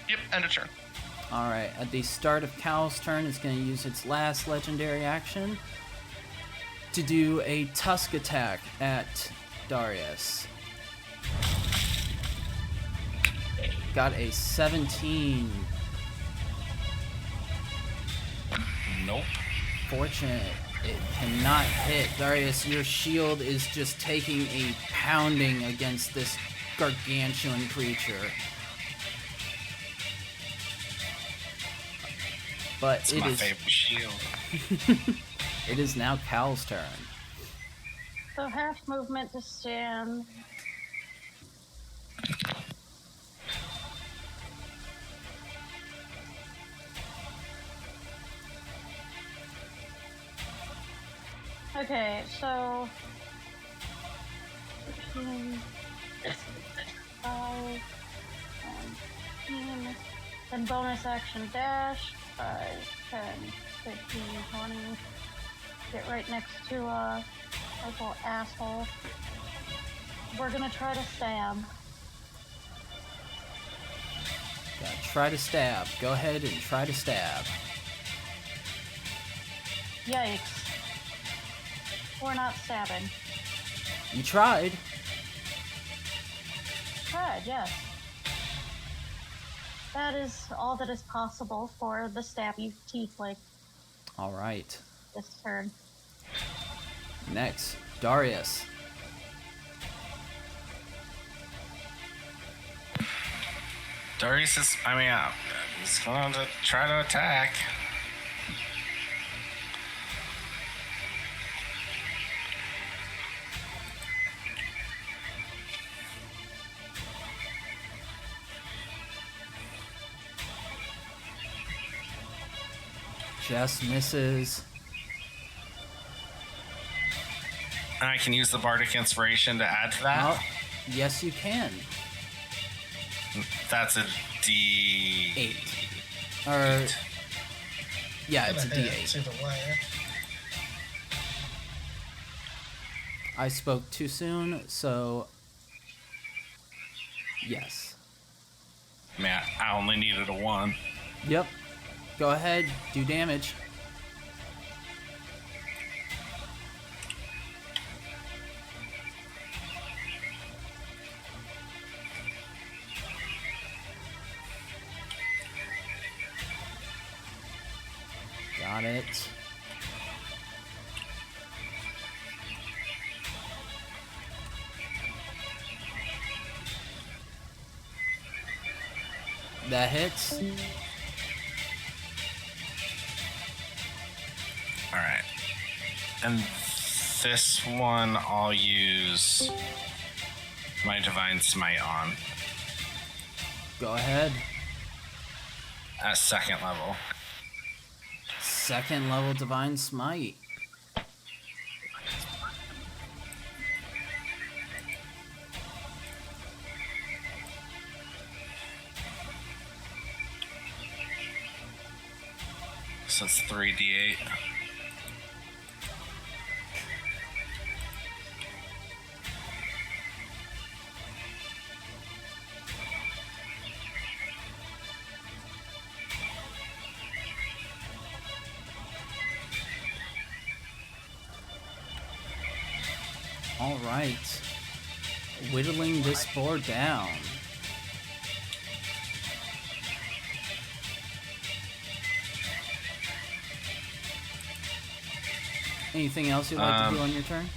Yep, end of turn. Alright, at the start of Cal's turn, it's going to use its last legendary action to do a tusk attack at Darius. Got a 17. Nope. Fortunate. It cannot hit. Darius, your shield is just taking a pounding against this gargantuan creature. But It's it my is favorite shield. it is now Cal's turn. So half movement to stand. Okay, so 15, 5, 10, then bonus action dash, 5, 10, 15, 20. Get right next to a little asshole. We're gonna try to stab. Yeah, try to stab. Go ahead and try to stab. Yikes. We're not stabbing. You tried. Tried, yes. That is all that is possible for the stabby tiefling Alright. this turn. Next, Darius. Darius is, he's going to try to attack. Just misses. And I can use the Bardic Inspiration to add to that. Oh, yes, you can. That's a D. 8. Or, yeah, it's a Gonna hit D8. either way. I spoke too soon, so yes. Man, I only needed a 1. Yep. Go ahead, do damage. Got it. That hits. Alright. And this one I'll use my Divine Smite on Go ahead. at 2nd level. 2nd level Divine Smite. So it's 3d8. All right. Whittling this board down. Anything else you'd like to do on your turn?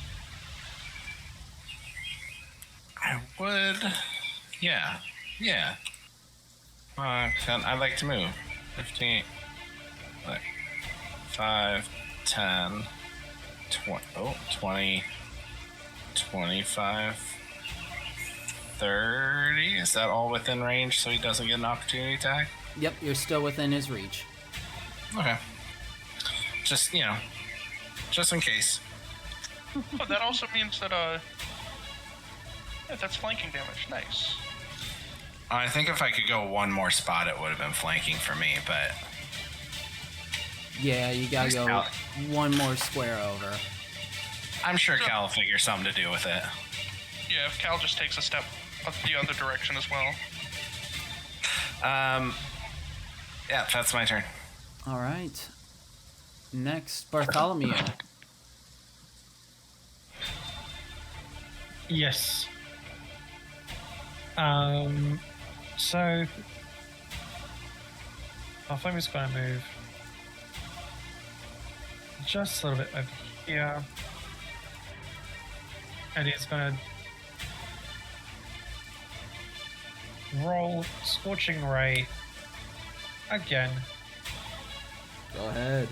I would. Yeah. 10. I'd like to move. 15. Like 5, 10, 20, 20, 25, 30. Is that all within range so he doesn't get an opportunity attack? Yep, you're still within his reach. Okay. Just, just in case. But that also means that, yeah, that's flanking damage. Nice. I think if I could go one more spot, it would have been flanking for me, but Yeah, you gotta go Cal. one more square over. I'm sure Cal will figure something to do with it. Yeah, if Cal just takes a step up the other direction as well. Yeah, that's my turn. All right. Next, Bartholomew. Yes. So Bartholomew's going to move just a little bit over here, and he's going to roll Scorching Ray again. Go ahead.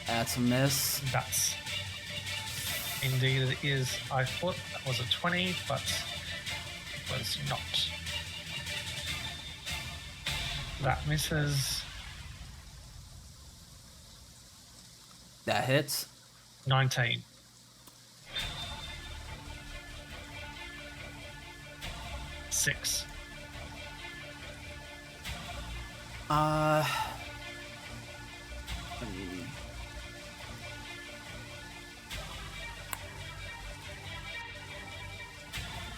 That's a miss. That's indeed it is. I thought that was a 20, but it was not. That misses. That hits. 19. Six. Let me-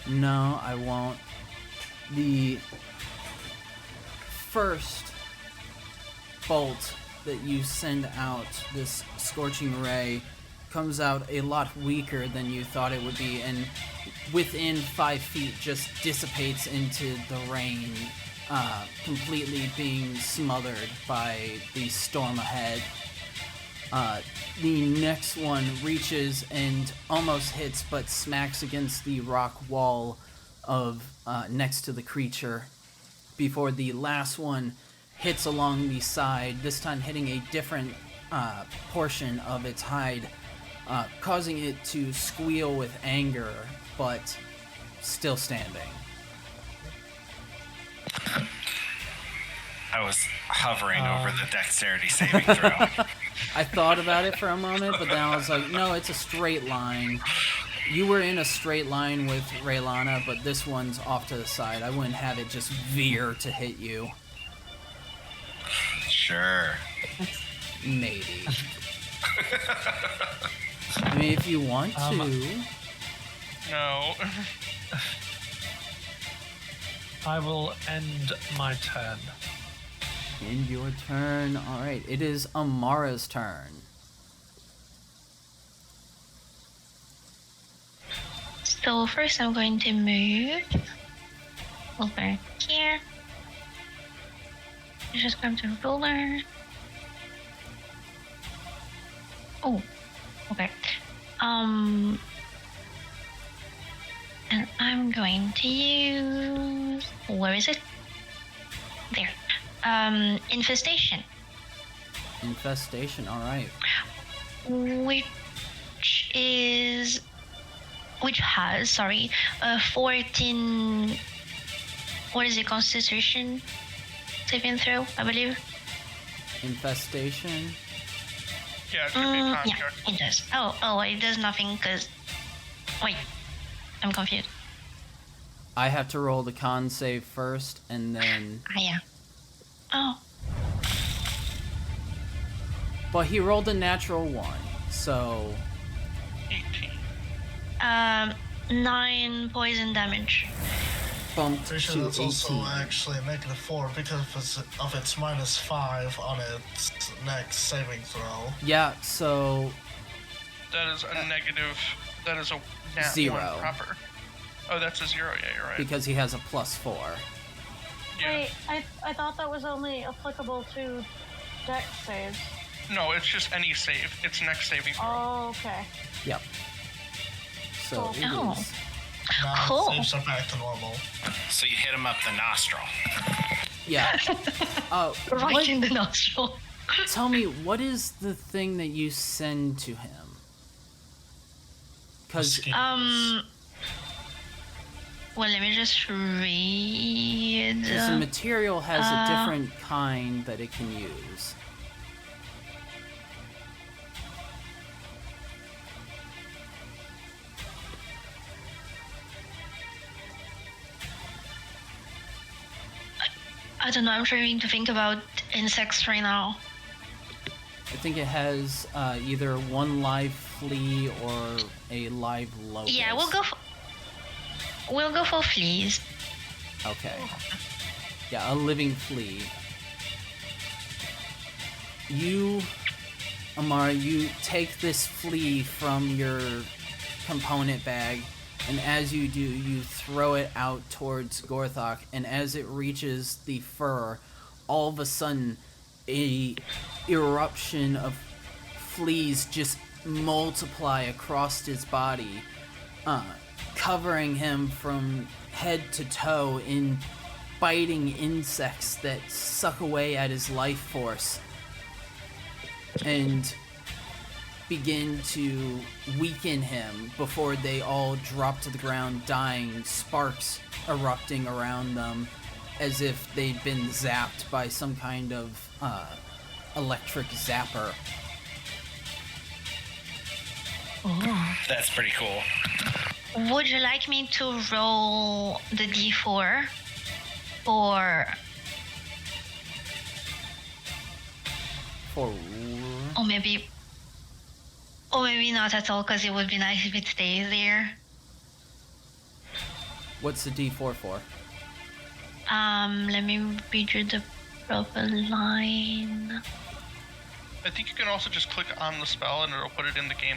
No, I won't. The first bolt that you send out, this scorching ray, comes out a lot weaker than you thought it would be, and within 5 feet just dissipates into the rain, completely being smothered by the storm ahead. The next one reaches and almost hits, but smacks against the rock wall of next to the creature, before the last one hits along the side, this time hitting a different portion of its hide, causing it to squeal with anger, but still standing. I was hovering over the dexterity saving throw. I thought about it for a moment, but then I was like, no, it's a straight line. You were in a straight line with Raylana, but this one's off to the side. I wouldn't have it just veer to hit you. Sure. Maybe. I mean, if you want to. No. I will end my turn. End your turn. Alright, it is Amara's turn. So first I'm going to move over here. Just grab the ruler. Oh, okay. And I'm going to use, where is it? There. Infestation. Infestation, alright. Which has, sorry, 14, what is it, Constitution saving throw, I believe? Infestation. Yeah, it should be Yeah, construct. it does. Oh, it does nothing because, wait, I'm confused. I have to roll the con save first, and then... Yeah. Oh, But he rolled a natural 1, so... 18. 9 poison damage. Bumped Pretty sure to that's 18. also actually a -4 because of its -5 on its next saving throw. Yeah, so... That is a negative. That is a nat 0. 1 proper. Oh, that's a 0. Yeah, you're right. Because he has a +4. Yeah. Wait, I thought that was only applicable to dex saves. No, it's just any save. It's next saving throw. Oh, okay. Yep. So Cool. it Oh. is... Now Cool. saves are back to normal. So you hit him up the nostril. Yeah. Right What, in the nostril. tell me, what is the thing that you send to him? Because... Well, let me just read. the material has a different kind that it can use. I don't know. I'm trying to think about insects right now. I think it has either one live flea or a live locust. Yeah, we'll go for fleas. Okay. Yeah, a living flea. You, Amara, you take this flea from your component bag, and as you do, you throw it out towards Gorthok, and as it reaches the fur, all of a sudden, a eruption of fleas just multiply across his body, covering him from head to toe in biting insects that suck away at his life force and begin to weaken him before they all drop to the ground dying, sparks erupting around them as if they'd been zapped by some kind of electric zapper. That's pretty cool. Would you like me to roll the d4 or or maybe not at all, because it would be nice if it stays there. What's the D4 for? Let me read you the proper line. I think you can also just click on the spell and it'll put it in the game,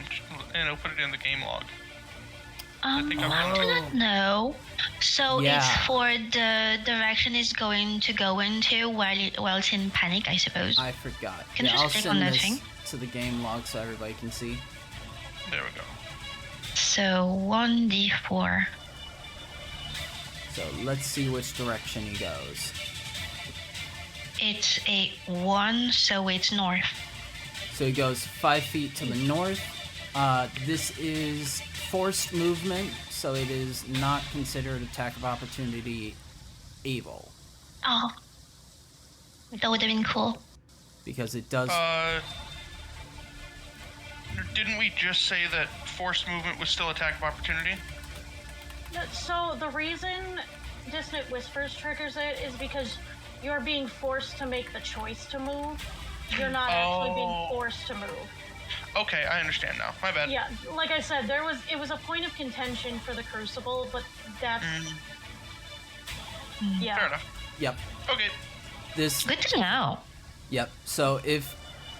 and it'll put it in the game log. I do not know. So Yeah. it's for the direction it's going to go into while it's in panic, I suppose. I forgot. Can you I'll just click on send that this thing? to the game log so everybody can see. There we go. So 1d4. So let's see which direction he goes. It's a 1, so it's north. So he goes 5 feet to the north. This is forced movement, so it is not considered attack of opportunity able. Oh. That would have been cool. Because it does... Didn't we just say that forced movement was still attack of opportunity? No, so the reason Dissonant Whispers triggers it is because you're being forced to make the choice to move. You're not actually being forced to move. Okay, I understand now. My bad. Yeah, like I said, it was a point of contention for the Crucible, but that's yeah. Fair enough. Yep. Okay. This... Good to know. Yep. So if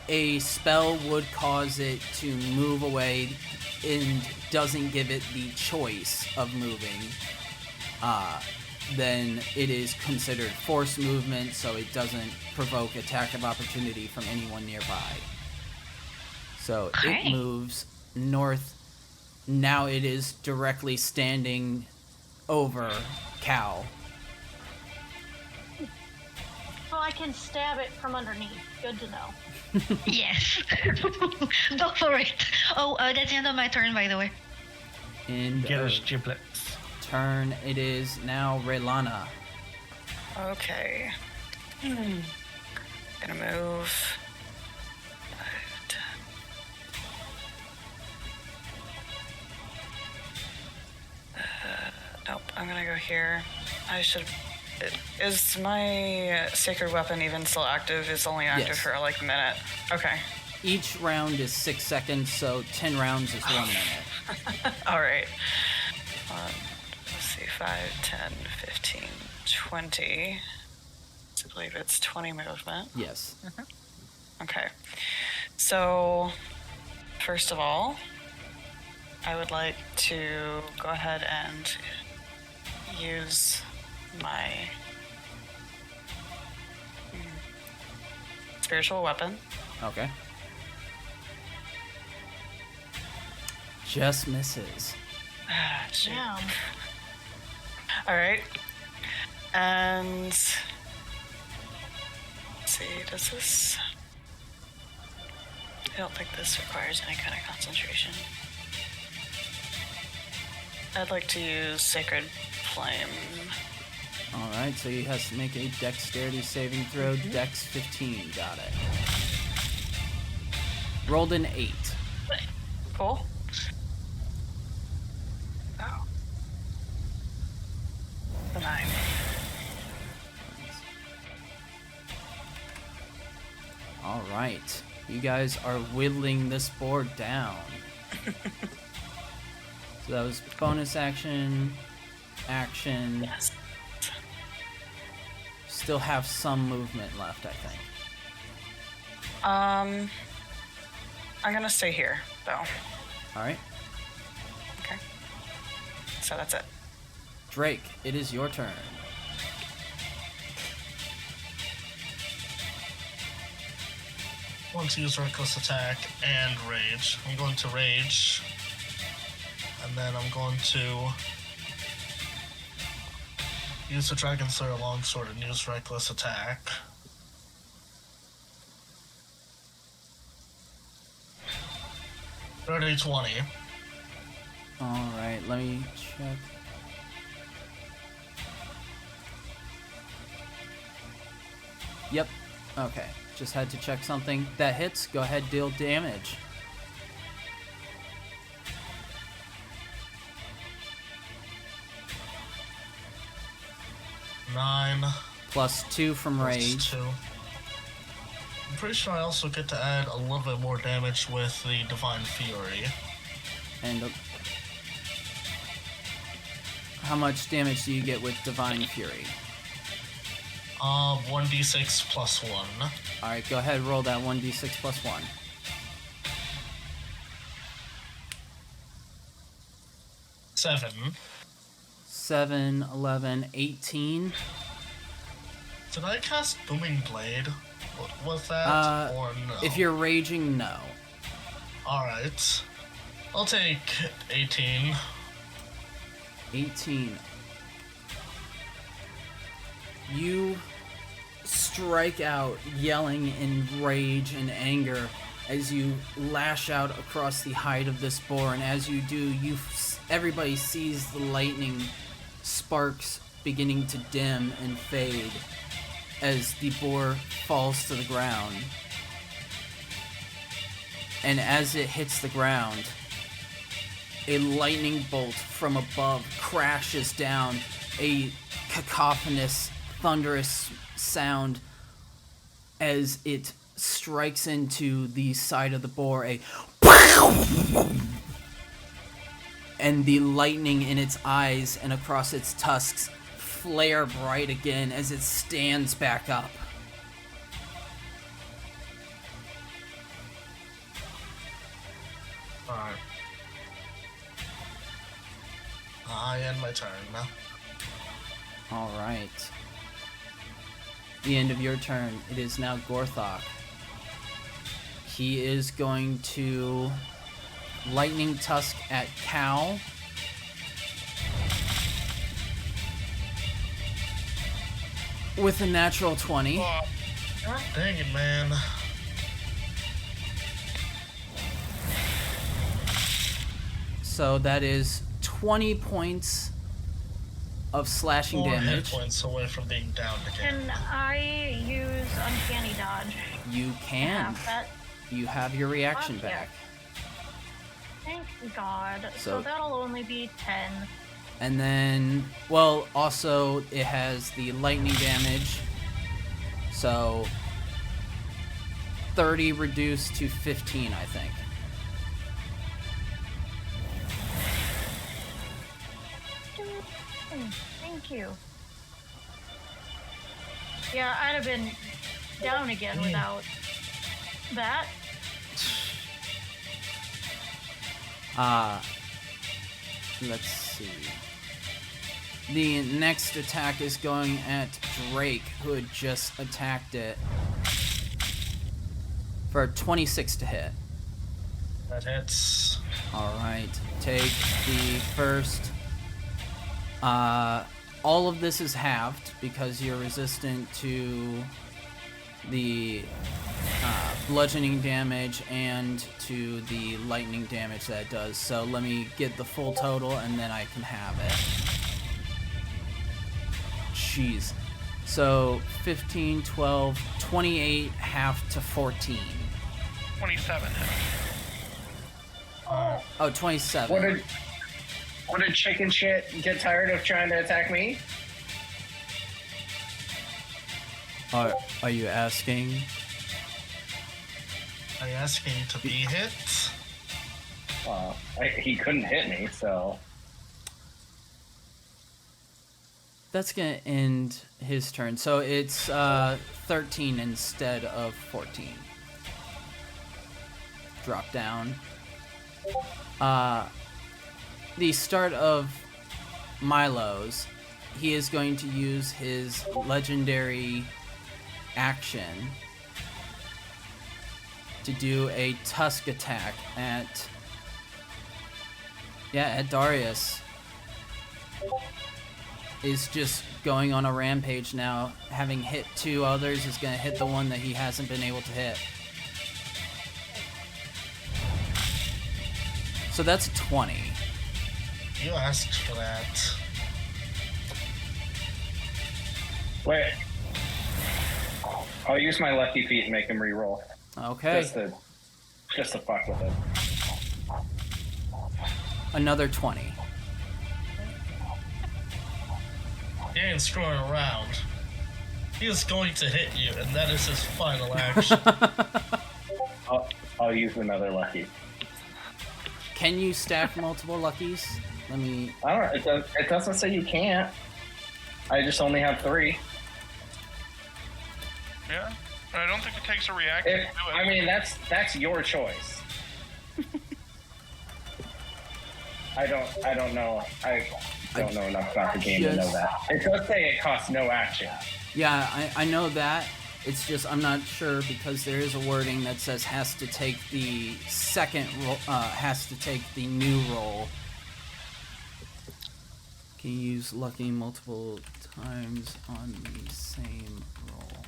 a spell would cause it to move away and doesn't give it the choice of moving, then it is considered forced movement, so it doesn't provoke attack of opportunity from anyone nearby. So it moves north. Now it is directly standing over Cal. So I can stab it from underneath. Good to know. Yes. Go for it. Oh, that's the end of my turn, by the way. And Get us giblets. turn, it is now Raylana. Okay. Gonna move. 5, 10. Nope, I'm gonna go here. I should. Is my sacred weapon even still active? It's only active Yes. for like a minute. Okay. Each round is 6 seconds, so 10 rounds is 1 minute. All right. Let's see, 5, 10, 15, 20. I believe it's 20 movement. Yes. Okay. So, first of all, I would like to go ahead and use my spiritual weapon. Okay. Just misses. Shoot. Damn. All right. And let's see, does this? I don't think this requires any kind of concentration. I'd like to use Sacred Flame. Alright, so he has to make a dexterity saving throw. Dex 15. Got it. Rolled an 8. Cool. Oh. The 9. right. You guys are whittling this boar down. So that was bonus action. Yes. Still have some movement left, I think. I'm gonna stay here, though. Alright. Okay. So that's it. Drake, it is your turn. I'm going to use reckless attack and rage. I'm going to rage. And then I'm going to use the Dragon Slayer longsword and use reckless attack. Dirty 20. Alright, let me check. Yep. Okay. Just had to check something. That hits. Go ahead, deal damage. Nine. +2 from plus rage. 2. I'm pretty sure I also get to add a little bit more damage with the Divine Fury. And how much damage do you get with Divine Fury? 1d6 plus 1. Alright, go ahead, roll that 1d6 plus 1. 7. 7, 11, 18. Did I cast Booming Blade? Was that or no? If you're raging, no. Alright. I'll take 18. 18. You strike out, yelling in rage and anger as you lash out across the height of this boar, and as you do, everybody sees the lightning sparks beginning to dim and fade as the boar falls to the ground. And as it hits the ground, a lightning bolt from above crashes down, a cacophonous, thunderous sound as it strikes into the side of the boar, and the lightning in its eyes and across its tusks flare bright again as it stands back up. Alright. I end my turn now. Alright. The end of your turn. It is now Gorthok. He is going to Lightning Tusk at Cal. With a natural 20. God dang it, man. So that is 20 points of slashing 4 damage. hit points away from being down again. Can I use Uncanny Dodge? You can. Half that? You have your reaction Fuck yeah. back. Thank God. So- So that'll only be 10. And then, well, also it has the lightning damage. So 30 reduced to 15, I think. Thank you. Yeah, I'd have been down again without that. Let's see. The next attack is going at Drake, who had just attacked it, for a 26 to hit. That hits. Alright, take the first. All of this is halved because you're resistant to the bludgeoning damage and to the lightning damage that it does. So let me get the full total and then I can have it. Jeez. So 15, 12, 28, half to 14. 27. Oh, 27. What did chicken shit get tired of trying to attack me? Are you asking? Are you asking to be hit? He couldn't hit me, so... That's gonna end his turn. So it's 13 instead of 14. Drop down. The start of Milo's, he is going to use his legendary action to do a tusk attack at Boarious. Is just going on a rampage now. Having hit 2 others, is going to hit the one that he hasn't been able to hit. So that's 20. You asked for that. Wait. I'll use my lucky feet and make him re-roll. Okay. Just to fuck with it. Another 20. He ain't screwing around. He is going to hit you, and that is his final action. I'll use another lucky. Can you stack multiple luckies? Let me... I don't know. It doesn't say you can't. I just only have 3. Yeah. I don't think it takes a reaction to do it. I mean, that's your choice. I don't know. I don't know enough about the game to know that. It does say it costs no action. Yeah, I know that. It's just I'm not sure because there is a wording that says has to take the second roll, has to take the new roll. Can you use lucky multiple times on the same roll?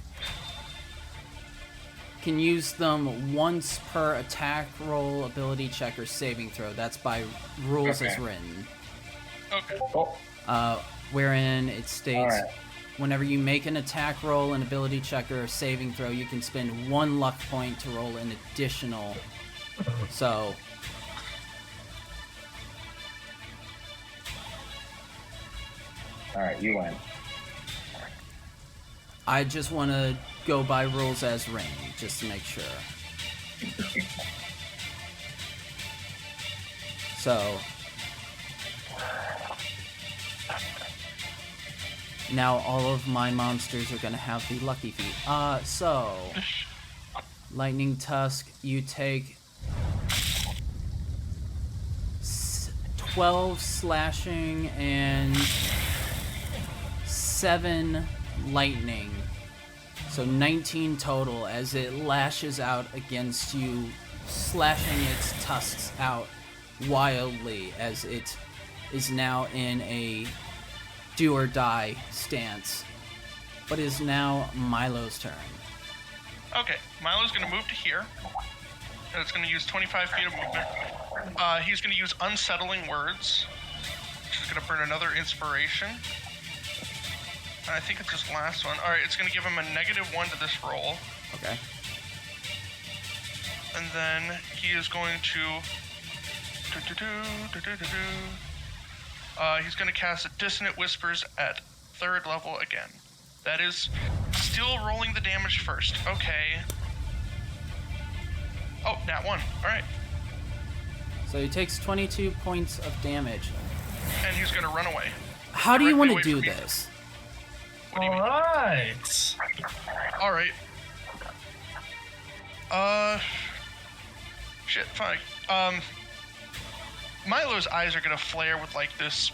Can use them once per attack roll, ability check, or saving throw. That's by rules as written. Okay. Cool. Wherein it states, Alright. whenever you make an attack roll, an ability check, or a saving throw, you can spend 1 luck point to roll an additional. So, Alright, you win. I just want to go by rules as written, just to make sure. So, now all of my monsters are going to have the lucky feet. So, Lightning Tusk, you take 12 slashing and 7 lightning. So 19 total as it lashes out against you, slashing its tusks out wildly as it is now in a do or die stance. But is now Milo's turn. Okay, Milo's going to move to here. And it's going to use 25 feet of movement. He's going to use Unsettling Words, which is going to burn another inspiration. And I think it's his last one. Alright, it's going to give him a -1 to this roll. Okay. And then he is going to... he's going to cast Dissonant Whispers at 3rd level again. That is still rolling the damage first. Okay. Oh, nat 1. Alright. So he takes 22 points of damage. And he's going to run away. How do you want to Directly do away from me. this? What do you mean? Alright. Alright. Shit, fine. Milo's eyes are gonna flare with like this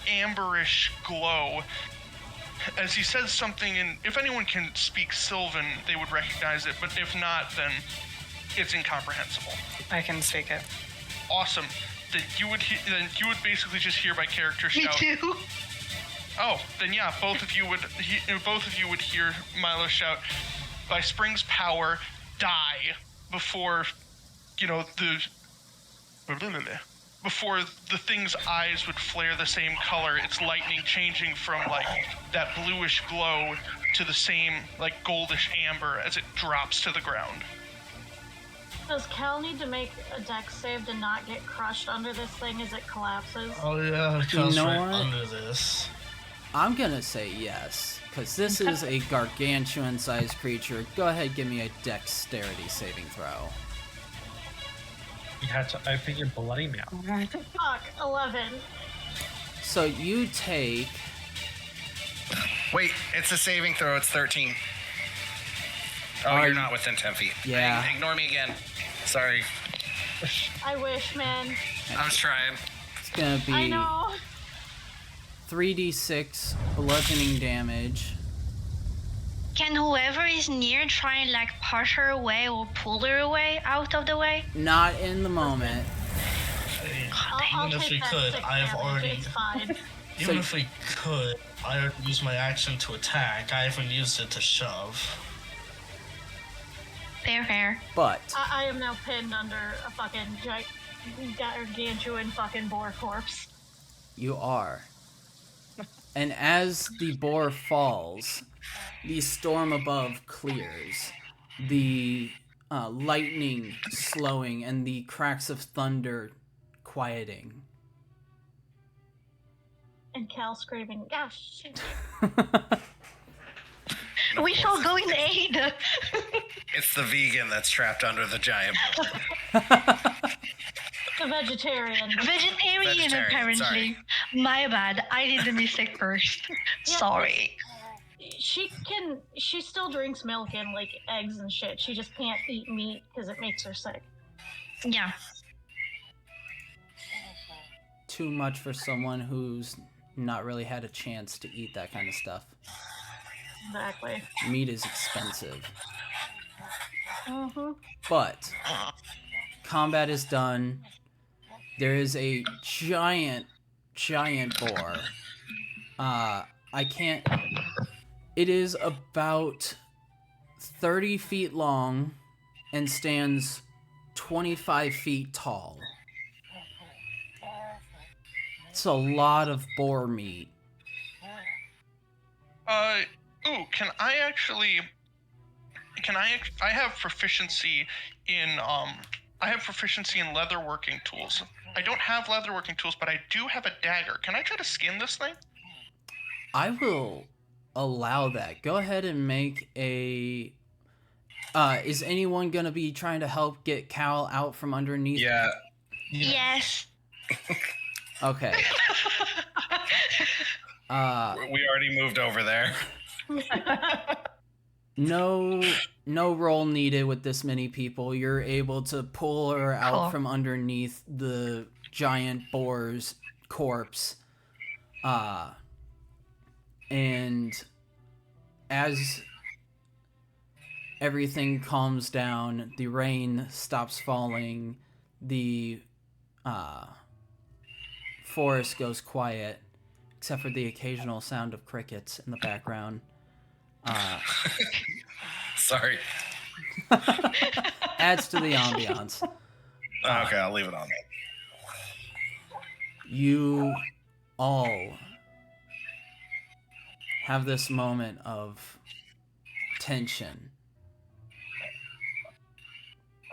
amberish glow as he says something, and if anyone can speak Sylvan, they would recognize it, but if not, then it's incomprehensible. I can speak it. Awesome. Then you would basically just hear my character shout. Me too. Oh, then yeah, both of you would hear Milo shout, "By Spring's power, die!" before, before the thing's eyes would flare the same color, its lightning changing from like that bluish glow to the same like goldish amber as it drops to the ground. Does Cal need to make a dex save to not get crushed under this thing as it collapses? Oh yeah, it comes know right what? under this. I'm gonna say yes. Because this is a gargantuan-sized creature. Go ahead, give me a dexterity saving throw. You had to open your bloody mouth. Fuck, 11. So you take... Wait, it's a saving throw. It's 13. Oh, you're not within 10 feet. Yeah. Ignore me again. Sorry. I wish, man. I was trying. It's gonna be... I know. 3d6 bludgeoning damage. Can whoever is near try and like push her away or pull her away out of the way? Not in the moment. I'll Even if take we that could, 6 I've damage, already. It's fine. Even if we could, I already used my action to attack. I haven't used it to shove. Fair. But I am now pinned under a fucking gargantuan fucking boar corpse. you are. And as the boar falls, the storm above clears. The lightning slowing and the cracks of thunder quieting. And Cal screaming, ah, shit. We shall go in aid. It's the vegan that's trapped under the giant boar. The vegetarian. Vegetarian, apparently. sorry. My bad. I did the mistake first. Yeah. Sorry. She still drinks milk and like eggs and shit. She just can't eat meat because it makes her sick. Yeah. Too much for someone who's not really had a chance to eat that kind of stuff. Exactly. Meat is expensive. Mm-hmm. But combat is done. There is a giant boar. I can't... It is about 30 feet long and stands 25 feet tall. It's a lot of boar meat. Can I actually... I have proficiency in, I have proficiency in leatherworking tools. I don't have leatherworking tools, but I do have a dagger. Can I try to skin this thing? I will allow that. Go ahead and make a... is anyone gonna be trying to help get Cal out from underneath? Yeah. Yes. Okay. We already moved over there. No roll needed with this many people. You're able to pull her out Cool. from underneath the giant boar's corpse. And as everything calms down, the rain stops falling, the forest goes quiet, except for the occasional sound of crickets in the background. Sorry. Adds to the ambiance. Okay, I'll leave it on. You all have this moment of tension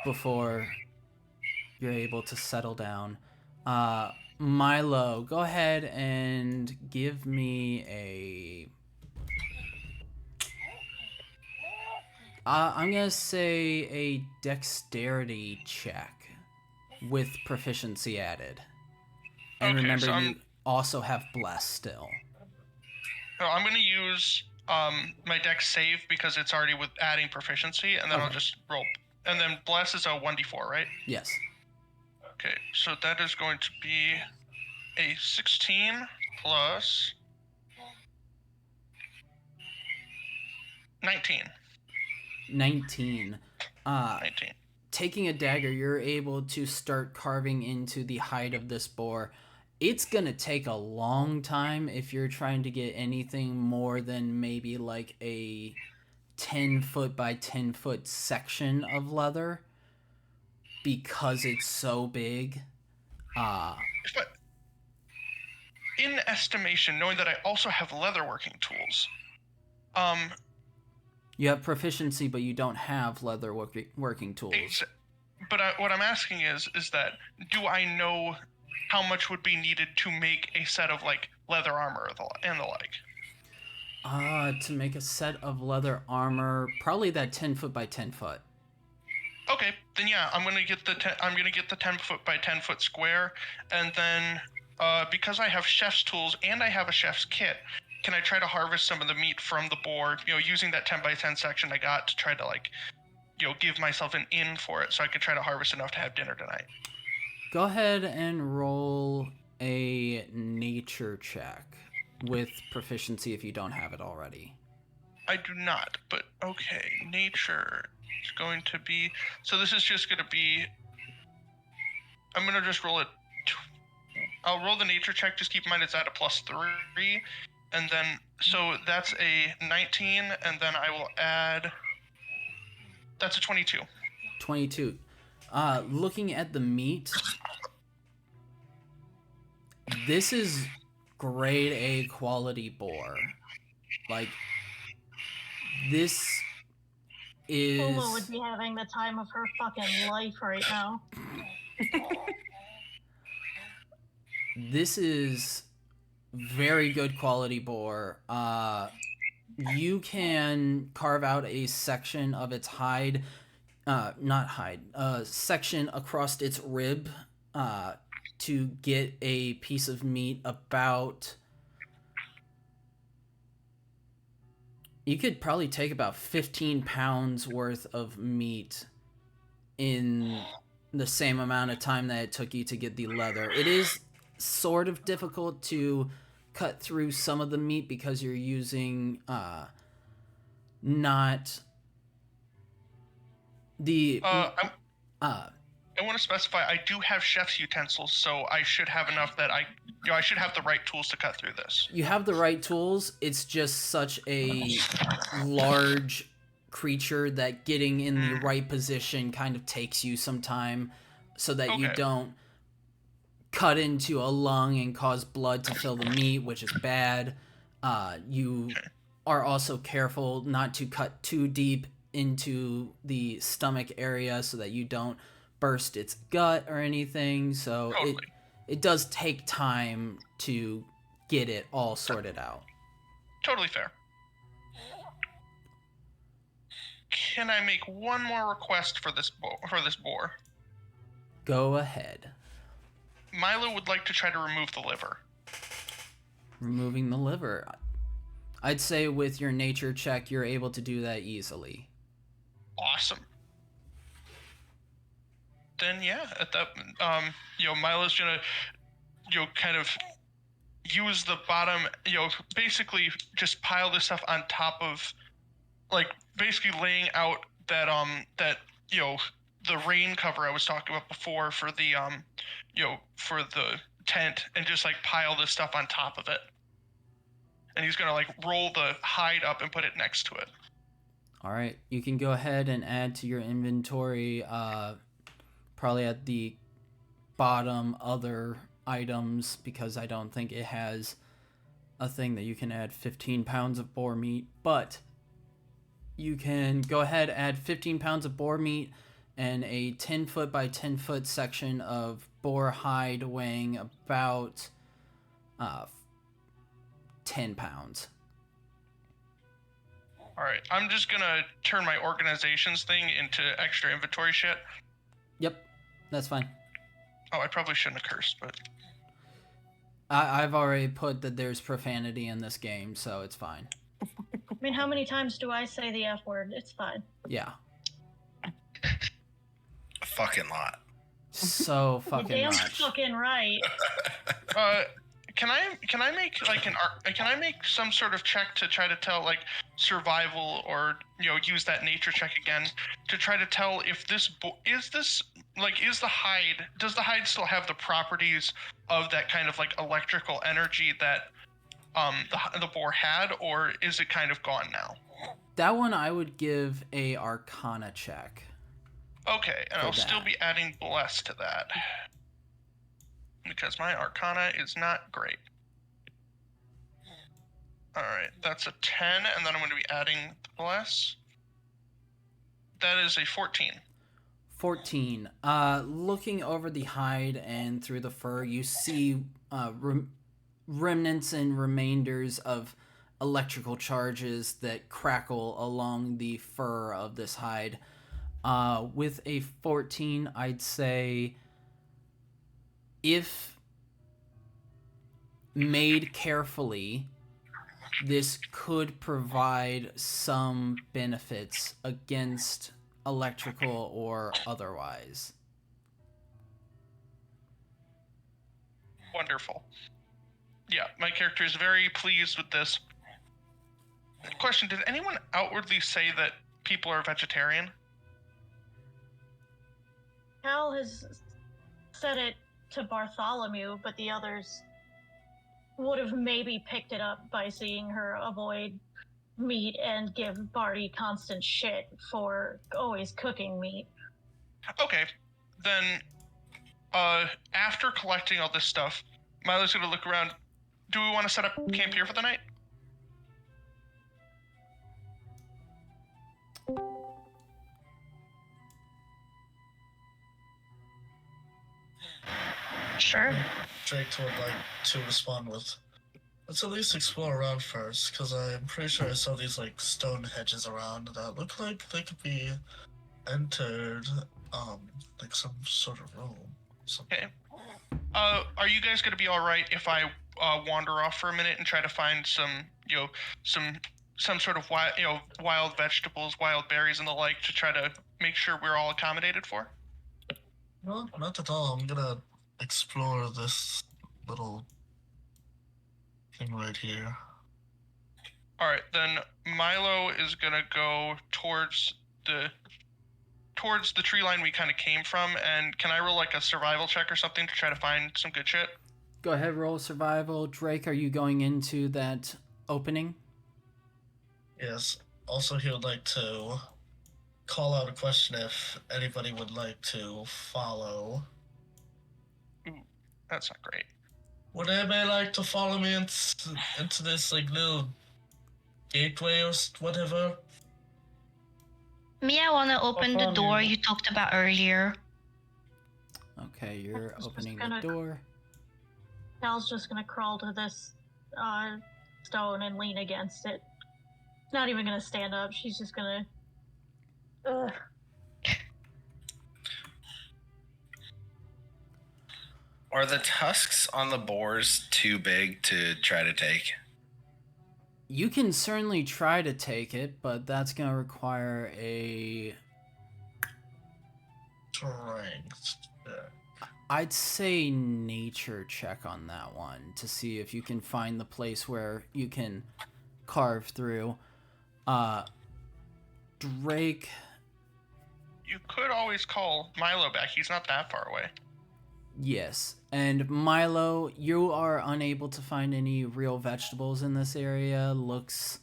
before you're able to settle down. Milo, go ahead and give me a... I'm gonna say a dexterity check with proficiency added. And Okay, remember, so you also have bless still. No, I'm going to use my dex save because it's already with adding proficiency, and then I'll Okay. just roll. And then bless is a 1d4, right? Yes. Okay, so that is going to be a 16 plus 19. 19. 19. Taking a dagger, you're able to start carving into the hide of this boar. It's gonna take a long time if you're trying to get anything more than maybe like a 10 foot by 10 foot section of leather, because it's so big. But in estimation, knowing that I also have leatherworking tools, You have proficiency, but you don't have leather working tools. But what I'm asking is that do I know how much would be needed to make a set of like leather armor and the like? To make a set of leather armor, probably that 10 foot by 10 foot. Okay, then yeah, I'm gonna get the 10 foot by 10 foot square, and then because I have chef's tools and I have a chef's kit, can I try to harvest some of the meat from the boar? Using that 10 by 10 section I got to try to give myself an in for it, so I could try to harvest enough to have dinner tonight. Go ahead and roll a nature check with proficiency if you don't have it already. I do not, but okay, nature is going to be. So this is just going to be. I'm going to just roll it. I'll roll the nature check. Just keep in mind it's at a +3, and then so that's a 19, and then I will add. That's a 22. 22. Looking at the meat, this is grade A quality boar. Like, this is... Uma would be having the time of her fucking life right now. This is very good quality boar. You can carve out a section of its hide, section across its rib, to get a piece of meat about... You could probably take about 15 pounds worth of meat in the same amount of time that it took you to get the leather. It is sort of difficult to cut through some of the meat because you're using not the I want to specify I do have chef's utensils, so I should have enough that I should have the right tools to cut through this. You have the right tools. It's just such a large creature that getting in the right position kind of takes you some time, so that you don't cut into a lung and cause blood to fill the meat, which is bad. You are also careful not to cut too deep into the stomach area so that you don't burst its gut or anything. So it does take time to get it all sorted out. Totally fair. Can I make one more request for this boar? Go ahead. Milo would like to try to remove the liver. Removing the liver. I'd say with your nature check, you're able to do that easily. Awesome. Then yeah, at that Milo's gonna kind of use the bottom, basically just pile this stuff on top of, basically laying out that the rain cover I was talking about before for the for the tent, and just pile this stuff on top of it. And he's gonna roll the hide up and put it next to it. All right, you can go ahead and add to your inventory, probably at the bottom, other items, because I don't think it has a thing that you can add 15 pounds of boar meat, but you can go ahead, add 15 pounds of boar meat and a 10 foot by 10 foot section of boar hide weighing about 10 pounds. All right, I'm just gonna turn my organizations thing into extra inventory shit. Yep, that's fine. Oh, I probably shouldn't have cursed, but... I've already put that there's profanity in this game, so it's fine. I mean, how many times do I say the F word? It's fine. Yeah. A fucking lot. So fucking damn much. Fucking right. Can I make can I make some sort of check to try to tell survival, or use that nature check again to try to tell if this is the hide, does the hide still have the properties of that kind of electrical energy that the boar had, or is it kind of gone now? That one I would give a Arcana check. Okay, and I'll still be adding bless to that, because my Arcana is not great. Alright, that's a 10, and then I'm going to be adding bless. That is a 14. 14. Looking over the hide and through the fur, you see remnants and remainders of electrical charges that crackle along the fur of this hide. With a 14, I'd say if made carefully, this could provide some benefits against electrical or otherwise. Wonderful. Yeah, my character is very pleased with this. Question, did anyone outwardly say that people are vegetarian? Hal has said it to Bartholomew, but the others would have maybe picked it up by seeing her avoid meat and give Barty constant shit for always cooking meat. Okay, then after collecting all this stuff, Milo's gonna look around. Do we want to set up camp here for the night? Sure. Drake would like to respond with, let's at least explore around first, because I'm pretty sure I saw these like stone hedges around that look like they could be entered, like some sort of room. Okay. Are you guys gonna be all right if I wander off for a minute and try to find some, some sort of wild vegetables, wild berries, and the like to try to make sure we're all accommodated for? No, not at all. I'm gonna explore this little thing right here. All right, then Milo is gonna go towards the tree line we kind of came from, and can I roll like a survival check or something to try to find some good shit? Go ahead, roll survival. Drake, are you going into that opening? Yes. Also, he would like to call out a question if anybody would like to follow. Ooh, that's not great. Would anybody like to follow me into this like little gateway or whatever? Me, I want to open the door you talked about earlier. Okay, you're opening the gonna- door. Hal's just gonna crawl to this stone and lean against it. Not even gonna stand up. She's just gonna. Ugh. Are the tusks on the boars too big to try to take? You can certainly try to take it, but that's going to require a... Strength. I'd say nature check on that one to see if you can find the place where you can carve through. Drake... You could always call Milo back. He's not that far away. Yes, and Milo, you are unable to find any real vegetables in this area. Looks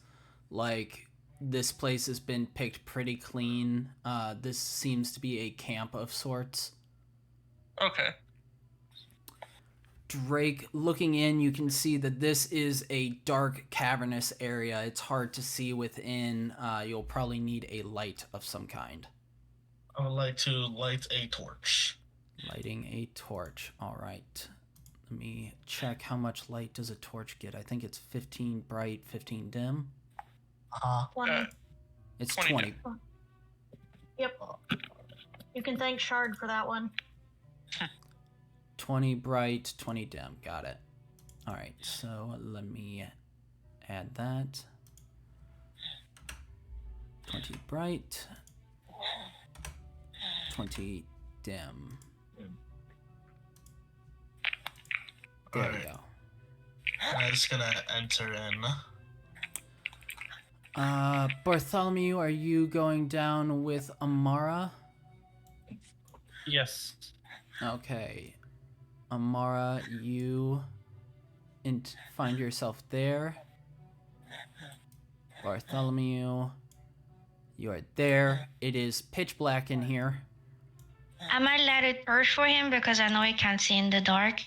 like this place has been picked pretty clean. This seems to be a camp of sorts. Okay. Drake, looking in, you can see that this is a dark, cavernous area. It's hard to see within. You'll probably need a light of some kind. I would like to light a torch. Lighting a torch. All right. Let me check how much light does a torch get. I think it's 15 bright, 15 dim. 20. It's 20 20. Yep. You can thank Shard for that one. 20 bright, 20 dim. Got it. All right. So let me add that. 20 bright, 20 dim. There we go. I'm just gonna enter in. Bartholomew, are you going down with Amara? Yes. Okay. Amara, you find yourself there. Bartholomew, you are there. It is pitch black in here. I might let it torch for him because I know he can't see in the dark.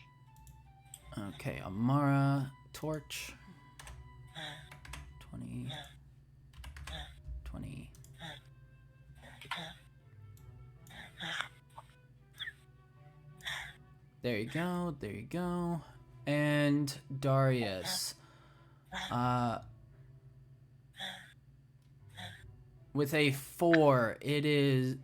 Okay, Amara, torch. 20. 20. There you go, there you go. And Darius. With a 4, it is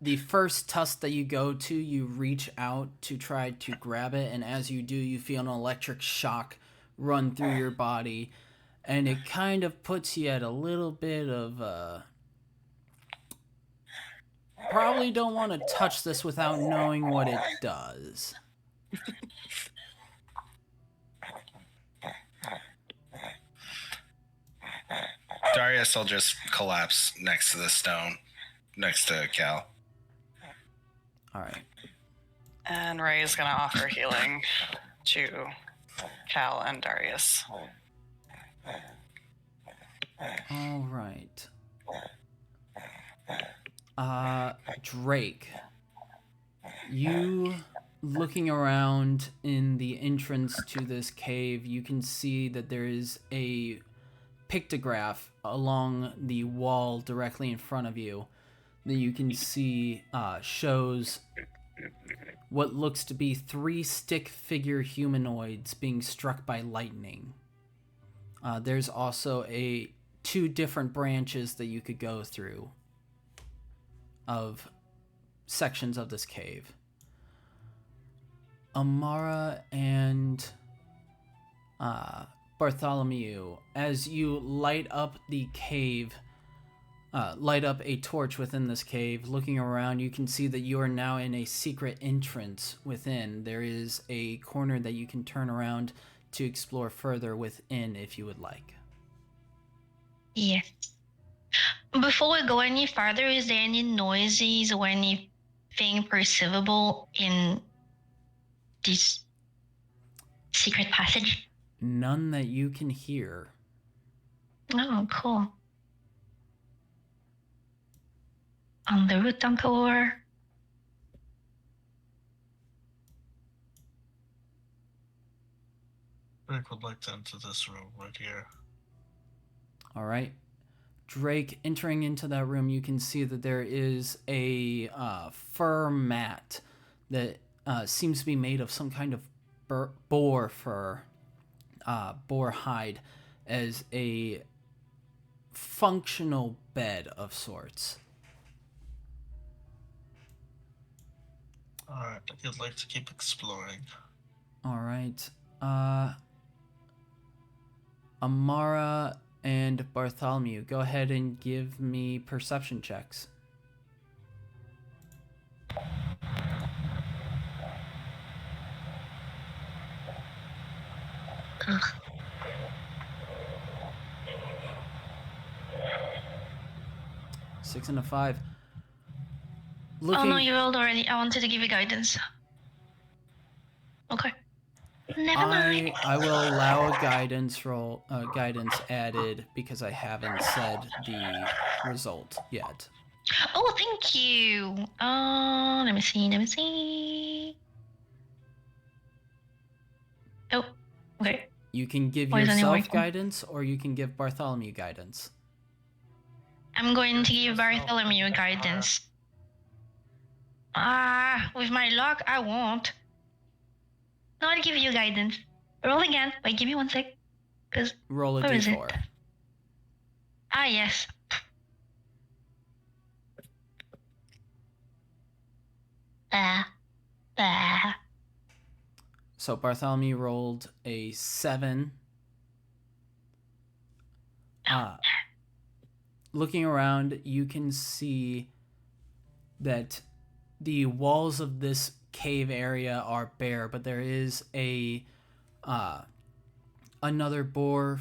the first tusk that you go to, you reach out to try to grab it, and as you do, you feel an electric shock run through your body, and it kind of puts you at a little bit of probably don't want to touch this without knowing what it does. Darius will just collapse next to the stone, next to Cal. All right. And Ray is going to offer healing to Cal and Darius. All right. Drake, you looking around in the entrance to this cave, you can see that there is a pictograph along the wall directly in front of you that you can see shows what looks to be 3 stick figure humanoids being struck by lightning. There's also 2 different branches that you could go through of sections of this cave. Amara and Bartholomew, as you light up the cave, light up a torch within this cave, looking around, you can see that you are now in a secret entrance within. There is a corner that you can turn around to explore further within if you would like. Yes. Before we go any farther, is there any noises or anything perceivable in this secret passage? None that you can hear. Oh, cool. On the route encore. Rick would like to enter this room right here. All right. Drake, entering into that room, you can see that there is a fur mat that seems to be made of some kind of boar fur, boar hide, as a functional bed of sorts. Alright, you'd like to keep exploring. All right. Amara and Bartholomew, go ahead and give me perception checks. Ugh. 6 and a 5. Oh no, you rolled already. I wanted to give you guidance. Okay. Never mind. I will allow a guidance roll, guidance added because I haven't said the result yet. Oh, thank you. Let me see. Oh, okay. You can give Why isn't it yourself working? guidance, or you can give Bartholomew guidance. I'm going to give Bartholomew guidance. With my luck, I won't. No, I'll give you guidance. Roll again. Wait, give me 1 sec. Cause Roll a where is it? d4. Yes. So Bartholomew rolled a 7. Looking around, you can see that the walls of this cave area are bare, but there is another boar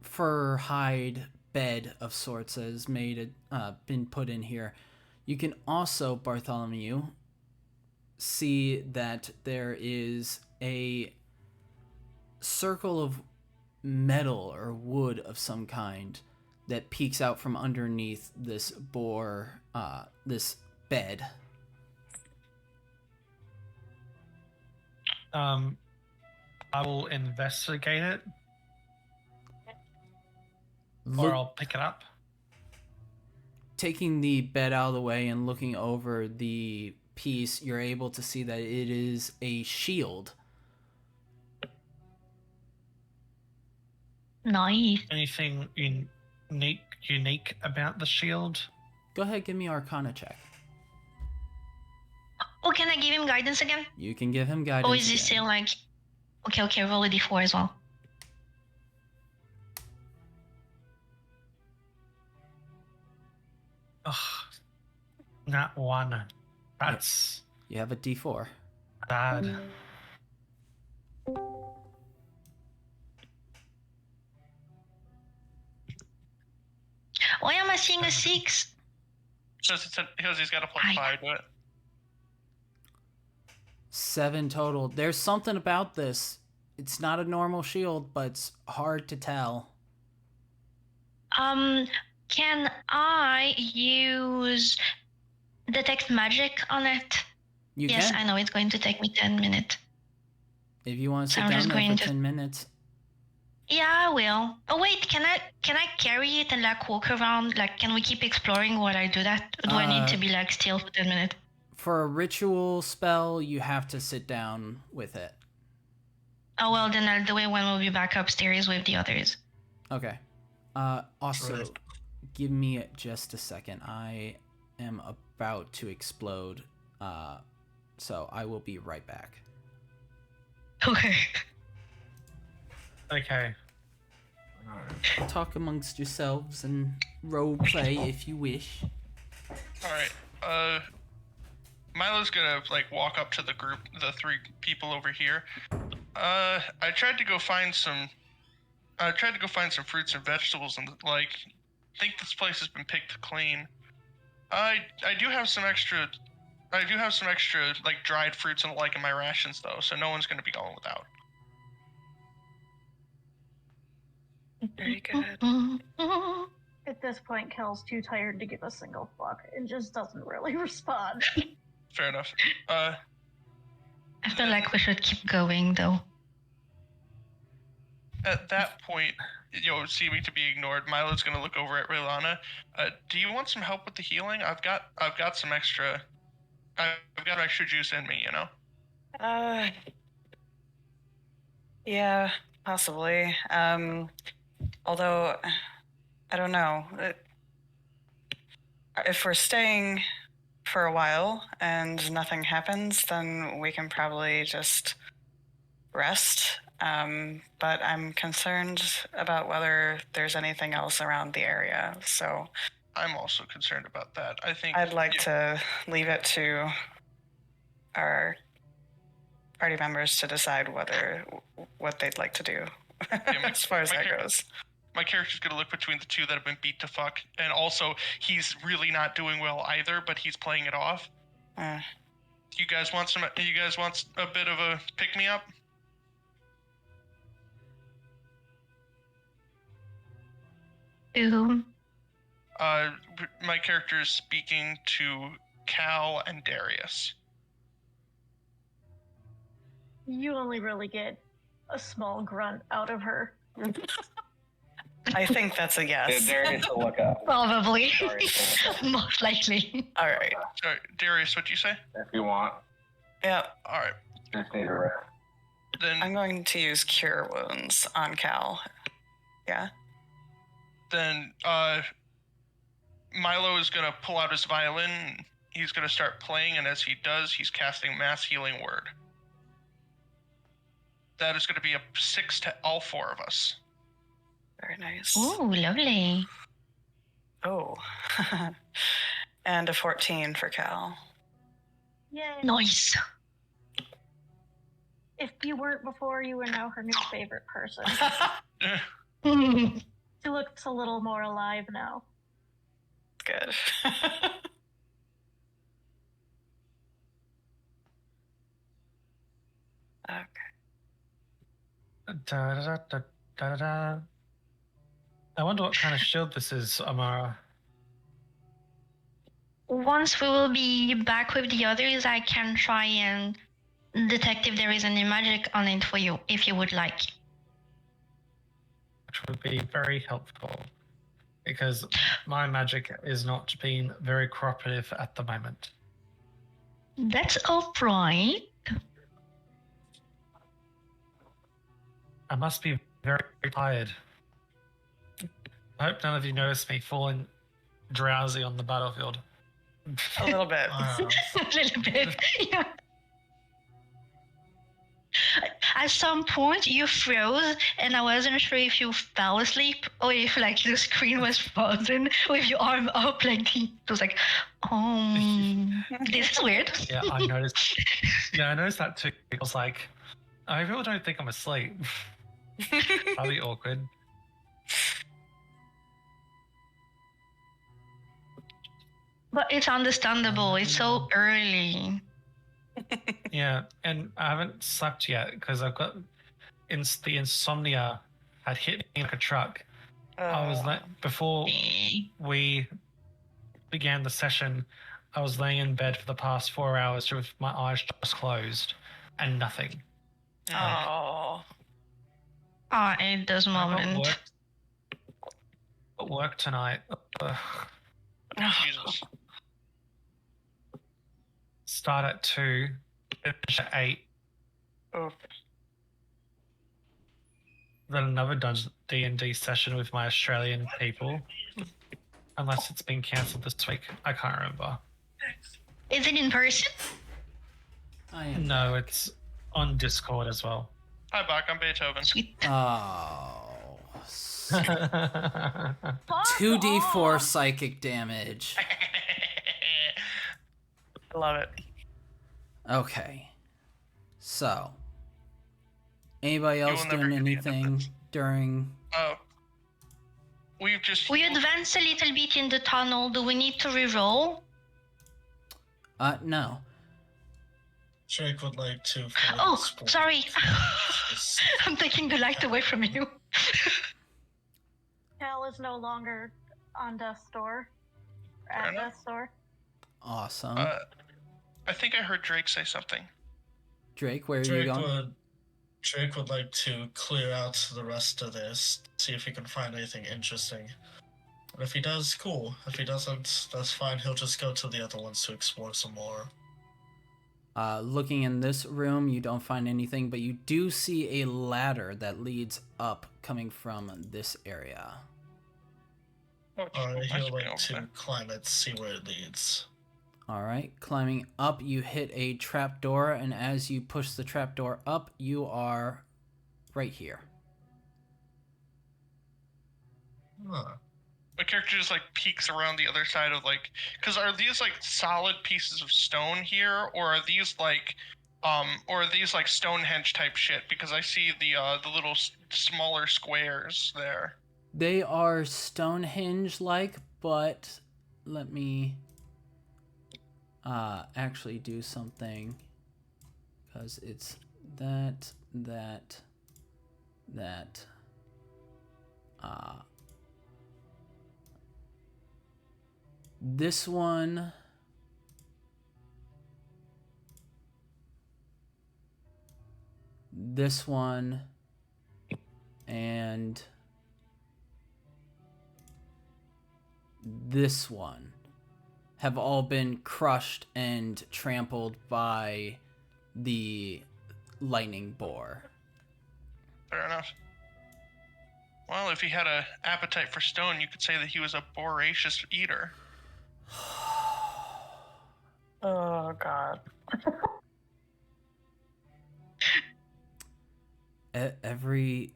fur hide bed of sorts that has been put in here. You can also, Bartholomew, see that there is a circle of metal or wood of some kind that peeks out from underneath this this bed. I will investigate it, or I'll pick it up. Taking the bed out of the way and looking over the piece, you're able to see that it is a shield. Nice. Anything unique unique about the shield? Go ahead, give me Arcana check. Oh, can I give him guidance again? You can give him guidance. Or is he again. still like... Okay, roll a d4 as well. Ugh. Not one. That's You have a D4. bad. Why am I seeing a 6? Because he's got a +5 to it. 7 total. There's something about this. It's not a normal shield, but it's hard to tell. Can I use detect magic on it? You Yes, can. I know it's going to take me 10 minutes. If you want to So sit I'm down just there going for to- 10 minutes. Yeah, I will. Oh wait, can I carry it and like walk around? Like, can we keep exploring while I do that? Or do I need to be like still for 10 minutes? For a ritual spell, you have to sit down with it. Oh well, then I'll do it when we'll be back upstairs with the others. Okay. Also, Right. give me just a second. I am about to explode. So I will be right back. Okay. Okay. Talk amongst yourselves and role play if you wish. Alright, Milo's gonna, like, walk up to the group, the 3 people over here. I tried to go find some fruits and vegetables and, like, think this place has been picked clean. I do have some extra, like, dried fruits and the like in my rations, though, so no one's gonna be going without. Very good. At this point, Kel's too tired to give a single fuck and just doesn't really respond. Fair enough. I feel like we should keep going though. At that point, seeming to be ignored, Milo's gonna look over at Rilana. Do you want some help with the healing? I've got some extra. I've got extra juice in me, you know. Yeah, possibly. Although, I don't know. If we're staying for a while and nothing happens, then we can probably just rest. But I'm concerned about whether there's anything else around the area. So I'm also concerned about that. I think I'd like to leave it to our party members to decide what they'd like to do as far as that goes. My character's gonna look between the 2 that have been beat to fuck, and also he's really not doing well either, but he's playing it off. You guys want a bit of a pick me up? To My character is speaking to Cal and Darius. You only really get a small grunt out of her. I think that's a yes. Darius will look up. probably. Darius will look up. Most likely. All right. Sorry, Darius, what'd you say? If you want, Yeah. All right, just need a rest. then I'm going to use Cure Wounds on Cal. Yeah. then Milo is gonna pull out his violin. He's gonna start playing, and as he does, he's casting Mass Healing Word. That is gonna be a 6 to all 4 of us. Very nice. Ooh, lovely. Oh. And a 14 for Cal. Yay. Nice. If you weren't before, you are now her new favorite person. Mm. She looks a little more alive now. Good. Okay. Da-da-da-da-da-da. I wonder what kind of shield this is, Amara. Once we will be back with the others, I can try and detect if there is any magic on it for you, if you would like. Which would be very helpful. Because my magic is not being very cooperative at the moment. That's all right. I must be very tired. I hope none of you noticed me falling drowsy on the battlefield. A little bit. Wow. A little bit. Yeah. At some point, you froze, and I wasn't sure if you fell asleep or if like the screen was frozen with your arm up, like it was like, this is weird. Yeah, I noticed. Yeah, I noticed that too. I was like, I really don't think I'm asleep. That'd be awkward. But it's understandable. It's so early. Yeah, and I haven't slept yet because I've got the insomnia had hit me like a truck. I was before we began the session, I was laying in bed for the past 4 hours with my eyes just closed and nothing. Oh. I hate this I got moment. work tonight. Jesus. Start at 2, finish at 8. Oof. Then another D&D session with my Australian people. Unless it's been cancelled this week. I can't remember. Is it in person? No, it's on Discord as well. Hi, Bach. I'm Beethoven. Sweet. Oh. Fuck 2d4 off. psychic damage. I love it. Okay. So, anybody will else never doing get the end of anything this. during? We've just. We advance a little bit in the tunnel. Do we need to reroll? No. Drake would like to. Oh, sorry. I'm taking the light away from you. Cal is no longer on Death's Door. Fair At enough. Death's Door. Awesome. I think I heard Drake say something. Drake, where are you Drake going? would like to clear out the rest of this, see if he can find anything interesting. And if he does, cool. If he doesn't, that's fine. He'll just go to the other ones to explore some more. Looking in this room, you don't find anything, but you do see a ladder that leads up coming from this area. Alright, Nice he'll being like over to there. climb it, see where it leads. Alright, climbing up, you hit a trapdoor, and as you push the trapdoor up, you are right here. Huh. My character just like peeks around the other side of like, because are these like solid pieces of stone here, or are these like Stonehenge type shit? Because I see the little smaller squares there. They are Stonehenge-like, but let me actually do something, because it's that. This one. This one. And this one have all been crushed and trampled by the lightning boar. Fair enough. Well, if he had an appetite for stone, you could say that he was a voracious eater. Oh, God. Every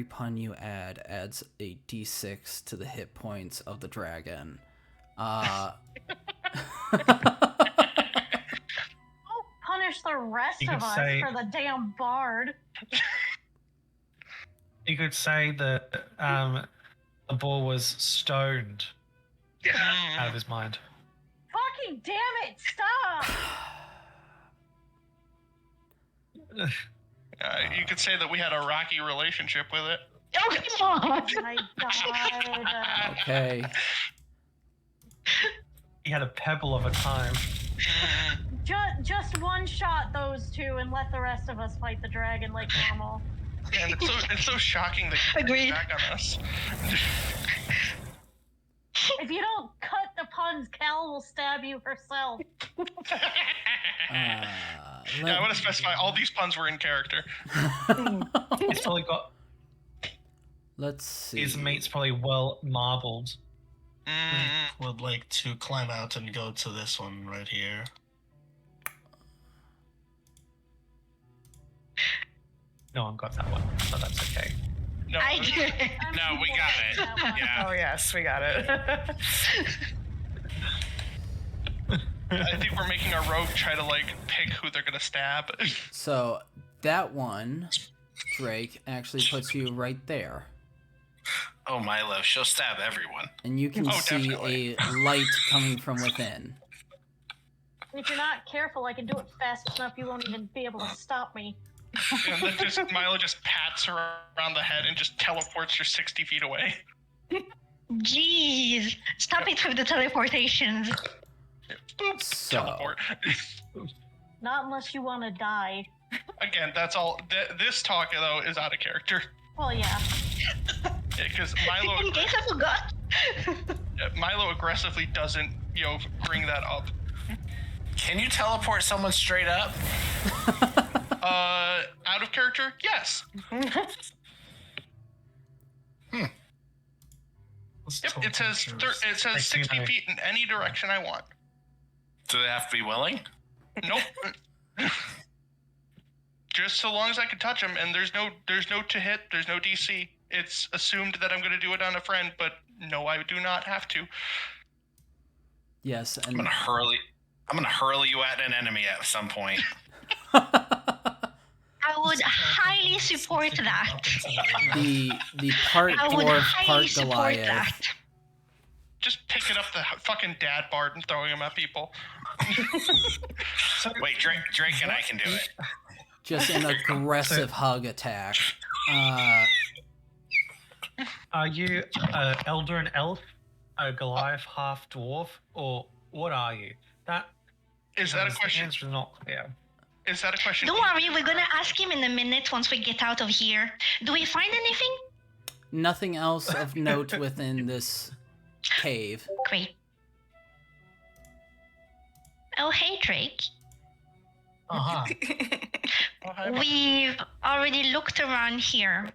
pun you add adds a d6 to the hit points of the dragon. Oh, punish the rest You of could us say- for the damn bard. You could say that the boar was stoned out of his mind. Fucking damn it! Stop! You could say that we had a rocky relationship with it. Oh, come on! My God. Okay. He had a pebble of a time. Just one shot those two and let the rest of us fight the dragon like normal. And it's so shocking that you Agreed. back on us. If you don't cut the puns, Cal will stab you herself. Yeah, I want to specify all these puns were in character. He's probably got. Let's see. His meat's probably well marbled. Would like to climb out and go to this one right here. No one got that one, but that's okay. No, I do. no, we got it. Yeah. Oh yes, we got it. I think we're making our rogue try to like pick who they're gonna stab. So that one, Drake, actually puts you right there. Oh, Milo, she'll stab everyone. And you can Oh, see definitely. a light coming from within. If you're not careful, I can do it fast enough you won't even be able to stop me. And then Milo just pats her around the head and just teleports her 60 feet away. Jeez. Stop it with the teleportations. Boop, So- teleport. Not unless you want to die. Again, that's all. This talk though is out of character Well, yeah. because In case I forgot. Milo aggressively doesn't bring that up. Can you teleport someone straight up? Out of character, yes. Yep, it says 60 feet in any direction I want. Do they have to be willing? Nope. Just so long as I can touch them, and there's no to hit, there's no DC. It's assumed that I'm going to do it on a friend, but no, I do not have to. Yes, I'm and gonna hurl you at an enemy at some point. I would highly support that. the part I would dwarf, highly part support Goliath. that. Just picking up the fucking dad bard and throwing them at people. Wait, Drake and I can do it. Just an aggressive hug attack. Are you elder and elf, a Goliath half dwarf, or what are you? Is that a The question? answer is not clear. Is that a question? Don't worry, we're gonna ask him in a minute once we get out of here. Do we find anything? Nothing else of note within this cave. Great. Oh, hey, Drake. Uh-huh. Oh, hi, We've already looked around here.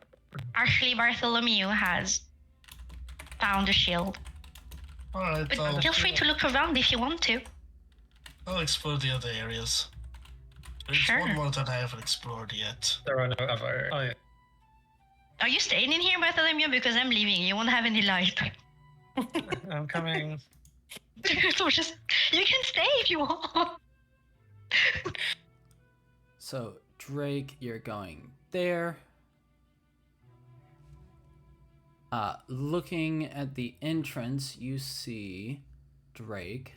Actually, Bartholomew has found a shield. Alright, But feel free to look around if you want to. I'll explore the other areas. There's Sure. one more that I haven't explored yet. There are no other. Oh, yeah. Are you staying in here, Bartholomew? Because I'm leaving. You won't have any light. I'm coming. So just you can stay if you want. So, Drake, you're going there. Looking at the entrance, you see, Drake,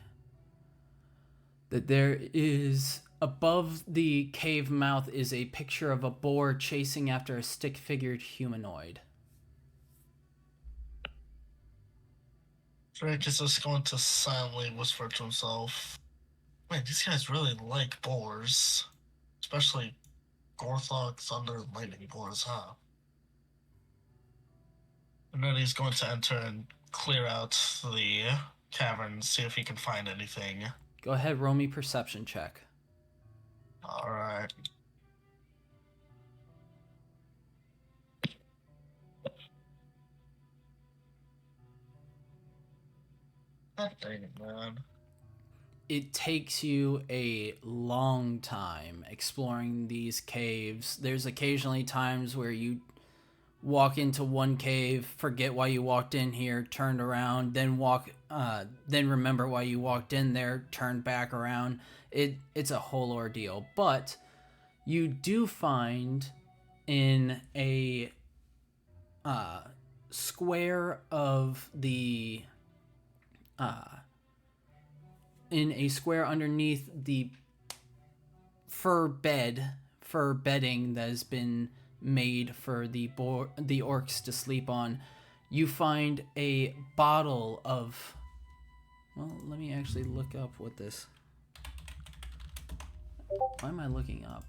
that there is, above the cave mouth is a picture of a boar chasing after a stick-figured humanoid. Drake is just going to silently whisper to himself, man, these guys really like boars. Especially Gorthog, Thunder, and Lightning boars, huh? And then he's going to enter and clear out the cavern, see if he can find anything. Go ahead, roll me perception check. Alright. God dang it, man. It takes you a long time exploring these caves. There's occasionally times where you walk into one cave, forget why you walked in here, turned around, then remember why you walked in there, turn back around. It's a whole ordeal. But you do find in a square of the in a square underneath the fur bedding that has been made for the orcs to sleep on, you find a bottle of, well, let me actually look up what this, why am I looking up?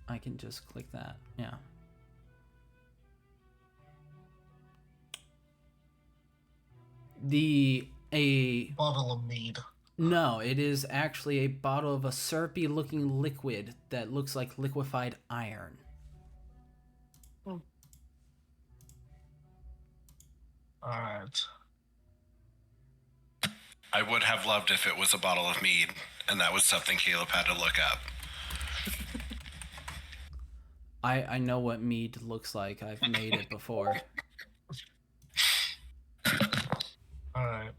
I can just click that, yeah. A Bottle of mead. No, it is actually a bottle of a syrupy looking liquid that looks like liquefied iron. Alright. I would have loved if it was a bottle of mead, and that was something Caleb had to look up. I know what mead looks like. I've made it before. Alright.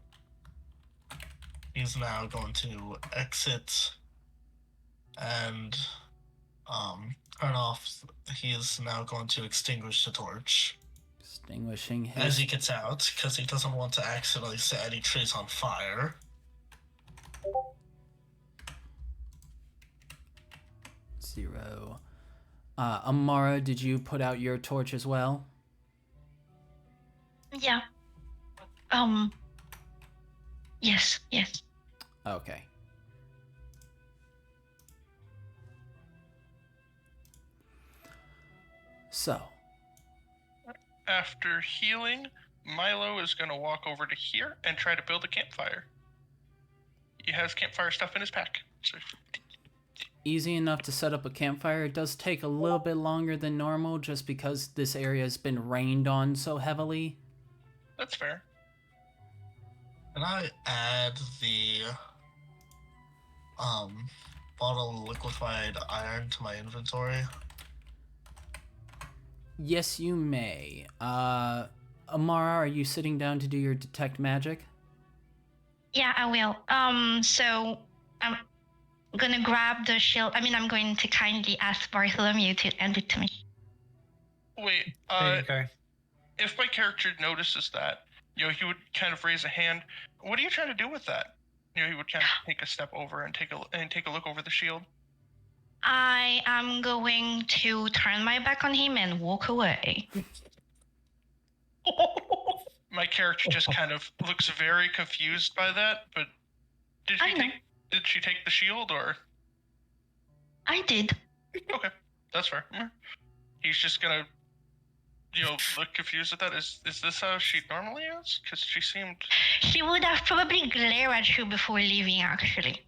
He's now going to exit and turn off. He is now going to extinguish the torch Extinguishing his... as he gets out, because he doesn't want to accidentally set any trees on fire. Zero. Amara, did you put out your torch as well? Yeah. Yes. Okay. So, After healing, Milo is going to walk over to here and try to build a campfire. He has campfire stuff in his pack. So easy enough to set up a campfire. It does take a little bit longer than normal just because this area has been rained on so heavily. that's fair. Can I add the bottle of liquefied iron to my inventory? Yes, you may. Amara, are you sitting down to do your detect magic? Yeah, I will. So I'm gonna grab the shield. I mean, I'm going to kindly ask Bartholomew to hand it to me. Wait, There you go. if my character notices that, he would kind of raise a hand. What are you trying to do with that? He would kind of take a step over and take a look over the shield. I am going to turn my back on him and walk away. My character just kind of looks very confused by that, but did she take the shield, or? I did. Okay, that's fair. He's just gonna, look confused at that. Is this how she normally is? Because she seemed... She would have probably glared at you before leaving, actually.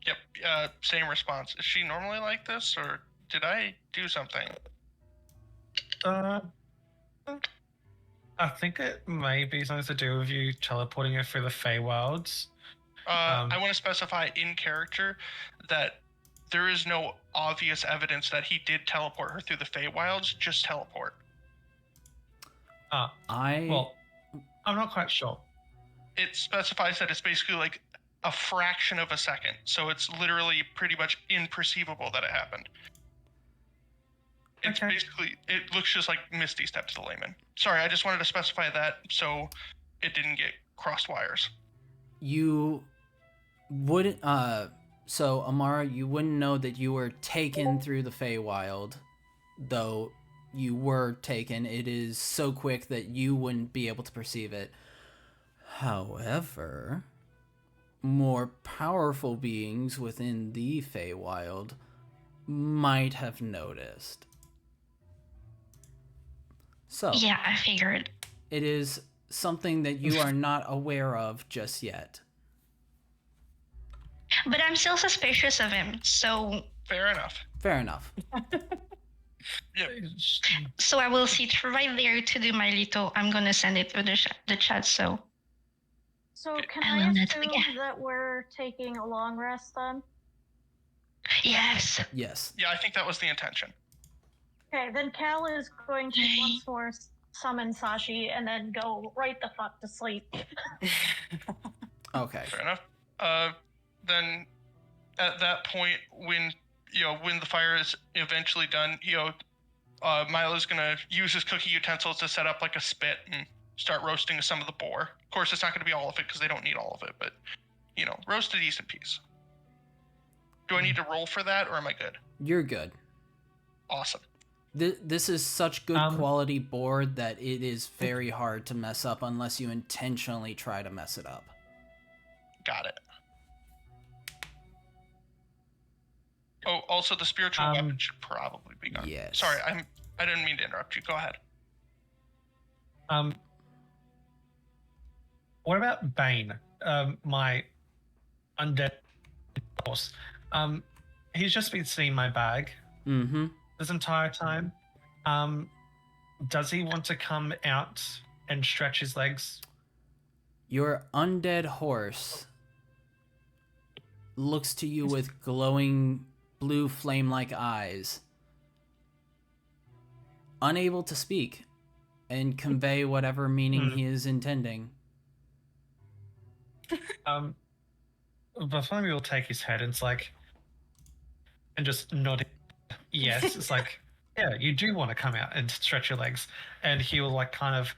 Yep, same response. Is she normally like this, or did I do something? I think it may be something to do with you teleporting her through the Feywilds. I want to specify in character that there is no obvious evidence that he did teleport her through the Feywilds, just teleport. Well, I'm not quite sure. It specifies that it's basically like a fraction of a second, so it's literally pretty much imperceivable that it happened. It's Okay. basically, it looks just like Misty Step to the layman. Sorry, I just wanted to specify that so it didn't get crossed wires. You wouldn't, so Amara, you wouldn't know that you were taken through the Feywild, though you were taken. It is so quick that you wouldn't be able to perceive it. However, more powerful beings within the Feywild might have noticed. So, Yeah, I figured. it is something that you are not aware of just yet. But I'm still suspicious of him, so Fair enough. Fair enough. Yep. I will sit right there to do my little. I'm gonna send it through the chat. So can I I will not assume forget. that we're taking a long rest then? yes, Yes. Yeah, I think that was the intention. Okay, then Cal is going to once more summon Sashi and then go right the fuck to sleep. Okay. Fair enough. Then at that point, when the fire is eventually done, Milo's gonna use his cooking utensils to set up like a spit and start roasting some of the boar. Of course, it's not gonna be all of it because they don't need all of it, but roast a decent piece. Do I need to roll for that, or am I good? You're good. Awesome. This is such good quality board that it is very hard to mess up unless you intentionally try to mess it up. Got it. Oh, also the spiritual weapon should probably be gone. Yes. Sorry, I didn't mean to interrupt you. Go ahead. What about Bane? My undead horse. He's just been seeing my bag Mm-hmm. this entire time. Does he want to come out and stretch his legs. Your undead horse looks to you with glowing blue flame-like eyes, unable to speak and convey whatever meaning he is intending. Bartholomew will take his head and it's like, and just nod. Yes, it's like, yeah, you do want to come out and stretch your legs, and he will like kind of,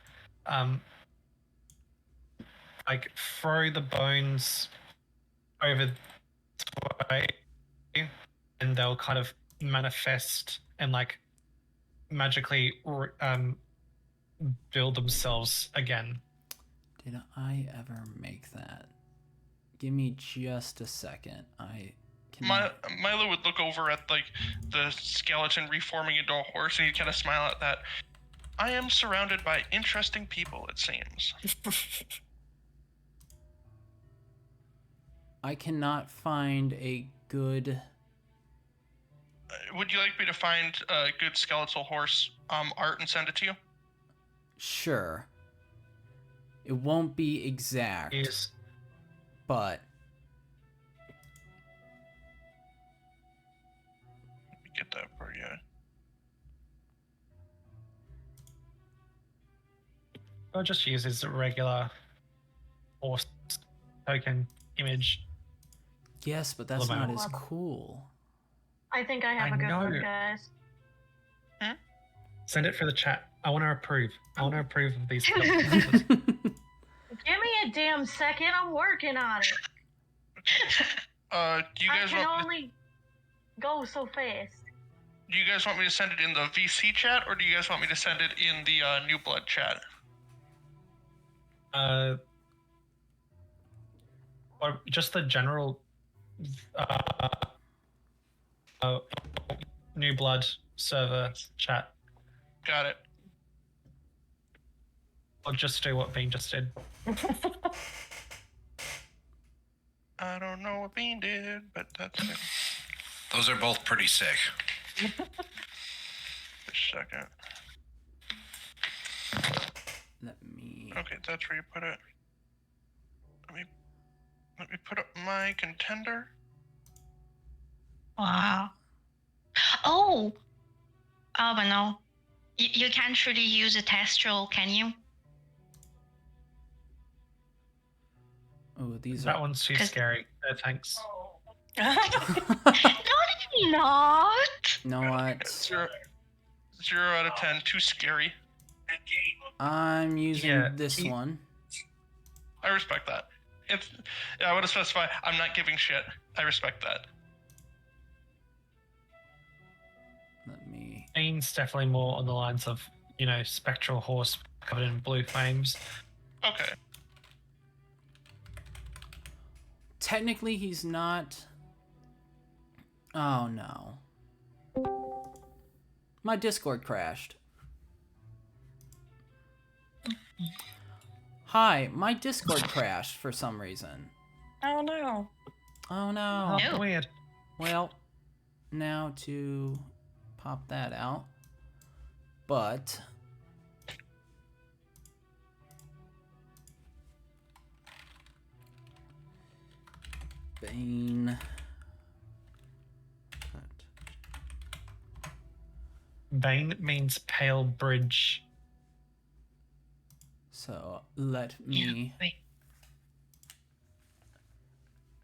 like throw the bones over the way, and they'll kind of manifest and like magically build themselves again. Did I ever make that? Give me just a second. Milo would look over at like the skeleton reforming into a horse, and he'd kind of smile at that. I am surrounded by interesting people, it seems. I cannot find a good... Would you like me to find a good skeletal horse art and send it to you? Sure. It won't be exact. Yes. But... Let me get that for you. I'll just use his regular horse token image. Yes, but that's not as cool. I think I have a good one, guys. Send it for the chat. I want to approve. I want to approve of these. Give me a damn second. I'm working on it. Do you guys I can only go so fast. Do you guys want me to send it in the VC chat, or do you guys want me to send it in the New Blood chat? Or just the general New Blood server chat. Got it. I'll just do what Bean just did. I don't know what Bean did, but that's it. Those are both pretty sick. Just a second. Let me... Okay, that's where you put it. Let me put up my contender. Wow. Oh! Oh, but no. You can't really use a test roll, can you? Oh, these That are... one's too scary. Thanks. No, not. You know what? 0 out of 10. Too scary. I'm using this he- one. I respect that. I want to specify, I'm not giving shit. I respect that. Let me... Bean's definitely more on the lines of, spectral horse covered in blue flames. Okay. Technically, he's not... Oh, no. My Discord crashed. Hi, my Discord crashed for some reason. Oh no. Oh, no. Oh, weird. Well, now to pop that out. But... Bane... Bane means pale bridge. So let me Wait.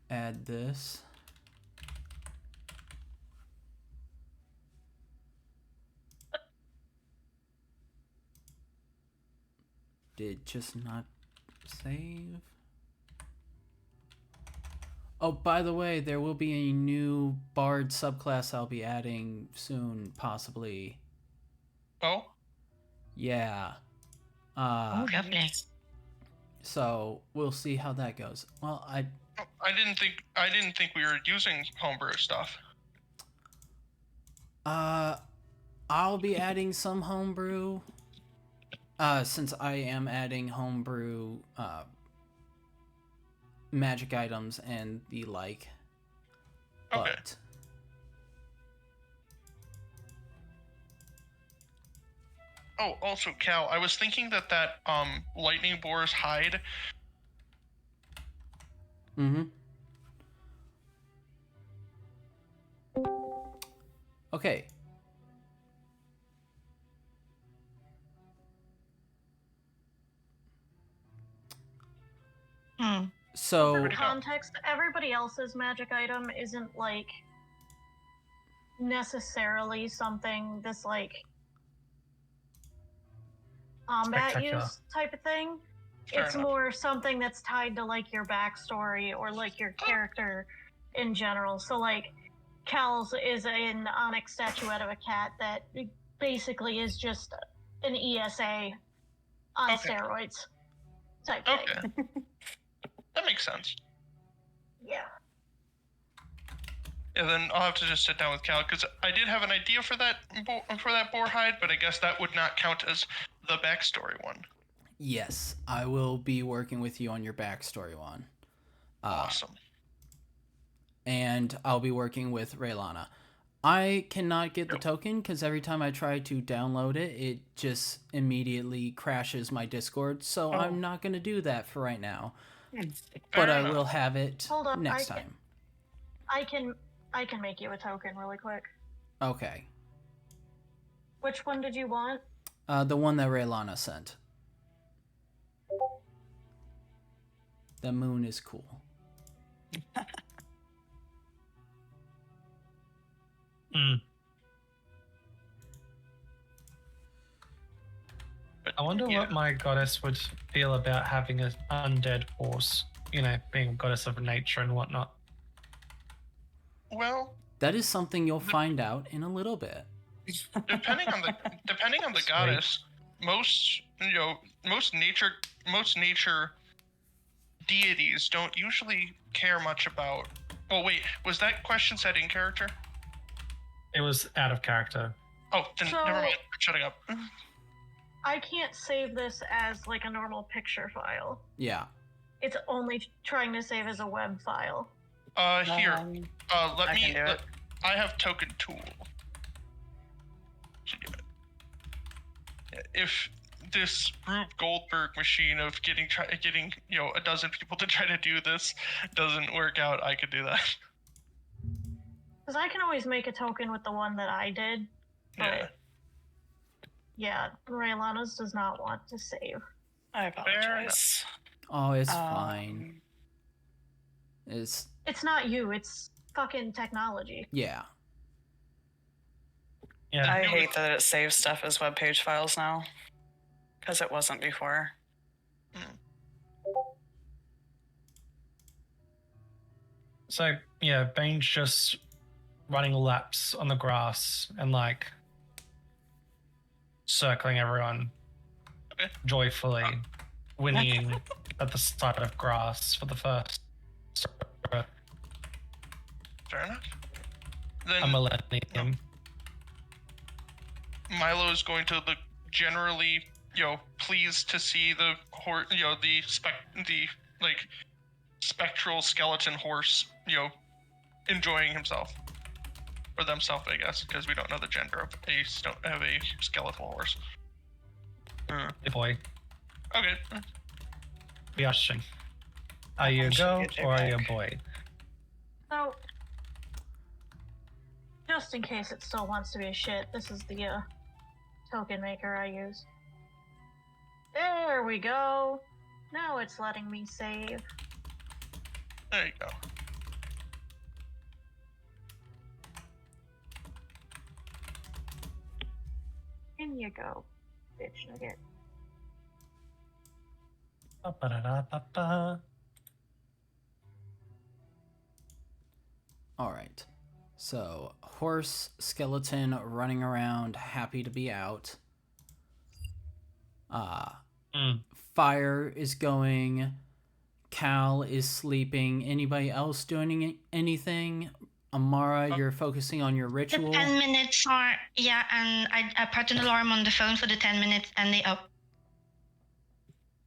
add this. Did just not save? Oh, by the way, there will be a new Bard subclass I'll be adding soon, possibly. Oh? Yeah. Lovely. So we'll see how that goes. Well, I didn't think we were using homebrew stuff. I'll be adding some homebrew. Since I am adding homebrew, magic items and the like. Okay. But Oh, also, Cal, I was thinking that lightning boar's hide. Mm-hmm. Okay. So For context, everybody else's magic item isn't like necessarily something this like combat Spectacular. use type of thing. Fair It's enough. more something that's tied to like your backstory or like your character in general. So like Cal's is an onyx statuette of a cat that basically is just an ESA on Okay. steroids type thing. Okay. That makes sense. Yeah. And then I'll have to just sit down with Cal, because I did have an idea for that boar hide, but I guess that would not count as the backstory one. yes, I will be working with you on your backstory one. Awesome. And I'll be working with Raylana. I cannot get the token because every time I try to download it, it just immediately crashes my Discord. So I'm not going to do that for right now. But I will have it Hold on, next time. I can make you a token really quick. Okay. Which one did you want? The one that Raylana sent. The moon is cool. I wonder what my goddess would feel about having an undead horse, you know, being a goddess of nature and whatnot. Well, that is something you'll find out in a little bit. Depending on the goddess, most nature deities don't usually care much about. Oh wait, was that question set in character? It was out of character. Oh, then never mind. I'm shutting up. I can't save this as like a normal picture file. Yeah. It's only trying to save as a web file. Here. I can do it. I have token tool. If this Rube Goldberg machine of getting a dozen people to try to do this doesn't work out, I could do that. Because I can always make a token with the one that I did. But yeah, Raylana's does not want to save. I apologize. Oh, it's fine. It's not you, it's fucking technology. Yeah. Yeah. I hate that it saves stuff as web page files now, because it wasn't before. So yeah, Bane's just running laps on the grass and like circling everyone joyfully, whinnying at the sight of grass for the first Fair enough. Then a millennium. Milo is going to look generally, pleased to see the horse, the spectral skeleton horse, enjoying himself. Or themselves, I guess, because we don't know the gender of a skeletal horse. Hey boy, Okay. be ushering. Are you a girl or are you a boy? So, just in case it still wants to be a shit, this is the token maker I use. There we go. Now it's letting me save. There you go. In you go, bitch nugget. Ba-ba-da-da-ba-ba. all right. So, horse skeleton running around, happy to be out. Fire is going. Cal is sleeping. Anybody else doing anything? Amara, you're focusing on your ritual. The 10 minutes are, yeah, and I put an alarm on the phone for the 10 minutes and they up.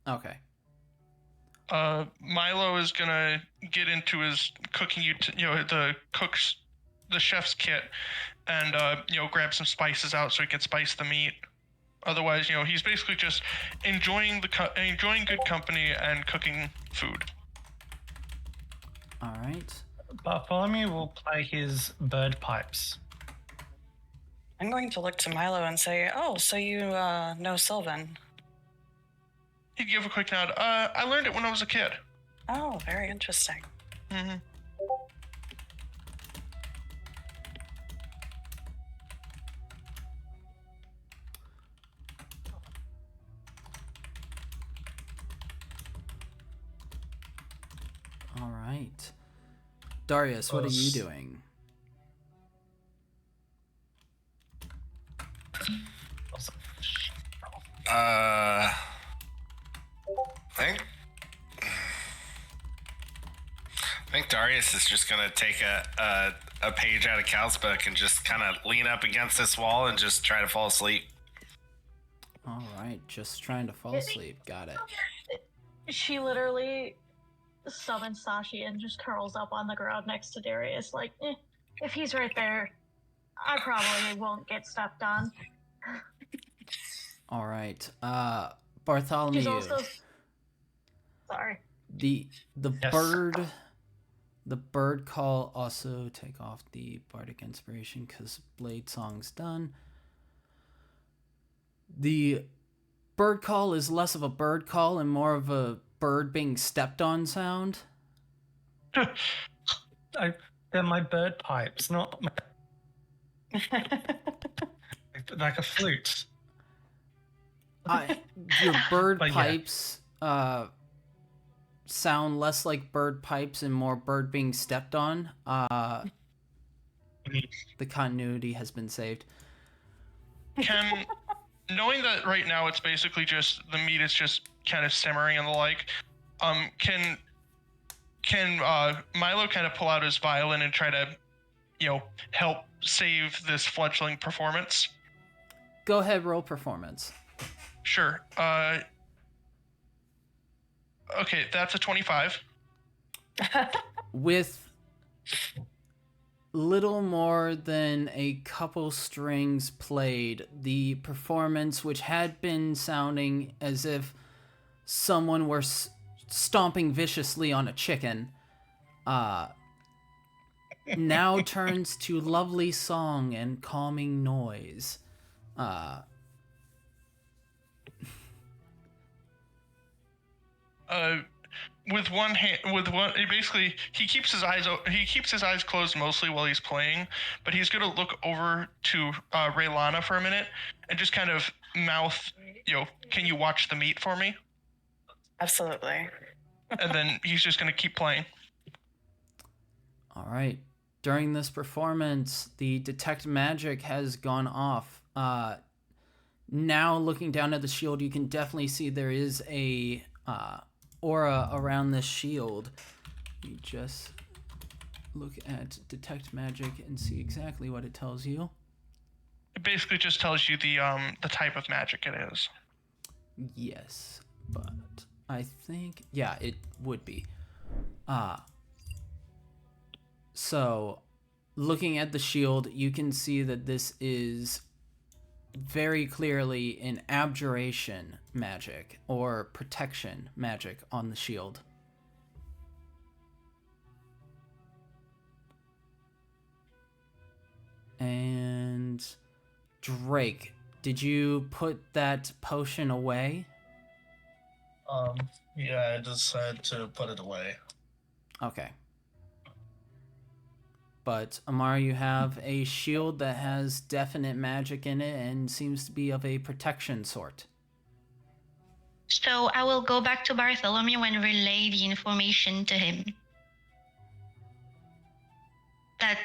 Okay. Milo is gonna get into his cooking, the chef's kit, and grab some spices out so he can spice the meat. Otherwise, he's basically just enjoying enjoying good company and cooking food. All right. Bartholomew will play his bird pipes. I'm going to look to Milo and say, "Oh, so you know Sylvan?" He'd give a quick nod. I learned it when I was a kid. Oh, very interesting. Mm-hmm. All right. Darius, what are you doing? I think Darius is just gonna take a page out of Cal's book and just kind of lean up against this wall and just try to fall asleep. All right, just trying to fall asleep. Got it. She literally summons Sashi and just curls up on the ground next to Darius, like, if he's right there, I probably won't get stepped on. All right. Bartholomew. She's also... Sorry. The yes. The bird call also take off the bardic inspiration because Blade Song's done. The bird call is less of a bird call and more of a bird being stepped on sound. They're my bird pipes, not like a flute. Your bird pipes sound less like bird pipes and more bird being stepped on. The continuity has been saved. Knowing that right now it's basically just the meat is just kind of simmering and the like, can Milo kind of pull out his violin and try to, help save this fledgling performance? Go ahead, roll performance. Sure. Okay, that's a 25. With little more than a couple strings played, the performance, which had been sounding as if someone were stomping viciously on a chicken, now turns to lovely song and calming noise. With one hand, basically he keeps his eyes closed mostly while he's playing, but he's gonna look over to Raylana for a minute and just kind of mouth, can you watch the meat for me? Absolutely. And then he's just gonna keep playing. All right. During this performance, the detect magic has gone off. Now looking down at the shield, you can definitely see there is a aura around this shield. You just look at detect magic and see exactly what it tells you. It basically just tells you the type of magic it is. Yes, but I think it would be. So looking at the shield, you can see that this is very clearly an abjuration magic or protection magic on the shield. And Drake, did you put that potion away? Yeah, I decided to put it away. Okay. But Amara, you have a shield that has definite magic in it and seems to be of a protection sort. So I will go back to Bartholomew and relay the information to him. That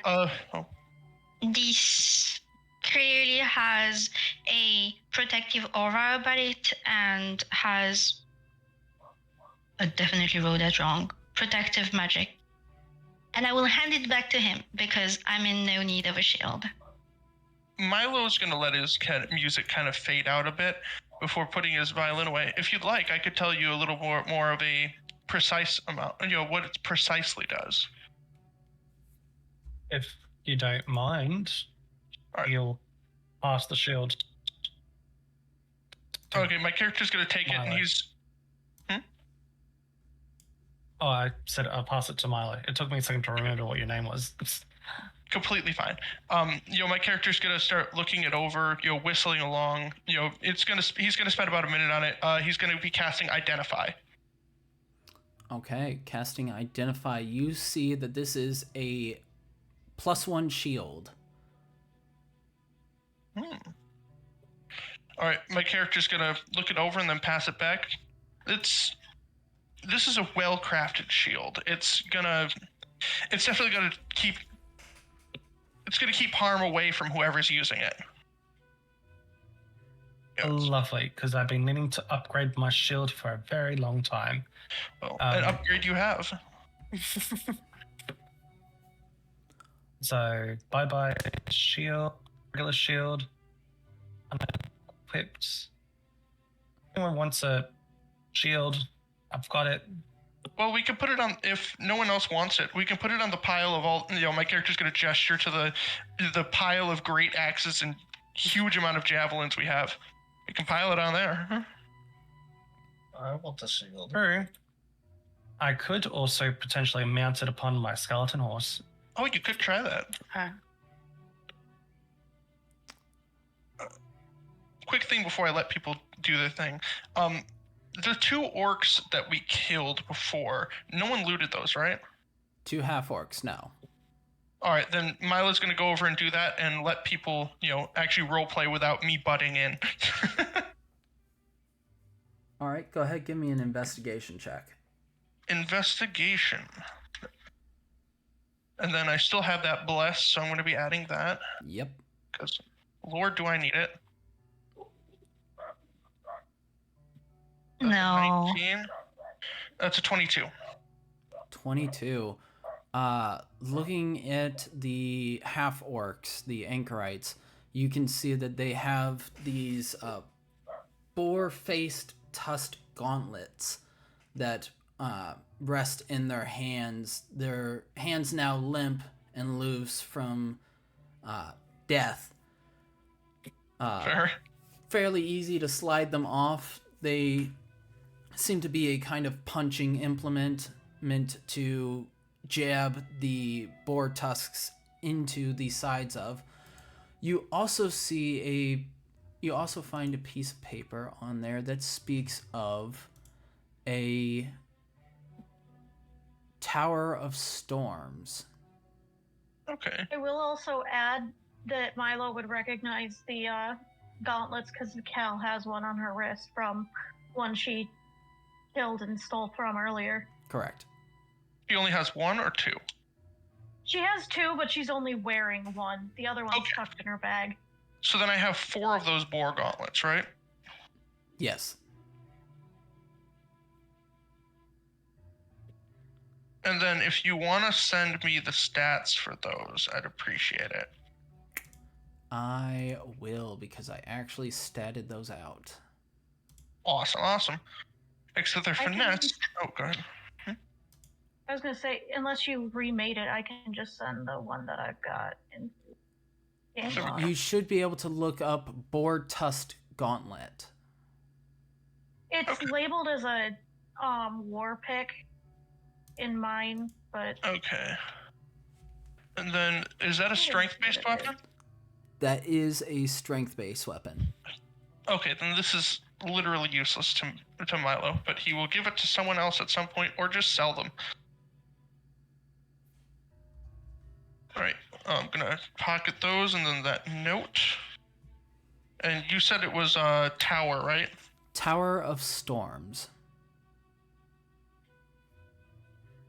this clearly has a protective aura about it and has... I definitely wrote that wrong. Protective magic. And I will hand it back to him because I'm in no need of a shield. Milo's going to let his music kind of fade out a bit before putting his violin away. If you'd like, I could tell you a little more of a precise amount, what it precisely does. If you don't mind, right. You'll pass the shield. Okay, my character's gonna take it, and Milo. he's. Oh, I said I'll pass it to Milo. It took me a second to remember what your name was. Completely fine. My character's gonna start looking it over, whistling along. He's gonna spend about a minute on it. He's gonna be casting Identify. Okay, casting Identify. You see that this is a +1 shield. All right, my character's gonna look it over and then pass it back. This is a well-crafted shield. It's definitely gonna keep. It's gonna keep harm away from whoever's using it. Lovely, because I've been meaning to upgrade my shield for a very long time. Well, an upgrade you have. So bye shield, regular shield, unequipped. Anyone wants a shield? I've got it. Well, we can put it on, if no one else wants it, we can put it on the pile of all, my character's going to gesture to the pile of great axes and huge amount of javelins we have. We can pile it on there. I want the shield. True. I could also potentially mount it upon my skeleton horse. Oh, you could try that. Okay. Quick thing before I let people do their thing. The 2 orcs that we killed before, no one looted those, right? 2 half-orcs, no. All right, then Milo's going to go over and do that and let people, actually roleplay without me butting in. All right, go ahead, give me an investigation check. Investigation. And then I still have that bless, so I'm going to be adding that. Yep. Because, Lord, do I need it? No. 19. That's a 22. 22. Looking at the half-orcs, the anchorites, you can see that they have these boar-faced tusked gauntlets that rest in their hands. Their hands now limp and loose from death. Fair. Fairly easy to slide them off. They seem to be a kind of punching implement meant to jab the boar tusks into the sides of. You also find a piece of paper on there that speaks of a Tower of Storms. Okay. I will also add that Milo would recognize the gauntlets because Cal has one on her wrist from one she killed and stole from earlier. Correct. She only has 1 or 2? She has 2, but she's only wearing 1. The other one's tucked in her bag. So then I have 4 of those boar gauntlets, right? Yes. And then if you want to send me the stats for those, I'd appreciate it. I will, because I actually statted those out. Awesome. Except they're finesse. Oh, go ahead. I was going to say, unless you remade it, I can just send the one that I've got. You should be able to look up boar tusked gauntlet. It's labeled as a war pick in mine, but... Okay. And then, is that a strength-based weapon? That is a strength-based weapon. Okay, then this is literally useless to Milo, but he will give it to someone else at some point, or just sell them. Alright, I'm gonna pocket those, and then that note. And you said it was a tower, right? Tower of Storms.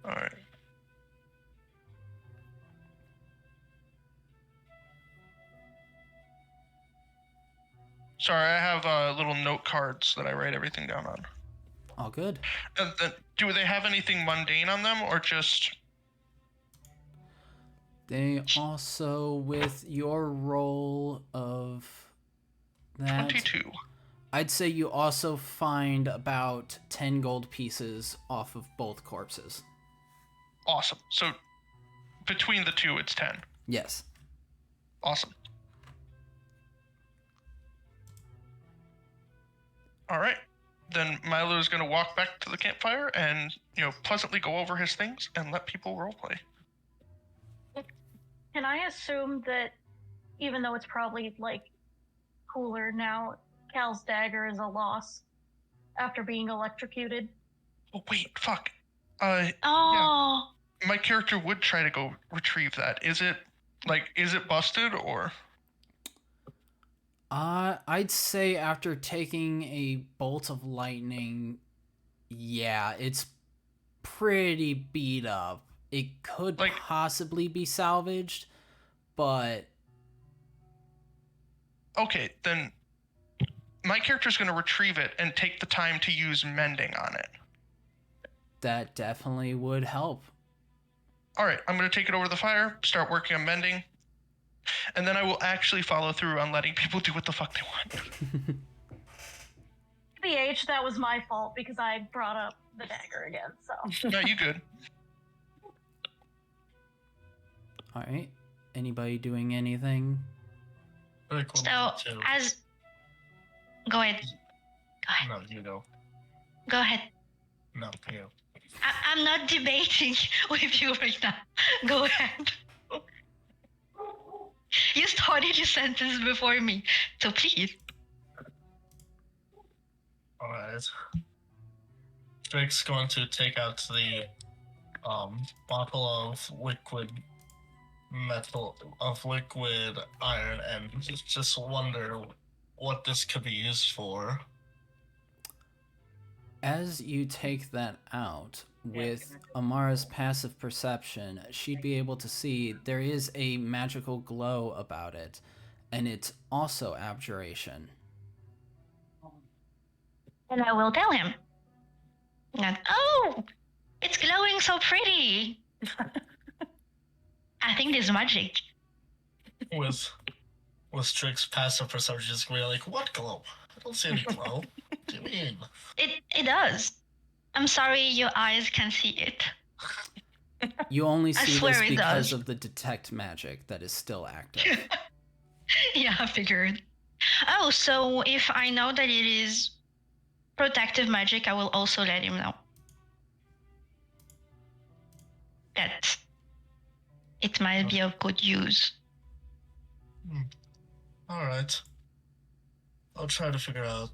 Alright. Sorry, I have little note cards that I write everything down on. All good. And then, do they have anything mundane on them, or just... They also, with your roll of that... 22. I'd say you also find about 10 gold pieces off of both corpses. Awesome. So, between the two, it's 10. Yes. Awesome. All right. Then Milo is going to walk back to the campfire and, pleasantly go over his things and let people roleplay. Can I assume that, even though it's probably, cooler now, Cal's dagger is a loss after being electrocuted? Oh, wait, fuck. Oh. Yeah. My character would try to go retrieve that. Is it busted or? I'd say after taking a bolt of lightning, yeah, it's pretty beat up. It could possibly be salvaged, but... Okay, then my character's going to retrieve it and take the time to use mending on it. That definitely would help. All right, I'm going to take it over the fire, start working on mending, and then I will actually follow through on letting people do what the fuck they want. BH, that was my fault because I brought up the dagger again, so. No, you good. All right. Anybody doing anything? So, as... Go ahead. No, you go. Go ahead. No, you. I'm not debating with you right now. Go ahead. You started your sentence before me, so please. Alright. Drake's going to take out the bottle of liquid iron and just wonder what this could be used for. As you take that out, with Amara's passive perception, she'd be able to see there is a magical glow about it, and it's also abjuration. And I will tell him. That, oh, it's glowing so pretty. I think there's magic. With Drake's passive perception, just going to be like, what glow? I don't see any glow. What do you mean? It does. I'm sorry your eyes can see it. You only see swear this it because does. of the detect magic that is still active. Yeah, I figured. Oh, so if I know that it is protective magic, I will also let him know. That it might be of good use. Alright. I'll try to figure out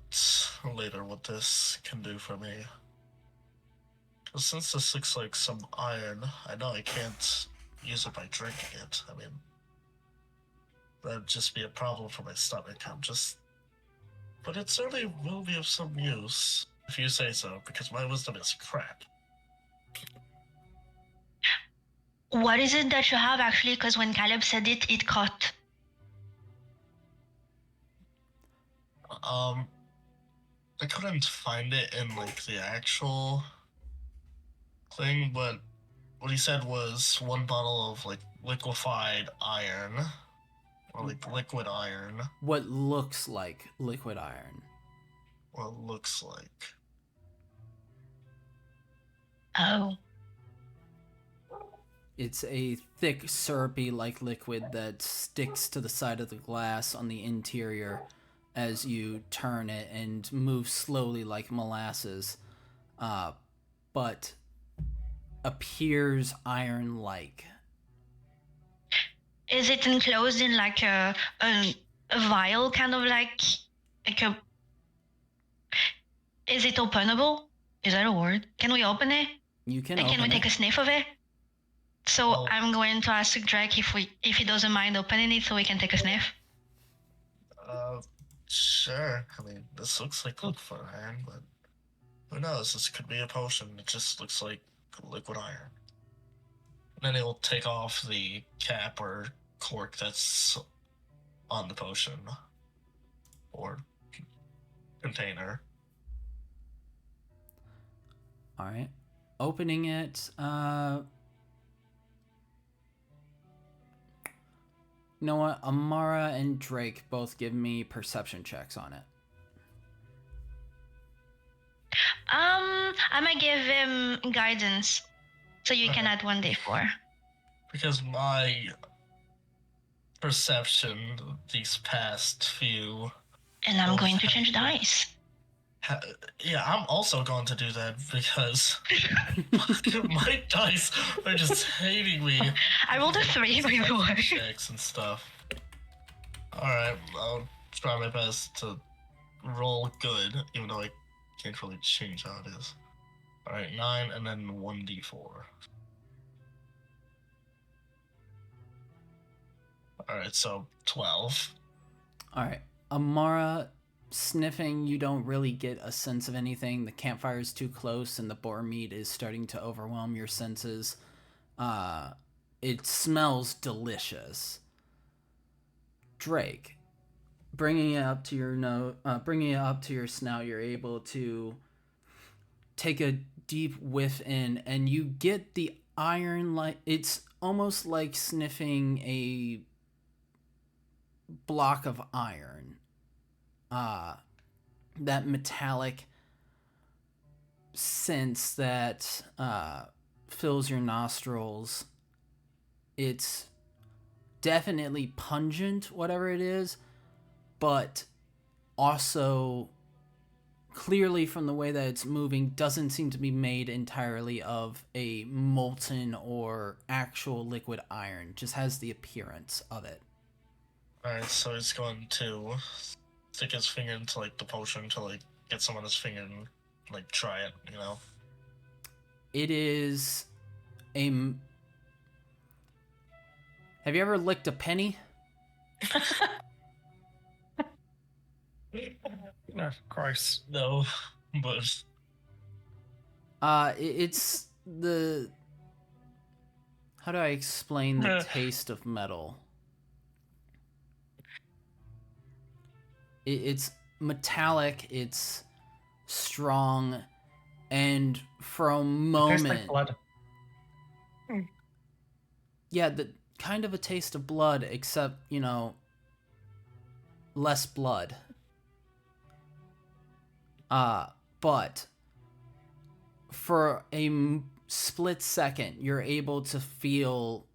later what this can do for me. Because since this looks like some iron, I know I can't use it by drinking it. I mean, that'd just be a problem for my stomach. But it certainly will be of some use, if you say so, because my wisdom is crap. What is it that you have actually? Because when Caleb said it, it caught. I couldn't find it in the actual thing, but what he said was one bottle of liquefied iron, or liquid iron. What looks like liquid iron. What it looks like. Oh. It's a thick, syrupy-like liquid that sticks to the side of the glass on the interior as you turn it and move slowly like molasses, but appears iron-like. Is it enclosed in a vial, kind of like a... Is it openable? Is that a word? Can we open it? You can and open can we take it. a sniff of it? So I'm going to ask Drake if he doesn't mind opening it so we can take a sniff. Sure. I mean, this looks like liquid iron, but who knows? This could be a potion. It just looks like liquid iron. And then he'll take off the cap or cork that's on the potion or container. All right. Opening it, you know what? Amara and Drake both give me perception checks on it. I might give him guidance, so you can add 1d4. Because my perception these past few... And I'm going to change dice. Yeah, I'm also going to do that because my dice are just hating me. I rolled a 3, by the way. Checks and stuff. Alright, I'll try my best to roll good, even though I can't really change how it is. Alright, 9 and then 1d4. Alright, so 12. Alright. Amara, sniffing, you don't really get a sense of anything. The campfire is too close and the boar meat is starting to overwhelm your senses. It smells delicious. Drake, bringing it up to your snout, you're able to take a deep whiff in, and you get the iron. Like it's almost like sniffing a block of iron. That metallic sense that fills your nostrils. It's definitely pungent, whatever it is, but also clearly from the way that it's moving doesn't seem to be made entirely of a molten or actual liquid iron. Just has the appearance of it. Alright, so he's going to stick his finger into like the potion to like get some on his finger and like try it, you know? It is a... Have you ever licked a penny? No, gross. No, but It's the... How do I explain the taste of metal? It's metallic, it's strong, and for a moment... Tastes like blood. Yeah, the kind of a taste of blood, except, you know, less blood. But for a split second, you're able to feel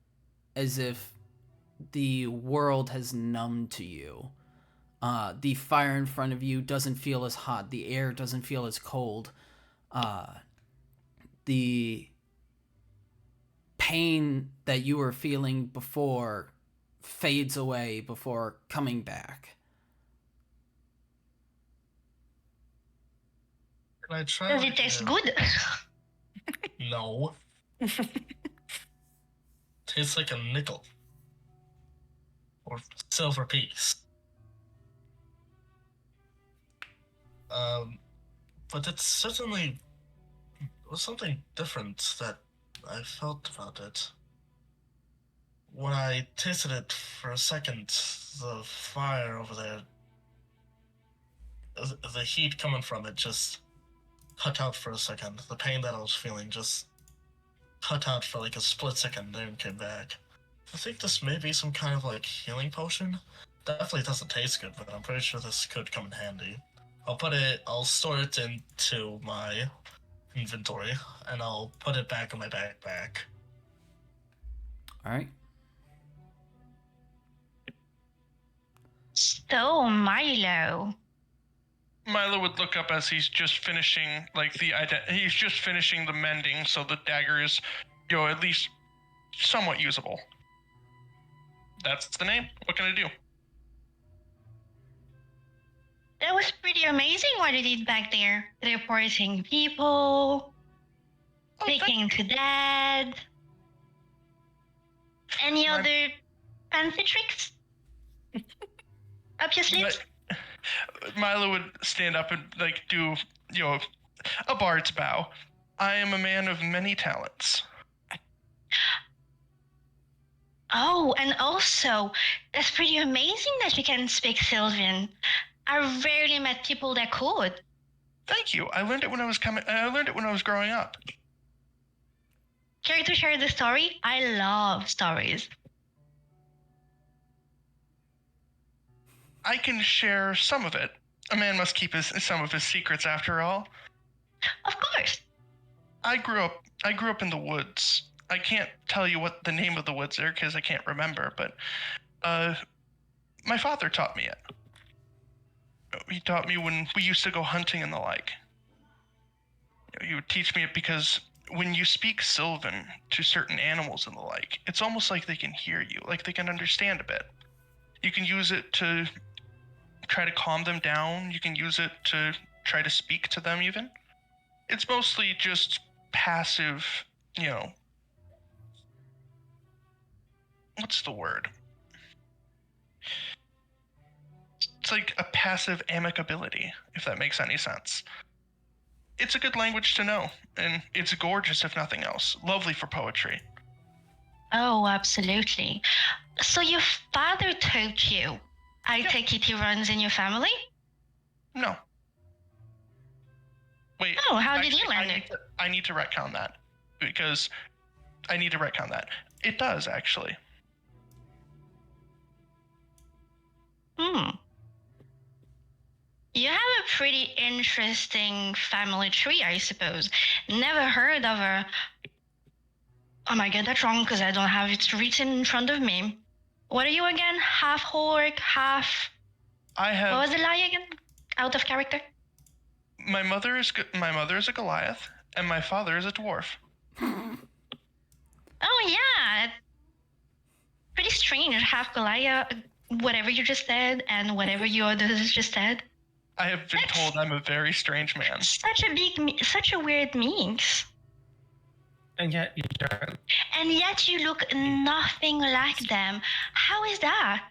as if the world has numbed to you. The fire in front of you doesn't feel as hot. The air doesn't feel as cold. The pain that you were feeling before fades away before coming back. can I try? Does like, it taste a- good? No. Tastes like a nickel. Or silver piece. But it's certainly was something different that I felt about it. When I tasted it for a second, the fire over there, the heat coming from it just cut out for a second. The pain that I was feeling just cut out for like a split second, then came back. I think this may be some kind of like healing potion. Definitely doesn't taste good, but I'm pretty sure this could come in handy. I'll store it into my inventory, and I'll put it back in my backpack. Alright. So, Milo. Milo would look up as he's just finishing, like, he's just finishing the mending, so the dagger is, at least somewhat usable. That's the name. What can I do? That was pretty amazing what you did back there. Reporting people, speaking to Dad. Any other fancy tricks? Up your sleeves? Milo would stand up and, like, do, a bard's bow. I am a man of many talents. Oh, and also, that's pretty amazing that you can speak Sylvan. I rarely met people that could. Thank you. I learned it when I was growing up. Care to share the story? I love stories. I can share some of it. A man must keep some of his secrets, after all. Of course. I grew up in the woods. I can't tell you what the name of the woods are because I can't remember, but my father taught me it. he taught me when we used to go hunting and the like. He would teach me it because when you speak Sylvan to certain animals and the like, it's almost like they can hear you, like they can understand a bit. You can use it to try to calm them down. You can use it to try to speak to them even. It's mostly just passive, what's the word? It's like a passive amicability, if that makes any sense. It's a good language to know, and it's gorgeous if nothing else. Lovely for poetry. Oh, absolutely. So your father taught you. I take it he runs in your family? No. Wait. Oh, how did you learn it? I need to retcon that, because I need to retcon that. It does, actually. You have a pretty interesting family tree, I suppose. Never heard of a... Oh, I get that wrong because I don't have it written in front of me. What are you again? Half orc, half... I have... What was the lie again? Out of character? My mother is a Goliath, and my father is a dwarf. Oh, yeah. Pretty strange. Half Goliath, whatever you just said, and whatever you others just said. I have been told I'm a very strange man. Such a weird mix. And yet you don't. And yet you look nothing like them. How is that?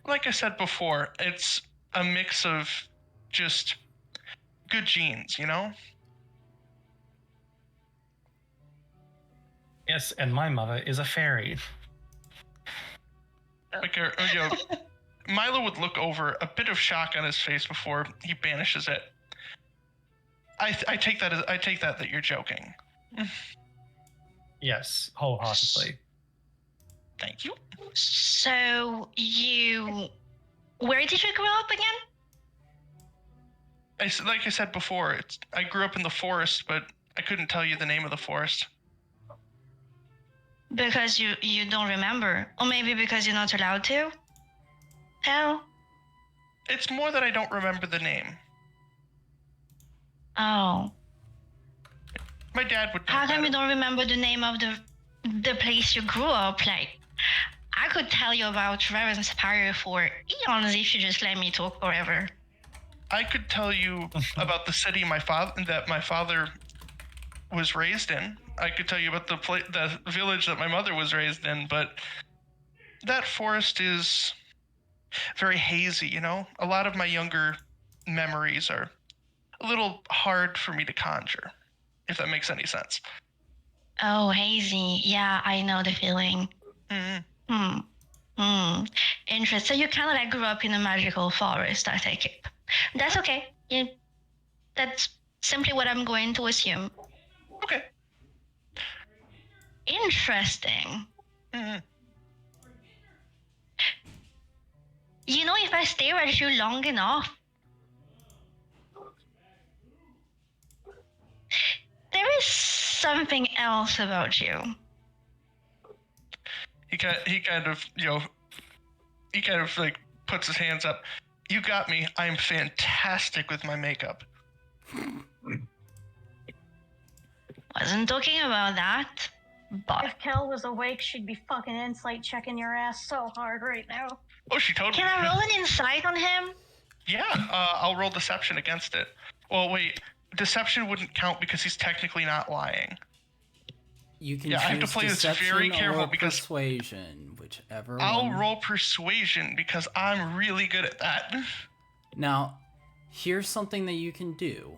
Like I said before, it's a mix of just good genes, Yes, and my mother is a fairy. Like, Milo would look over, a bit of shock on his face before he banishes it. I take that you're joking. Yes, wholeheartedly. Thank you. So where did you grow up again? Like I said before, I grew up in the forest, but I couldn't tell you the name of the forest. Because you don't remember, or maybe because you're not allowed to? Hell. It's more that I don't remember the name. Oh. My dad would know How come better. you don't remember the name of the place you grew up? Like, I could tell you about Raven's Spire for eons if you just let me talk forever. I could tell you about the city that my father was raised in. I could tell you about the village that my mother was raised in, but that forest is very hazy, A lot of my younger memories are a little hard for me to conjure, if that makes any sense. Oh, hazy. Yeah, I know the feeling. Interesting. So you kind of like grew up in a magical forest, I take it. That's okay. That's simply what I'm going to assume. Okay. Interesting. If I stare at you long enough, there is something else about you. He kind of like puts his hands up. You got me. I am fantastic with my makeup. Wasn't talking about that, but... If Kel was awake, she'd be fucking insight checking your ass so hard right now. Oh, she totally... Can I roll an insight on him? Yeah, I'll roll deception against it. Well, wait. Deception wouldn't count because he's technically not lying. You can I have to choose play this deception very careful or because persuasion, whichever I'll one. roll persuasion because I'm really good at that. Now, here's something that you can do.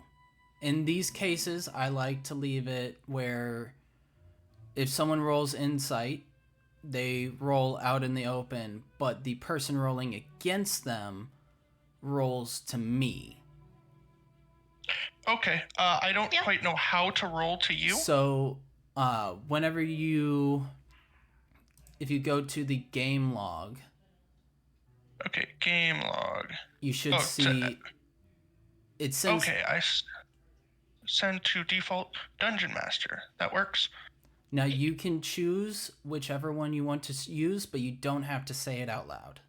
In these cases, I like to leave it where if someone rolls insight, they roll out in the open, but the person rolling against them rolls to me. Okay, I don't quite know how to roll to you. So, if you go to the game log. Okay, game log. You should see. It sends. Okay, I send to default Dungeon Master. That works. Now you can choose whichever one you want to use, but you don't have to say it out loud.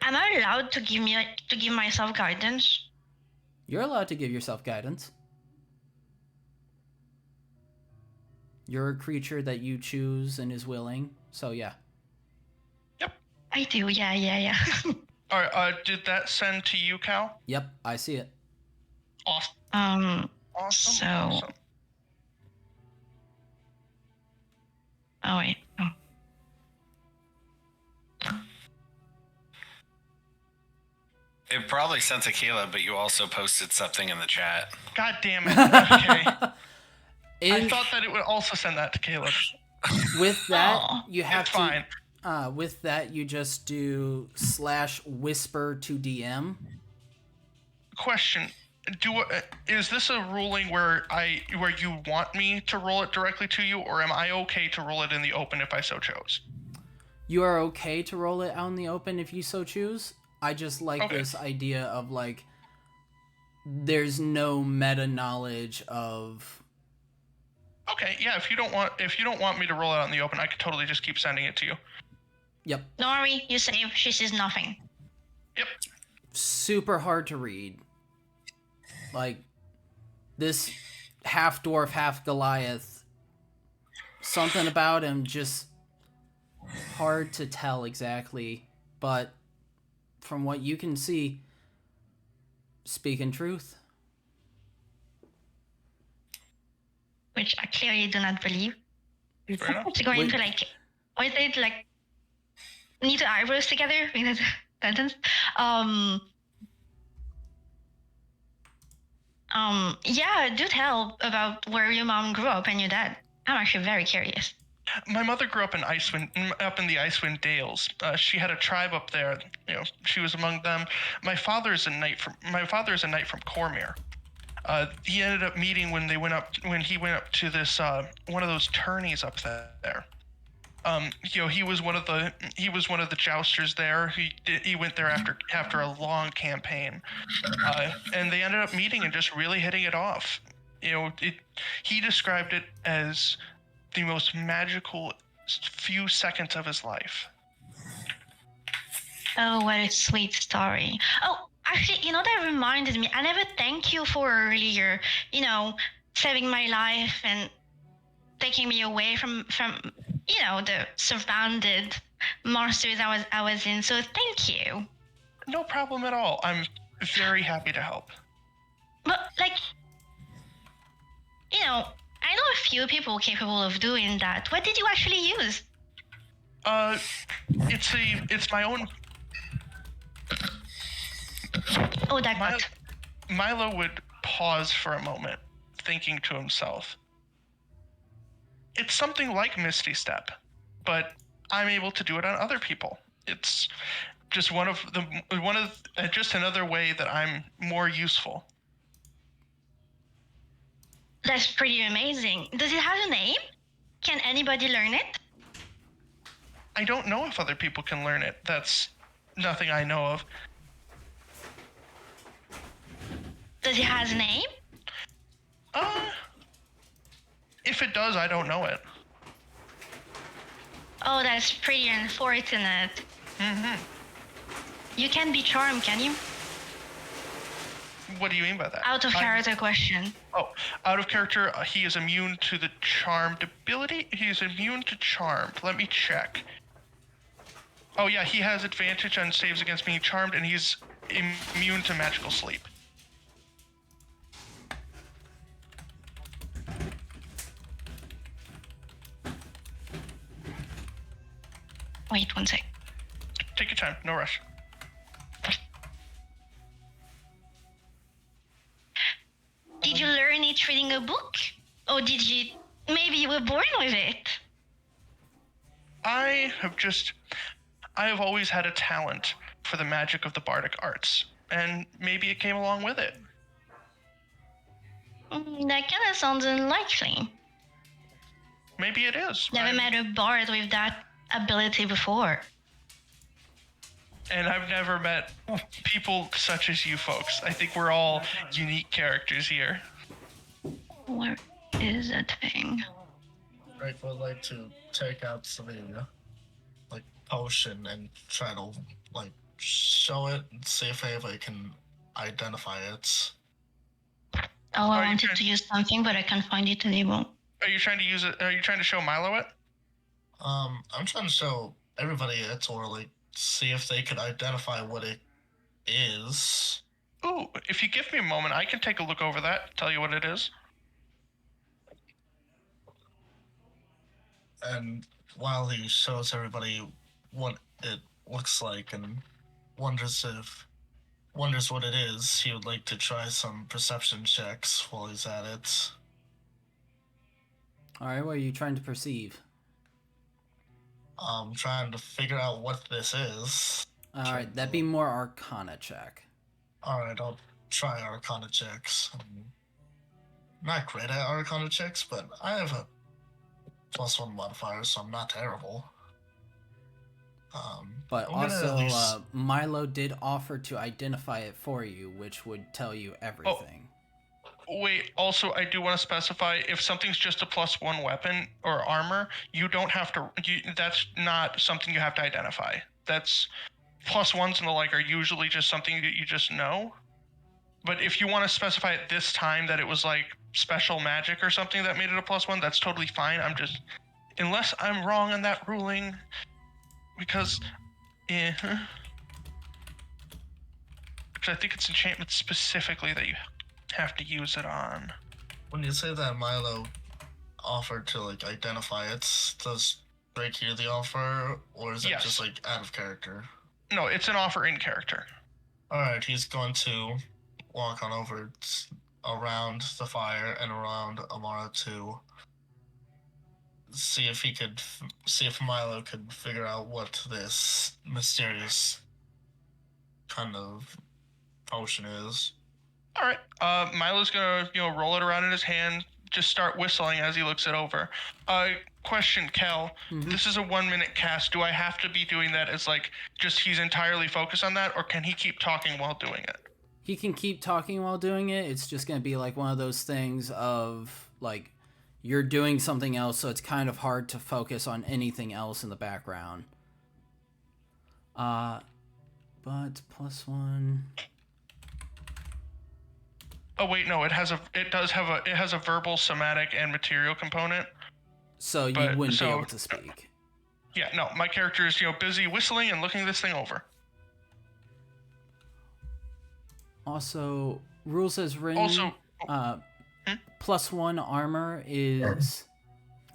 Am I allowed to give myself guidance? You're allowed to give yourself guidance. You're a creature that you choose and is willing, so yeah. Yep. I do, yeah. All right. Did that send to you, Cal? Yep, I see it. Awesome. So. Awesome. Oh wait. Oh. It probably sent to Caleb, but you also posted something in the chat. God damn it. Okay. I thought that it would also send that to Caleb. With that, you have It's to. fine. With that, you just do /whisper to DM. Question: is this a ruling where you want me to roll it directly to you, or am I okay to roll it in the open if I so chose? You are okay to roll it out in the open if you so choose. I just like this idea of like, there's no meta knowledge of. Okay, yeah. If you don't want me to roll it out in the open, I could totally just keep sending it to you. Don't worry, you save. She sees nothing. Yep. Super hard to read. Like, this half dwarf, half Goliath. Something about him just hard to tell exactly, but from what you can see, speaking truth. Which I clearly do not believe. Fair enough. To go into like, what is it like? Knit the eyebrows together in that sentence. Yeah, do tell about where your mom grew up and your dad. I'm actually very curious. My mother grew up in the Icewind Dales. She had a tribe up there. She was among them. My father is a knight from Cormyr. He ended up meeting when he went up to this one of those tourneys up there. He was one of the jousters there. He went there after a long campaign, and they ended up meeting and just really hitting it off. He described it as the most magical few seconds of his life. Oh, what a sweet story. Oh, actually, that reminded me. I never thank you for earlier, saving my life and taking me away from the surrounded monsters I was in. So thank you. No problem at all. I'm very happy to help. But I know a few people capable of doing that. What did you actually use? It's my own. Oh, that got. Milo would pause for a moment, thinking to himself. It's something like Misty Step, but I'm able to do it on other people. It's just just another way that I'm more useful. That's pretty amazing. Does it have a name? Can anybody learn it? I don't know if other people can learn it. That's nothing I know of. Does it have a name? If it does, I don't know it. Oh, that's pretty unfortunate. Mm-hmm. You can't be charmed, can you? What do you mean by that? Out of character question. Oh, out of character, he is immune to the charmed ability? He is immune to charmed. Let me check. Oh yeah, he has advantage on saves against being charmed, and he's immune to magical sleep. Wait 1 sec. Take your time, no rush. Did you learn it reading a book? Or maybe you were born with it? I have always had a talent for the magic of the bardic arts, and maybe it came along with it. That kind of sounds unlikely. Maybe it is. Never met a bard with that ability before. And I've never met people such as you folks. I think we're all unique characters here. Where is that thing? Drake would like to take out some potion and try to show it and see if anybody can identify it. Oh, I Are you wanted trying- to use something, but I can't find it anymore. Are you trying to use it? Are you trying to show Milo it? I'm trying to show everybody it, or like see if they could identify what it is. Ooh, if you give me a moment, I can take a look over that, tell you what it is. And while he shows everybody what it looks like and wonders what it is, he would like to try some perception checks while he's at it. Alright, what are you trying to perceive? I'm trying to figure out what this is. Alright, that'd be more Arcana check. Alright, I'll try Arcana checks. I'm not great at Arcana checks, but I have a +1 modifier, so I'm not terrible. But I'm gonna at also, least- Milo did offer to identify it for you, which would tell you everything. Wait, also, I do want to specify, if something's just a +1 weapon or armor, you don't have to, that's not something you have to identify. That's, +1s and the like are usually just something that you just know. But if you want to specify at this time that it was like special magic or something that made it a +1, that's totally fine. I'm just, unless I'm wrong in that ruling, because, because I think it's enchantment specifically that you have to use it on. When you say that Milo offered to like identify it, does Drake hear the offer, or is it Yes. just like out of character? No, it's an offer in character. Alright, he's going to walk on over around the fire and around Amara to see if he could see if Milo could figure out what this mysterious kind of potion is. All right. Milo's gonna, roll it around in his hand, just start whistling as he looks it over. Question, Kel. Mhm. This is a 1-minute cast. Do I have to be doing that as like just he's entirely focused on that, or can he keep talking while doing it? He can keep talking while doing it. It's just going to be like one of those things of like you're doing something else, so it's kind of hard to focus on anything else in the background. But +1. Oh wait, no. It has a verbal, somatic, and material component. So you But- wouldn't be so- able to speak. Yeah, no. My character is busy whistling and looking this thing over. Also, rules as written. Also, +1 armor is,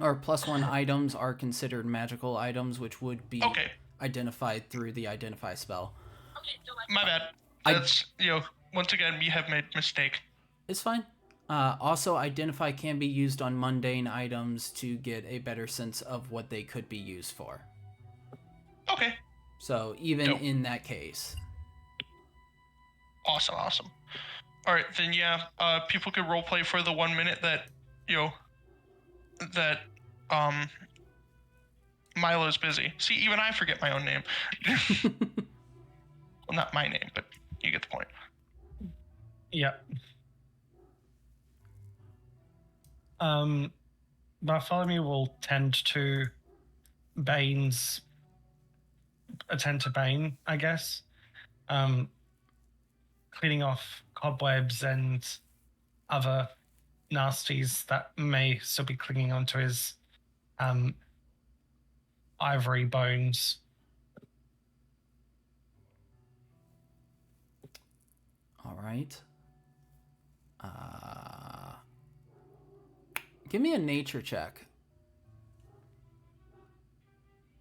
or +1 items are considered magical items, which would be okay, identified through the identify spell. my bad. I- That's once again, we have made mistake. It's fine. Also, identify can be used on mundane items to get a better sense of what they could be used for. Okay, So even Dope. in that case, awesome. All right, then people could roleplay for the 1 minute that that Milo's busy. See, even I forget my own name. Well, not my name, but you get the point. Yep. Bartholomew will attend to Bane, I guess. Cleaning off cobwebs and other nasties that may still be clinging onto his ivory bones. all right. Give me a nature check.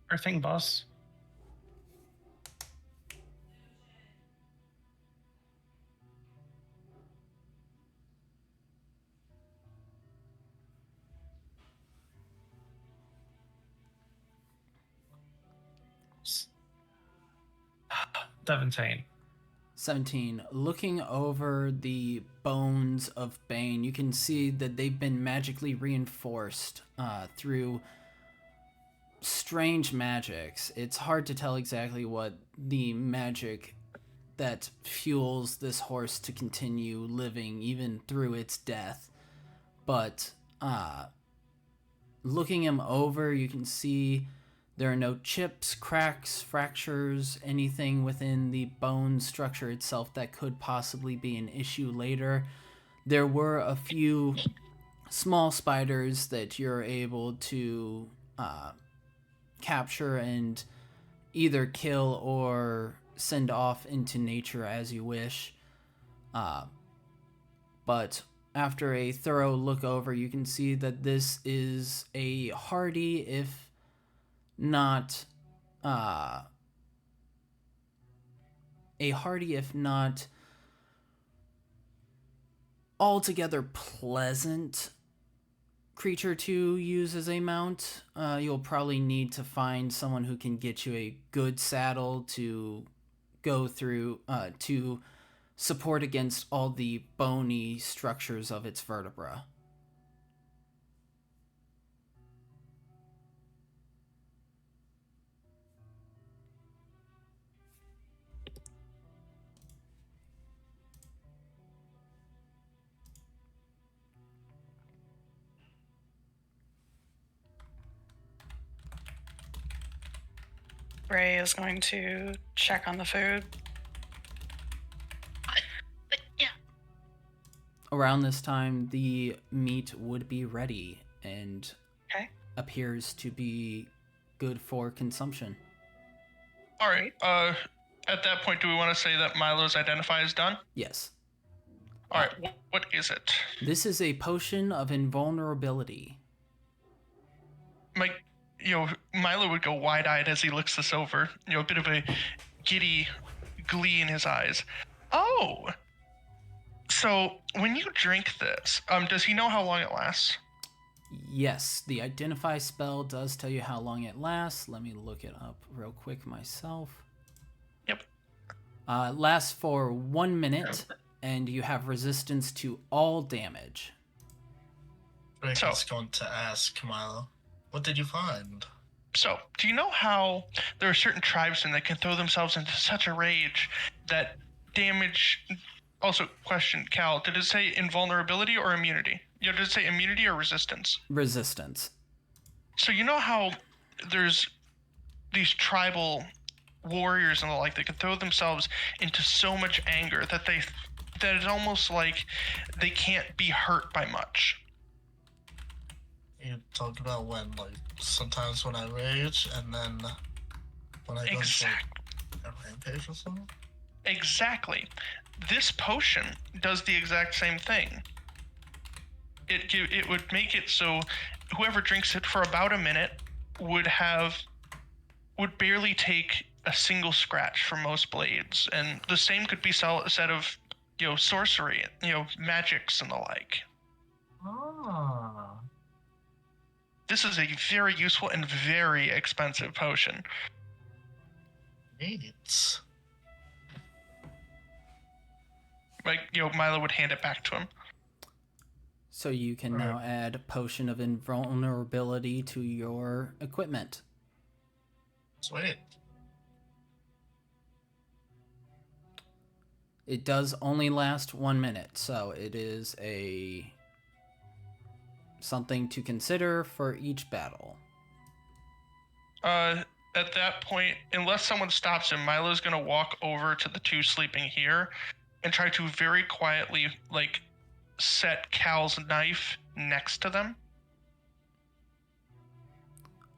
Sure thing, boss. S- 17. 17. Looking over the bones of Bane, you can see that they've been magically reinforced through strange magics. It's hard to tell exactly what the magic that fuels this horse to continue living even through its death. But looking him over, you can see There are no chips, cracks, fractures, anything within the bone structure itself that could possibly be an issue later. There were a few small spiders that you're able to capture and either kill or send off into nature as you wish. But after a thorough look over, you can see that this is a hardy, if not altogether pleasant creature to use as a mount. You'll probably need to find someone who can get you a good saddle to go through to support against all the bony structures of its vertebra. Ray is going to check on the food. But yeah. Around this time, the meat would be ready and appears to be good for consumption. All right. At that point, do we want to say that Milo's identify is done? Yes. All right. What is it? This is a potion of invulnerability. Milo would go wide-eyed as he looks this over. A bit of a giddy glee in his eyes. Oh! So, when you drink this, does he know how long it lasts? Yes, the identify spell does tell you how long it lasts. Let me look it up real quick myself. Yep. It lasts for 1 minute, and you have resistance to all damage. Rick is going to ask Milo, what did you find? So, do you know how there are certain tribesmen that can throw themselves into such a rage that damage... Also, question, Cal, did it say invulnerability or immunity? Did it say immunity or resistance? Resistance. So you know how there's these tribal warriors and the like that can throw themselves into so much anger that it's almost like they can't be hurt by much. You talk about when, like, sometimes when I rage, and then when I go into a rampage or something? Exactly. This potion does the exact same thing. It would make it so whoever drinks it for about a minute would barely take a single scratch from most blades, and the same could be said of sorcery, magics and the like. Ah. This is a very useful and very expensive potion. Neat. Milo would hand it back to him. So you can now add Potion of Invulnerability to your equipment. Sweet. It does only last 1 minute, so it is something to consider for each battle. At that point, unless someone stops him, Milo's gonna walk over to the two sleeping here and try to very quietly, set Cal's knife next to them.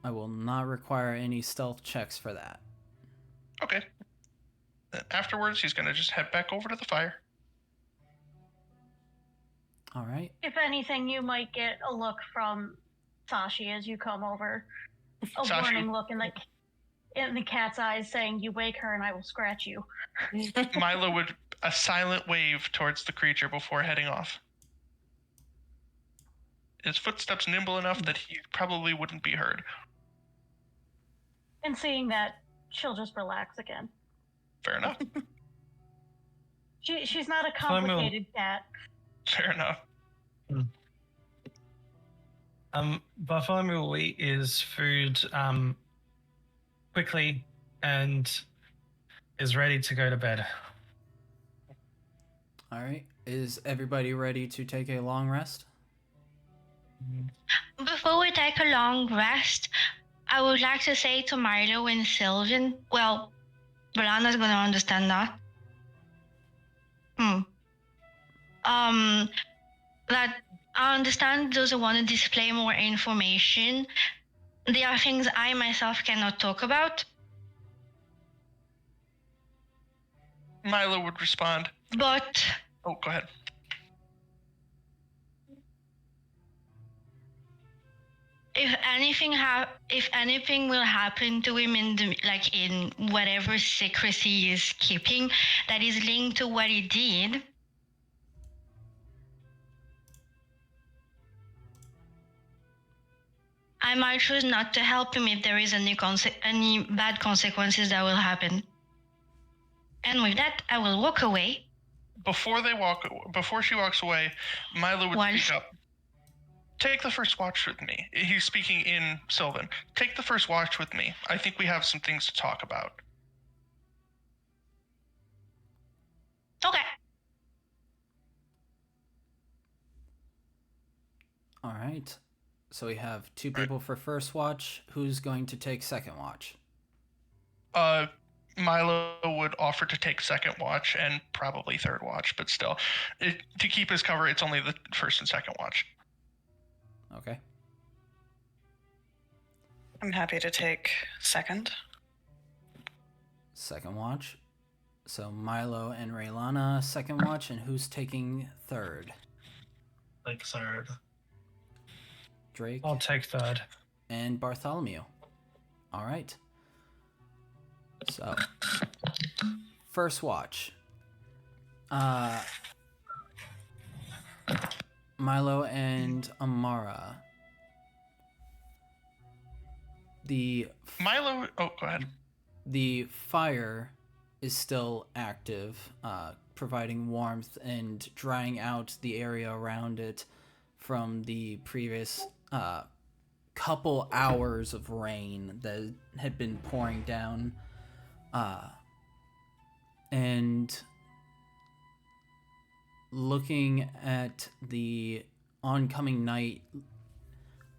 I will not require any stealth checks for that. Okay. Afterwards, he's going to just head back over to the fire. All right. If anything, you might get a look from Sashi as you come over. A warning look in the cat's eyes saying, "You wake her and I will scratch you." Milo would a silent wave towards the creature before heading off. His footsteps nimble enough that he probably wouldn't be heard. And seeing that, she'll just relax again. Fair enough. She's not a complicated cat. Fair enough. Bartholomew will eat his food quickly and is ready to go to bed. All right. Is everybody ready to take a long rest? Before we take a long rest, I would like to say to Milo and Sylvan, well, Balana's gonna understand that. That I understand those who want to display more information. There are things I myself cannot talk about. Milo would respond. But Oh, go ahead. if anything will happen to him in whatever secrecy he is keeping that is linked to what he did, I might choose not to help him if there is any bad consequences that will happen. And with that, I will walk away. Before she walks away, Milo would speak up. Take the first watch with me. He's speaking in Sylvan. Take the first watch with me. I think we have some things to talk about. Okay. All right. So we have 2 people for first watch. Who's going to take second watch? Milo would offer to take second watch and probably third watch, but still, to keep his cover, it's only the first and second watch. Okay. I'm happy to take second. Second watch. So Milo and Raylana, second watch, and who's taking third? Like third. Drake. I'll take third. And Bartholomew. All right. So, first watch. Milo and Amara. Oh, go ahead. The fire is still active, providing warmth and drying out the area around it from the previous couple hours of rain that had been pouring down. And looking at the oncoming night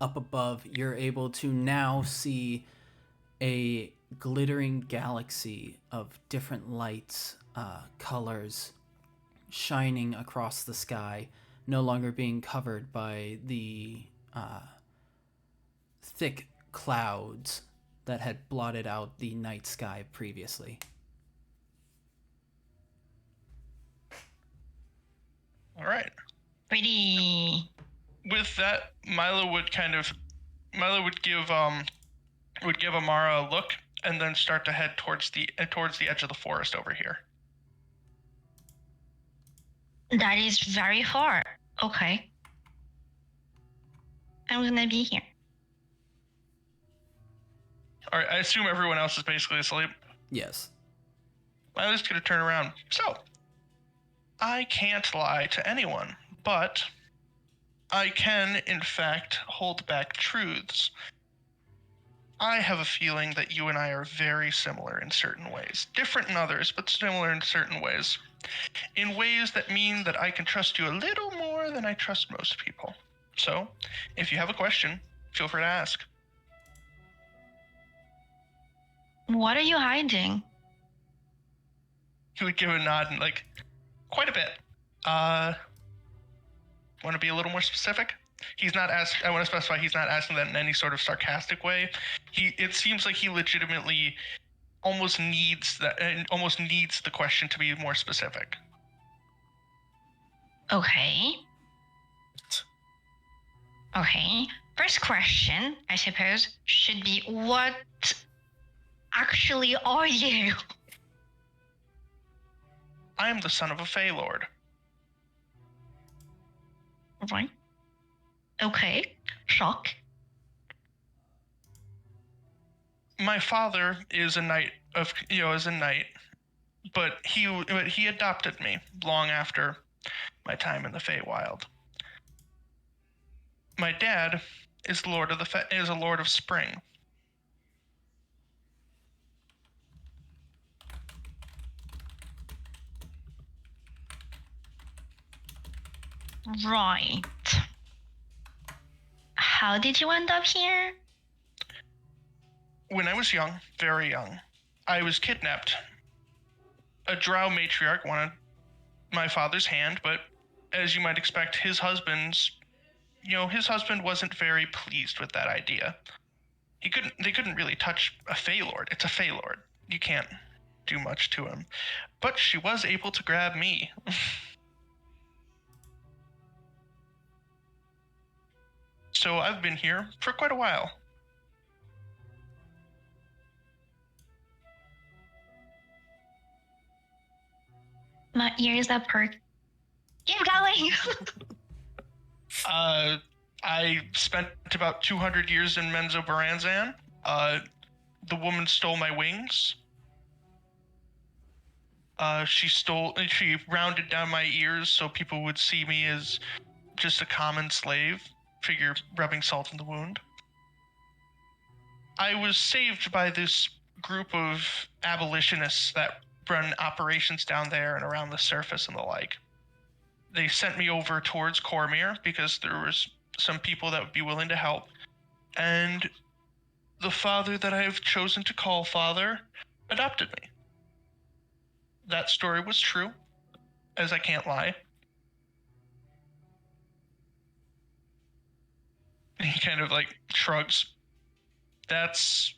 up above, you're able to now see a glittering galaxy of different lights, colors, shining across the sky, no longer being covered by the thick clouds that had blotted out the night sky previously. All right. Pretty. With that, Milo would give Amara a look and then start to head towards the edge of the forest over here. That is very far. Okay. I'm gonna be here. All right. I assume everyone else is basically asleep. Yes. Milo's gonna turn around. So, I can't lie to anyone, but I can, in fact, hold back truths. I have a feeling that you and I are very similar in certain ways. Different in others, but similar in certain ways. In ways that mean that I can trust you a little more than I trust most people. So, if you have a question, feel free to ask. What are you hiding? He would give a nod and quite a bit. Want to be a little more specific? I want to specify he's not asking that in any sort of sarcastic way. It seems like he legitimately almost needs the question to be more specific. Okay. First question, I suppose, should be what actually are you? I am the son of a Fey Lord. Right. Okay. Shock. My father is a knight but he adopted me long after my time in the Feywild. My dad is a lord of spring. Right. How did you end up here? when I was young, very young, I was kidnapped. A drow matriarch wanted my father's hand, but as you might expect, his husband wasn't very pleased with that idea. They couldn't really touch a Fey Lord. It's a Fey Lord. You can't do much to him. But she was able to grab me. So I've been here for quite a while. My ears are perked. Keep going. I spent about 200 years in Menzo Baranzan. The woman stole my wings. She rounded down my ears so people would see me as just a common slave, figure rubbing salt in the wound. I was saved by this group of abolitionists that run operations down there and around the surface and the like. They sent me over towards Cormyr because there was some people that would be willing to help. And the father that I have chosen to call father adopted me. That story was true, as I can't lie. He kind of like shrugs. There's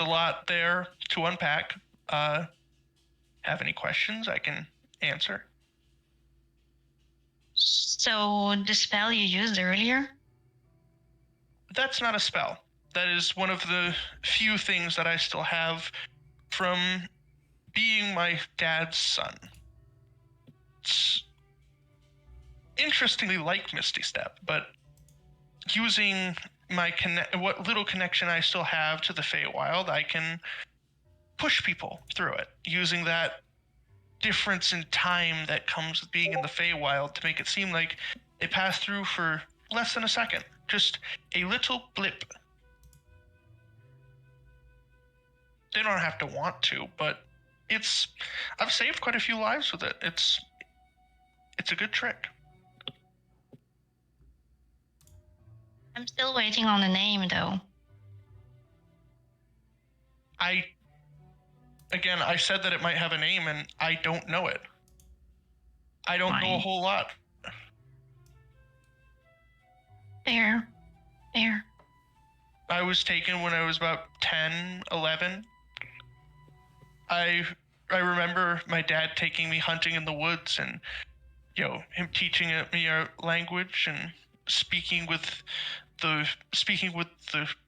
a lot there to unpack. Have any questions I can answer? So the spell you used earlier? That's not a spell. That is one of the few things that I still have from being my dad's son. It's interestingly like Misty Step, but using what little connection I still have to the Feywild, I can push people through it, using that difference in time that comes with being in the Feywild to make it seem like they pass through for less than a second. Just a little blip. They don't have to want to, but I've saved quite a few lives with it. It's a good trick. I'm still waiting on the name though. I said that it might have a name, and I don't know it. I don't know a whole lot. Fair. I was taken when I was about 10, 11. I remember my dad taking me hunting in the woods and, him teaching me a language and speaking with the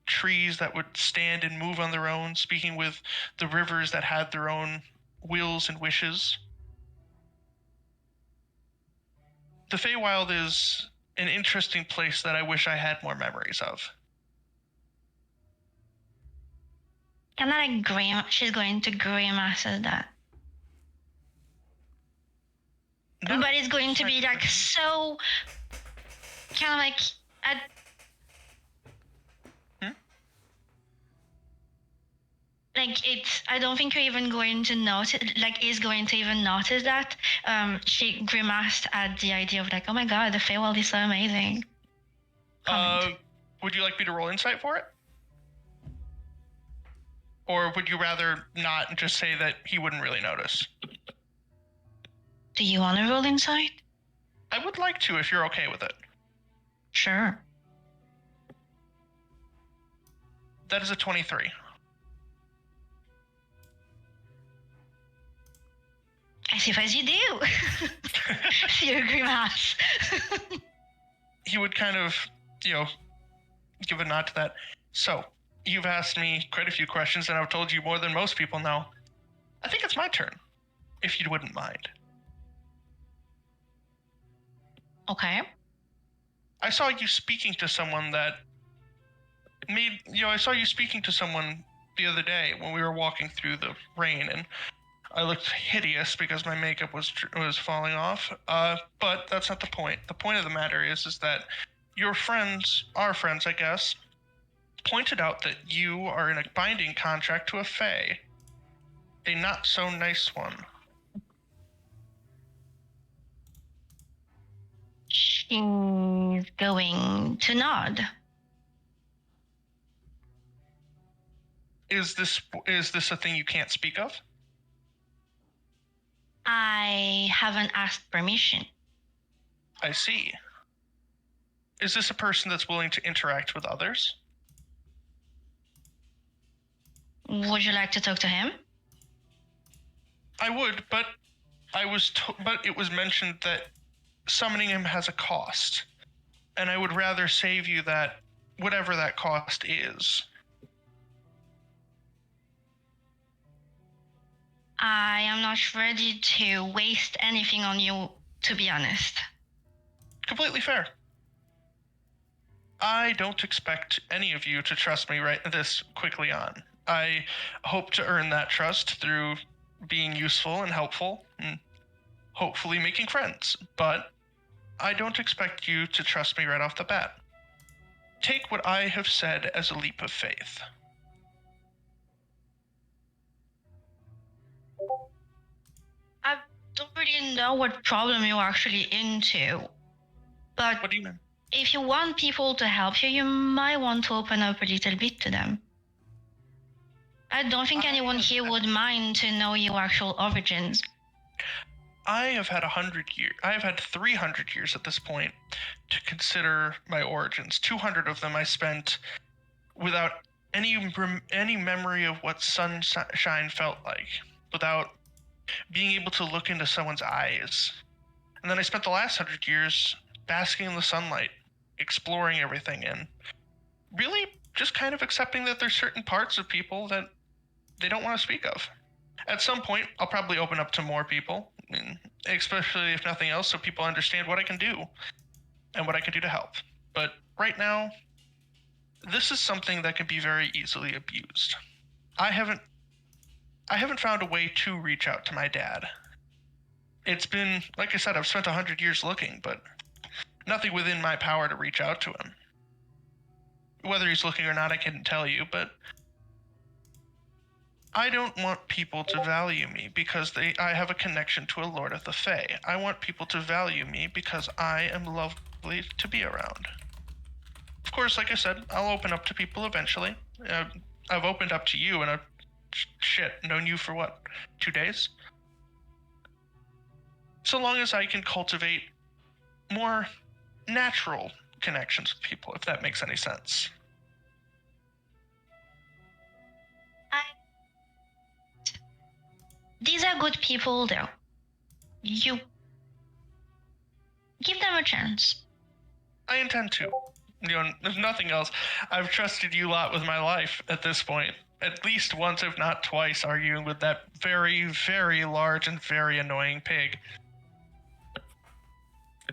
trees that would stand and move on their own, speaking with the rivers that had their own wills and wishes. The Feywild is an interesting place that I wish I had more memories of. Kind of like she's going to grimace at that. No, but it's going to be like so kind of like like it's, I don't think you're even going to notice, like is going to even notice that. She grimaced at the idea of like, oh my god, the Feywild is so amazing. Would you like me to roll insight for it? Or would you rather not, just say that he wouldn't really notice? Do you want to roll insight? I would like to, if you're okay with it. Sure. That is a 23. As if as you do. See your grimace. He would kind of, give a nod to that. So, you've asked me quite a few questions, and I've told you more than most people know. I think it's my turn, if you wouldn't mind. Okay. I saw you speaking to someone I saw you speaking to someone the other day when we were walking through the rain, and I looked hideous because my makeup was falling off. But that's not the point. The point of the matter is that your friends, our friends, I guess, pointed out that you are in a binding contract to a Fae. A not so nice one. She's going to nod. Is this a thing you can't speak of? I haven't asked permission. I see. Is this a person that's willing to interact with others? Would you like to talk to him? I would, but but it was mentioned that summoning him has a cost, and I would rather save you that, whatever that cost is. I am not ready to waste anything on you, to be honest. Completely fair. I don't expect any of you to trust me right this quickly on. I hope to earn that trust through being useful and helpful, and hopefully making friends, but I don't expect you to trust me right off the bat. Take what I have said as a leap of faith. I don't really know what problem you're actually into, but What do you mean? if you want people to help you, you might want to open up a little bit to them. I don't think anyone here would mind to know your actual origins. I have had 100 years. I have had 300 years at this point to consider my origins. 200 of them I spent without any memory of what sunshine felt like, without being able to look into someone's eyes. And then I spent the last 100 years basking in the sunlight, exploring everything, and really just kind of accepting that there's certain parts of people that they don't want to speak of. At some point, I'll probably open up to more people, especially if nothing else, so people understand what I can do and what I can do to help. But right now, this is something that can be very easily abused. I haven't found a way to reach out to my dad. It's been, like I said, I've spent 100 years looking, but nothing within my power to reach out to him. Whether he's looking or not, I couldn't tell you, but I don't want people to value me because I have a connection to a Lord of the Fae. I want people to value me because I am lovely to be around. Of course, like I said, I'll open up to people eventually. I've opened up to you, and I've known you for what, 2 days? So long as I can cultivate more natural connections with people, if that makes any sense. These are good people, though. You give them a chance. I intend to. If nothing else, I've trusted you a lot with my life at this point. At least once, if not twice, arguing with that very, very large and very annoying pig.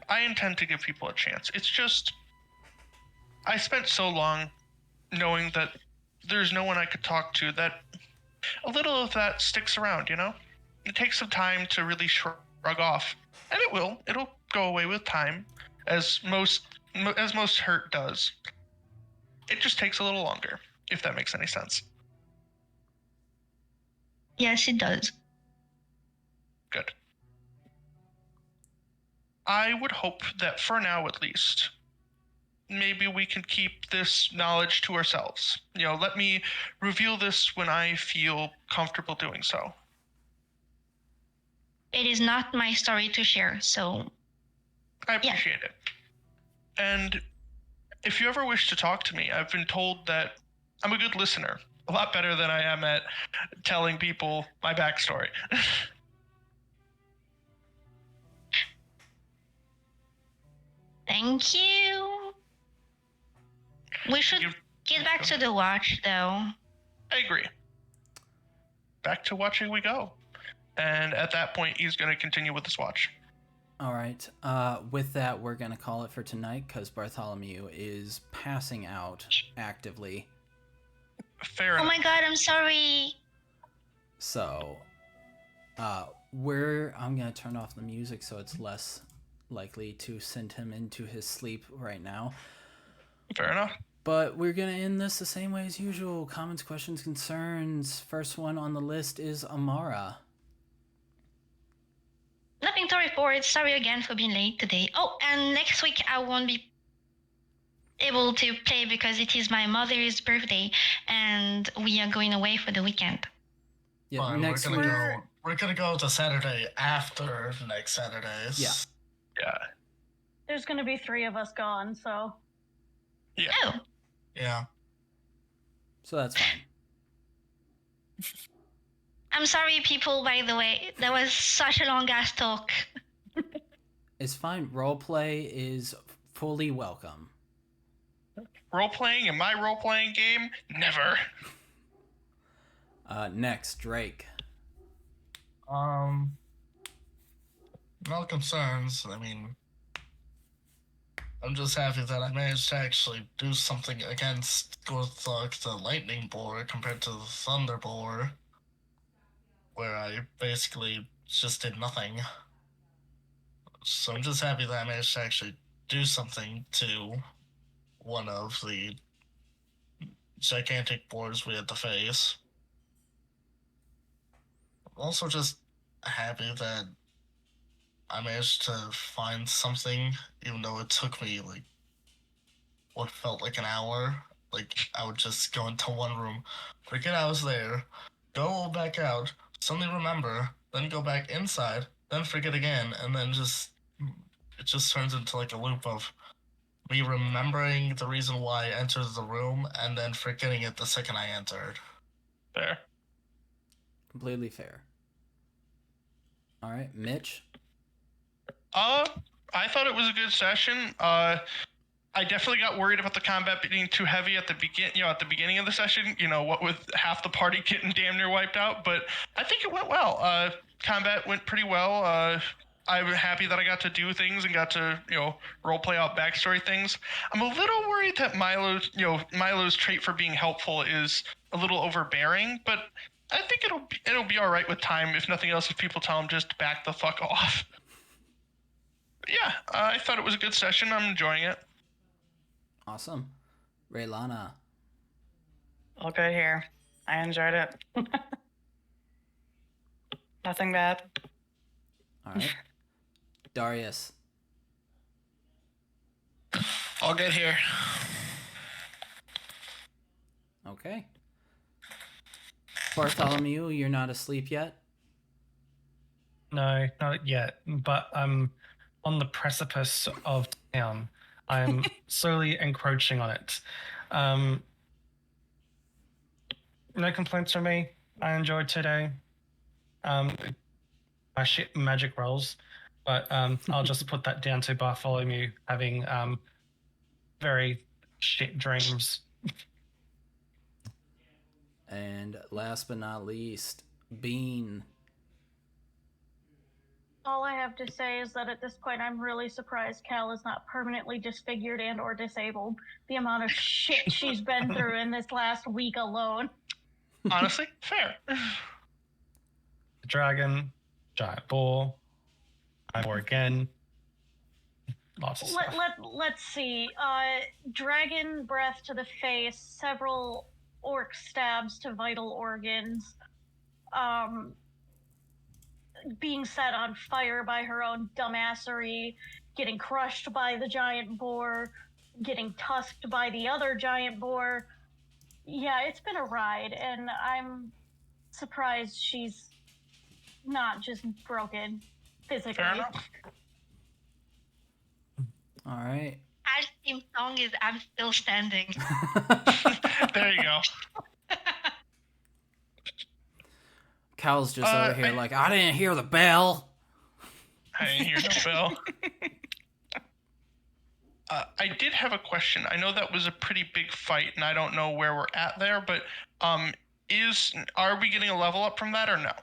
I intend to give people a chance. It's just, I spent so long knowing that there's no one I could talk to that a little of that sticks around, It takes some time to really shrug off. And it will. It'll go away with time, as most hurt does. It just takes a little longer, if that makes any sense. Yes, it does. Good. I would hope that for now, at least, maybe we can keep this knowledge to ourselves. Let me reveal this when I feel comfortable doing so. It is not my story to share, so... I appreciate it. And if you ever wish to talk to me, I've been told that I'm a good listener. A lot better than I am at telling people my backstory. Thank you. We should get back to the watch, though. I agree. Back to watching we go. And at that point, he's going to continue with his watch. All right. With that, we're going to call it for tonight because Bartholomew is passing out actively. Fair enough. Oh my god, I'm sorry. So, I'm going to turn off the music so it's less likely to send him into his sleep right now. Fair enough. But we're going to end this the same way as usual. Comments, questions, concerns. First one on the list is Amara. Nothing to report. Sorry again for being late today. Oh, and next week I won't be able to play because it is my mother's birthday and we are going away for the weekend. Yeah, Fine, next we're week. gonna go the Saturday after next Saturday's. Yeah. Yeah. There's gonna be 3 of us gone, so. Yeah. Oh, Yeah. So that's fine. I'm sorry, people, by the way. That was such a long ass talk. It's fine. Roleplay is fully welcome. Role-playing in my role-playing game? Never. Next, Drake. No concerns. I mean, I'm just happy that I managed to actually do something against with like the lightning boar compared to the thunder boar, where I basically just did nothing. So I'm just happy that I managed to actually do something to one of the gigantic boars we had to face. I'm also just happy that I managed to find something, even though it took me like what felt like an hour. Like I would just go into one room, forget I was there, go back out, suddenly remember, then go back inside, then forget again, and then it just turns into like a loop of me remembering the reason why I entered the room and then forgetting it the second I entered. Fair. Completely fair. All right, Mitch. I thought it was a good session. I definitely got worried about the combat being too heavy at the beginning of the session. What with half the party getting damn near wiped out. But I think it went well. Combat went pretty well. I'm happy that I got to do things and got to role play out backstory things. I'm a little worried that Milo's trait for being helpful is a little overbearing, but I think it'll be all right with time. If nothing else, if people tell him just to back the fuck off. Yeah, I thought it was a good session. I'm enjoying it. Awesome. Raylana. All good here. I enjoyed it. Nothing bad. All right. Darius. All good here. Okay. Bartholomew, you're not asleep yet? No, not yet. But I'm on the precipice of town. I'm slowly encroaching on it. No complaints from me. I enjoyed today. My shit magic rolls, but I'll just put that down to Bartholomew having very shit dreams. And last but not least, Bean. All I have to say is that at this point, I'm really surprised Cal is not permanently disfigured and or disabled. The amount of shit she's been through in this last week alone. Honestly, fair. Dragon, giant boar, giant boar again. Lots of stuff. Let's see. Dragon breath to the face, several orc stabs to vital organs, being set on fire by her own dumbassery, getting crushed by the giant boar, getting tusked by the other giant boar. Yeah, it's been a ride, and I'm surprised she's not just broken physically. Fair enough. All right. Our theme song is I'm Still Standing. There you go. Cal's just over here like, I didn't hear the bell. I didn't hear no bell. I did have a question. I know that was a pretty big fight, and I don't know where we're at there, but are we getting a level up from that or no?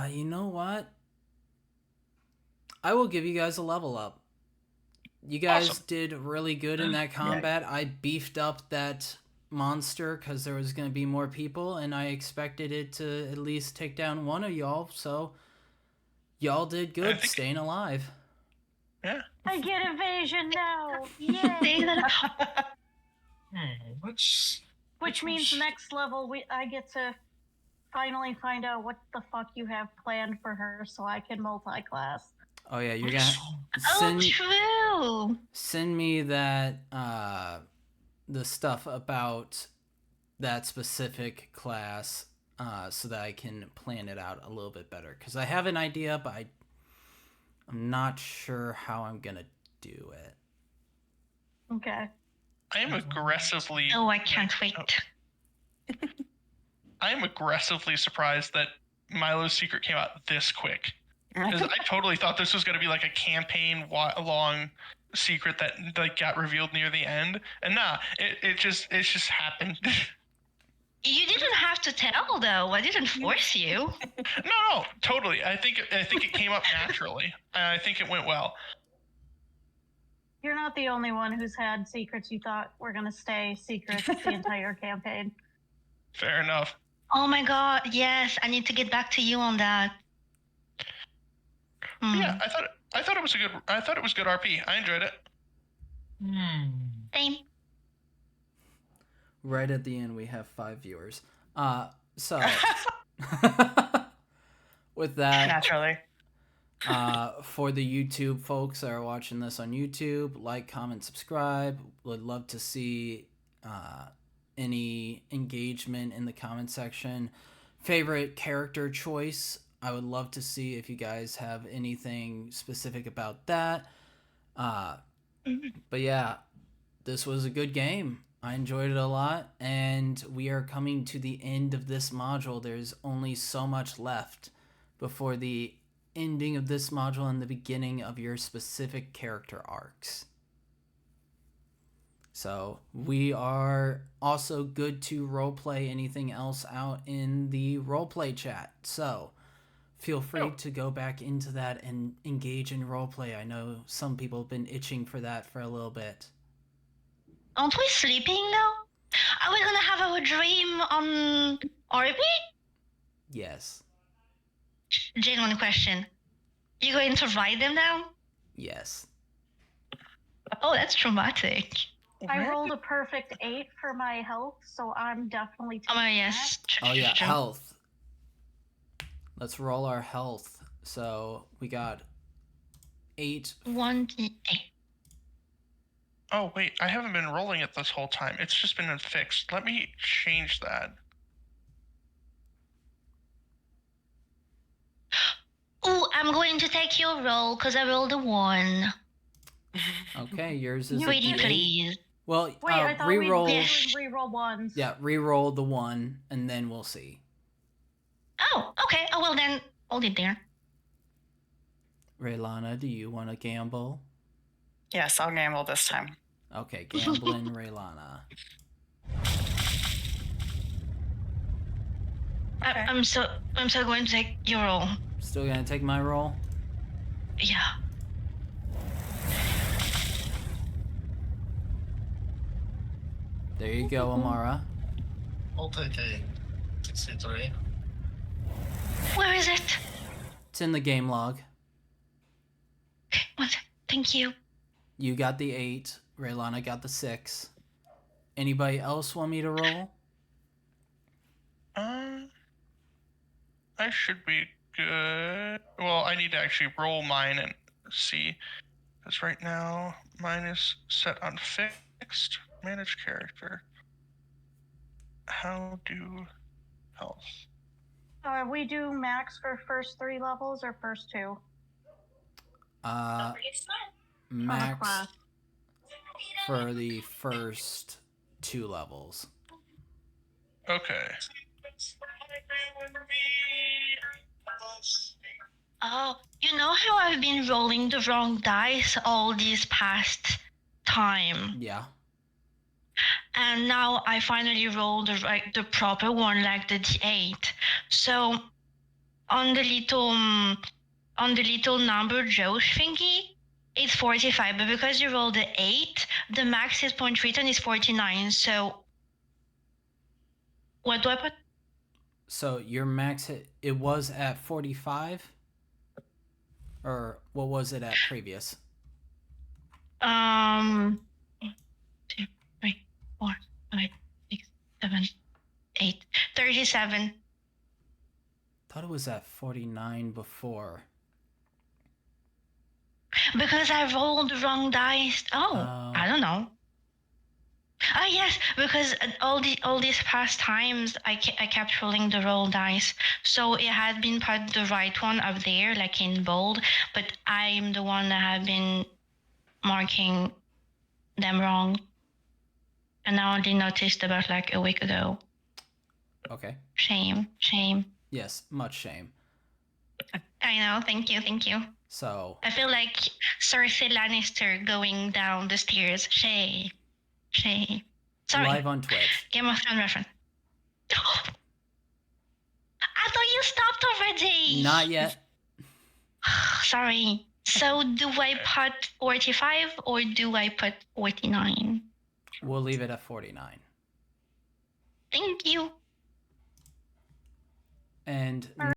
You know what? I will give you guys a level up. You guys Awesome. did really good in that combat. I beefed up that monster because there was going to be more people, and I expected it to at least take down one of y'all, so y'all did good staying alive. Yeah. I get evasion now. Yay. Which means next level I get to finally find out what the fuck you have planned for her so I can multi-class. Oh yeah, you're gonna Oh, true. send me that the stuff about that specific class so that I can plan it out a little bit better. Because I have an idea, but I'm not sure how I'm gonna do it. Okay. I am aggressively. Oh, I can't wait. I am aggressively surprised that Milo's secret came out this quick. Because I totally thought this was going to be like a campaign-long secret that like got revealed near the end, and nah, it just happened. You didn't have to tell though. I didn't force you. No, totally. I think it came up naturally. I think it went well. You're not the only one who's had secrets you thought were going to stay secrets the entire campaign. Fair enough. Oh my god, yes, I need to get back to you on that. Yeah, I thought it was good RP. I enjoyed it. Same. Right at the end, we have 5 viewers. So with that, Naturally. for the YouTube folks that are watching this on YouTube, like, comment, subscribe. Would love to see any engagement in the comment section. Favorite character choice, I would love to see if you guys have anything specific about that. But yeah, this was a good game. I enjoyed it a lot, and we are coming to the end of this module. There's only so much left before the ending of this module and the beginning of your specific character arcs. So we are also good to roleplay anything else out in the roleplay chat. So feel free to go back into that and engage in roleplay. I know some people have been itching for that for a little bit. Aren't we sleeping now? Are we gonna have our dream on RP? Yes. Genuine question. You going to write them down? Yes. Oh, that's traumatic. I rolled a perfect 8 for my health, so I'm definitely taking Oh, yes. Oh yeah, health. Let's roll our health. So we got 8. 1d8. Oh wait, I haven't been rolling it this whole time. It's just been fixed. Let me change that. Oh, I'm going to take your roll because I rolled a 1. Okay, yours is Pretty a D8. please. Well, Wait, I thought we re-roll. were doing re-roll ones. Yeah, re-roll the 1, and then we'll see. Oh, okay. Oh, well then, hold it there. Raylana, do you want to gamble? Yes, I'll gamble this time. Okay, gambling Raylana. I'm so going to take your roll. Still gonna take my roll? Yeah. There you go, Amara. I'll take a 63. Where is it? It's in the game log. Okay, one sec. Thank you. You got the 8. Raylana got the 6. Anybody else want me to roll? I should be good. Well, I need to actually roll mine and see. Because right now, mine is set on fixed. Manage character. How do health? We do max for first 3 levels or first 2? Max for the first 2 levels. Okay. Oh, you know how I've been rolling the wrong dice all these past time? Yeah. And now I finally rolled the proper one, like the D8. So on the little number Josh thingy, it's 45, but because you rolled the 8, the max hit point written is 49. So what do I put? So your max hit, it was at 45? Or what was it at previous? 1, 2, 3, 4, 5, 6, 7, 8, 37. Thought it was at 49 before. Because I rolled the wrong dice. I don't know. Oh yes, because all these past times I kept rolling the roll dice, so it had been put the right one up there, like in bold, but I'm the one that had been marking them wrong, and I only noticed about like a week ago. Okay. Shame. Yes, much shame. I know. Thank you. So I feel like Cersei Lannister going down the stairs. Shay. Sorry. live on Twitch. Game of Thrones reference. I thought you stopped already. Not yet. Sorry. So do I put 45 or do I put 49? We'll leave it at 49. Thank you. And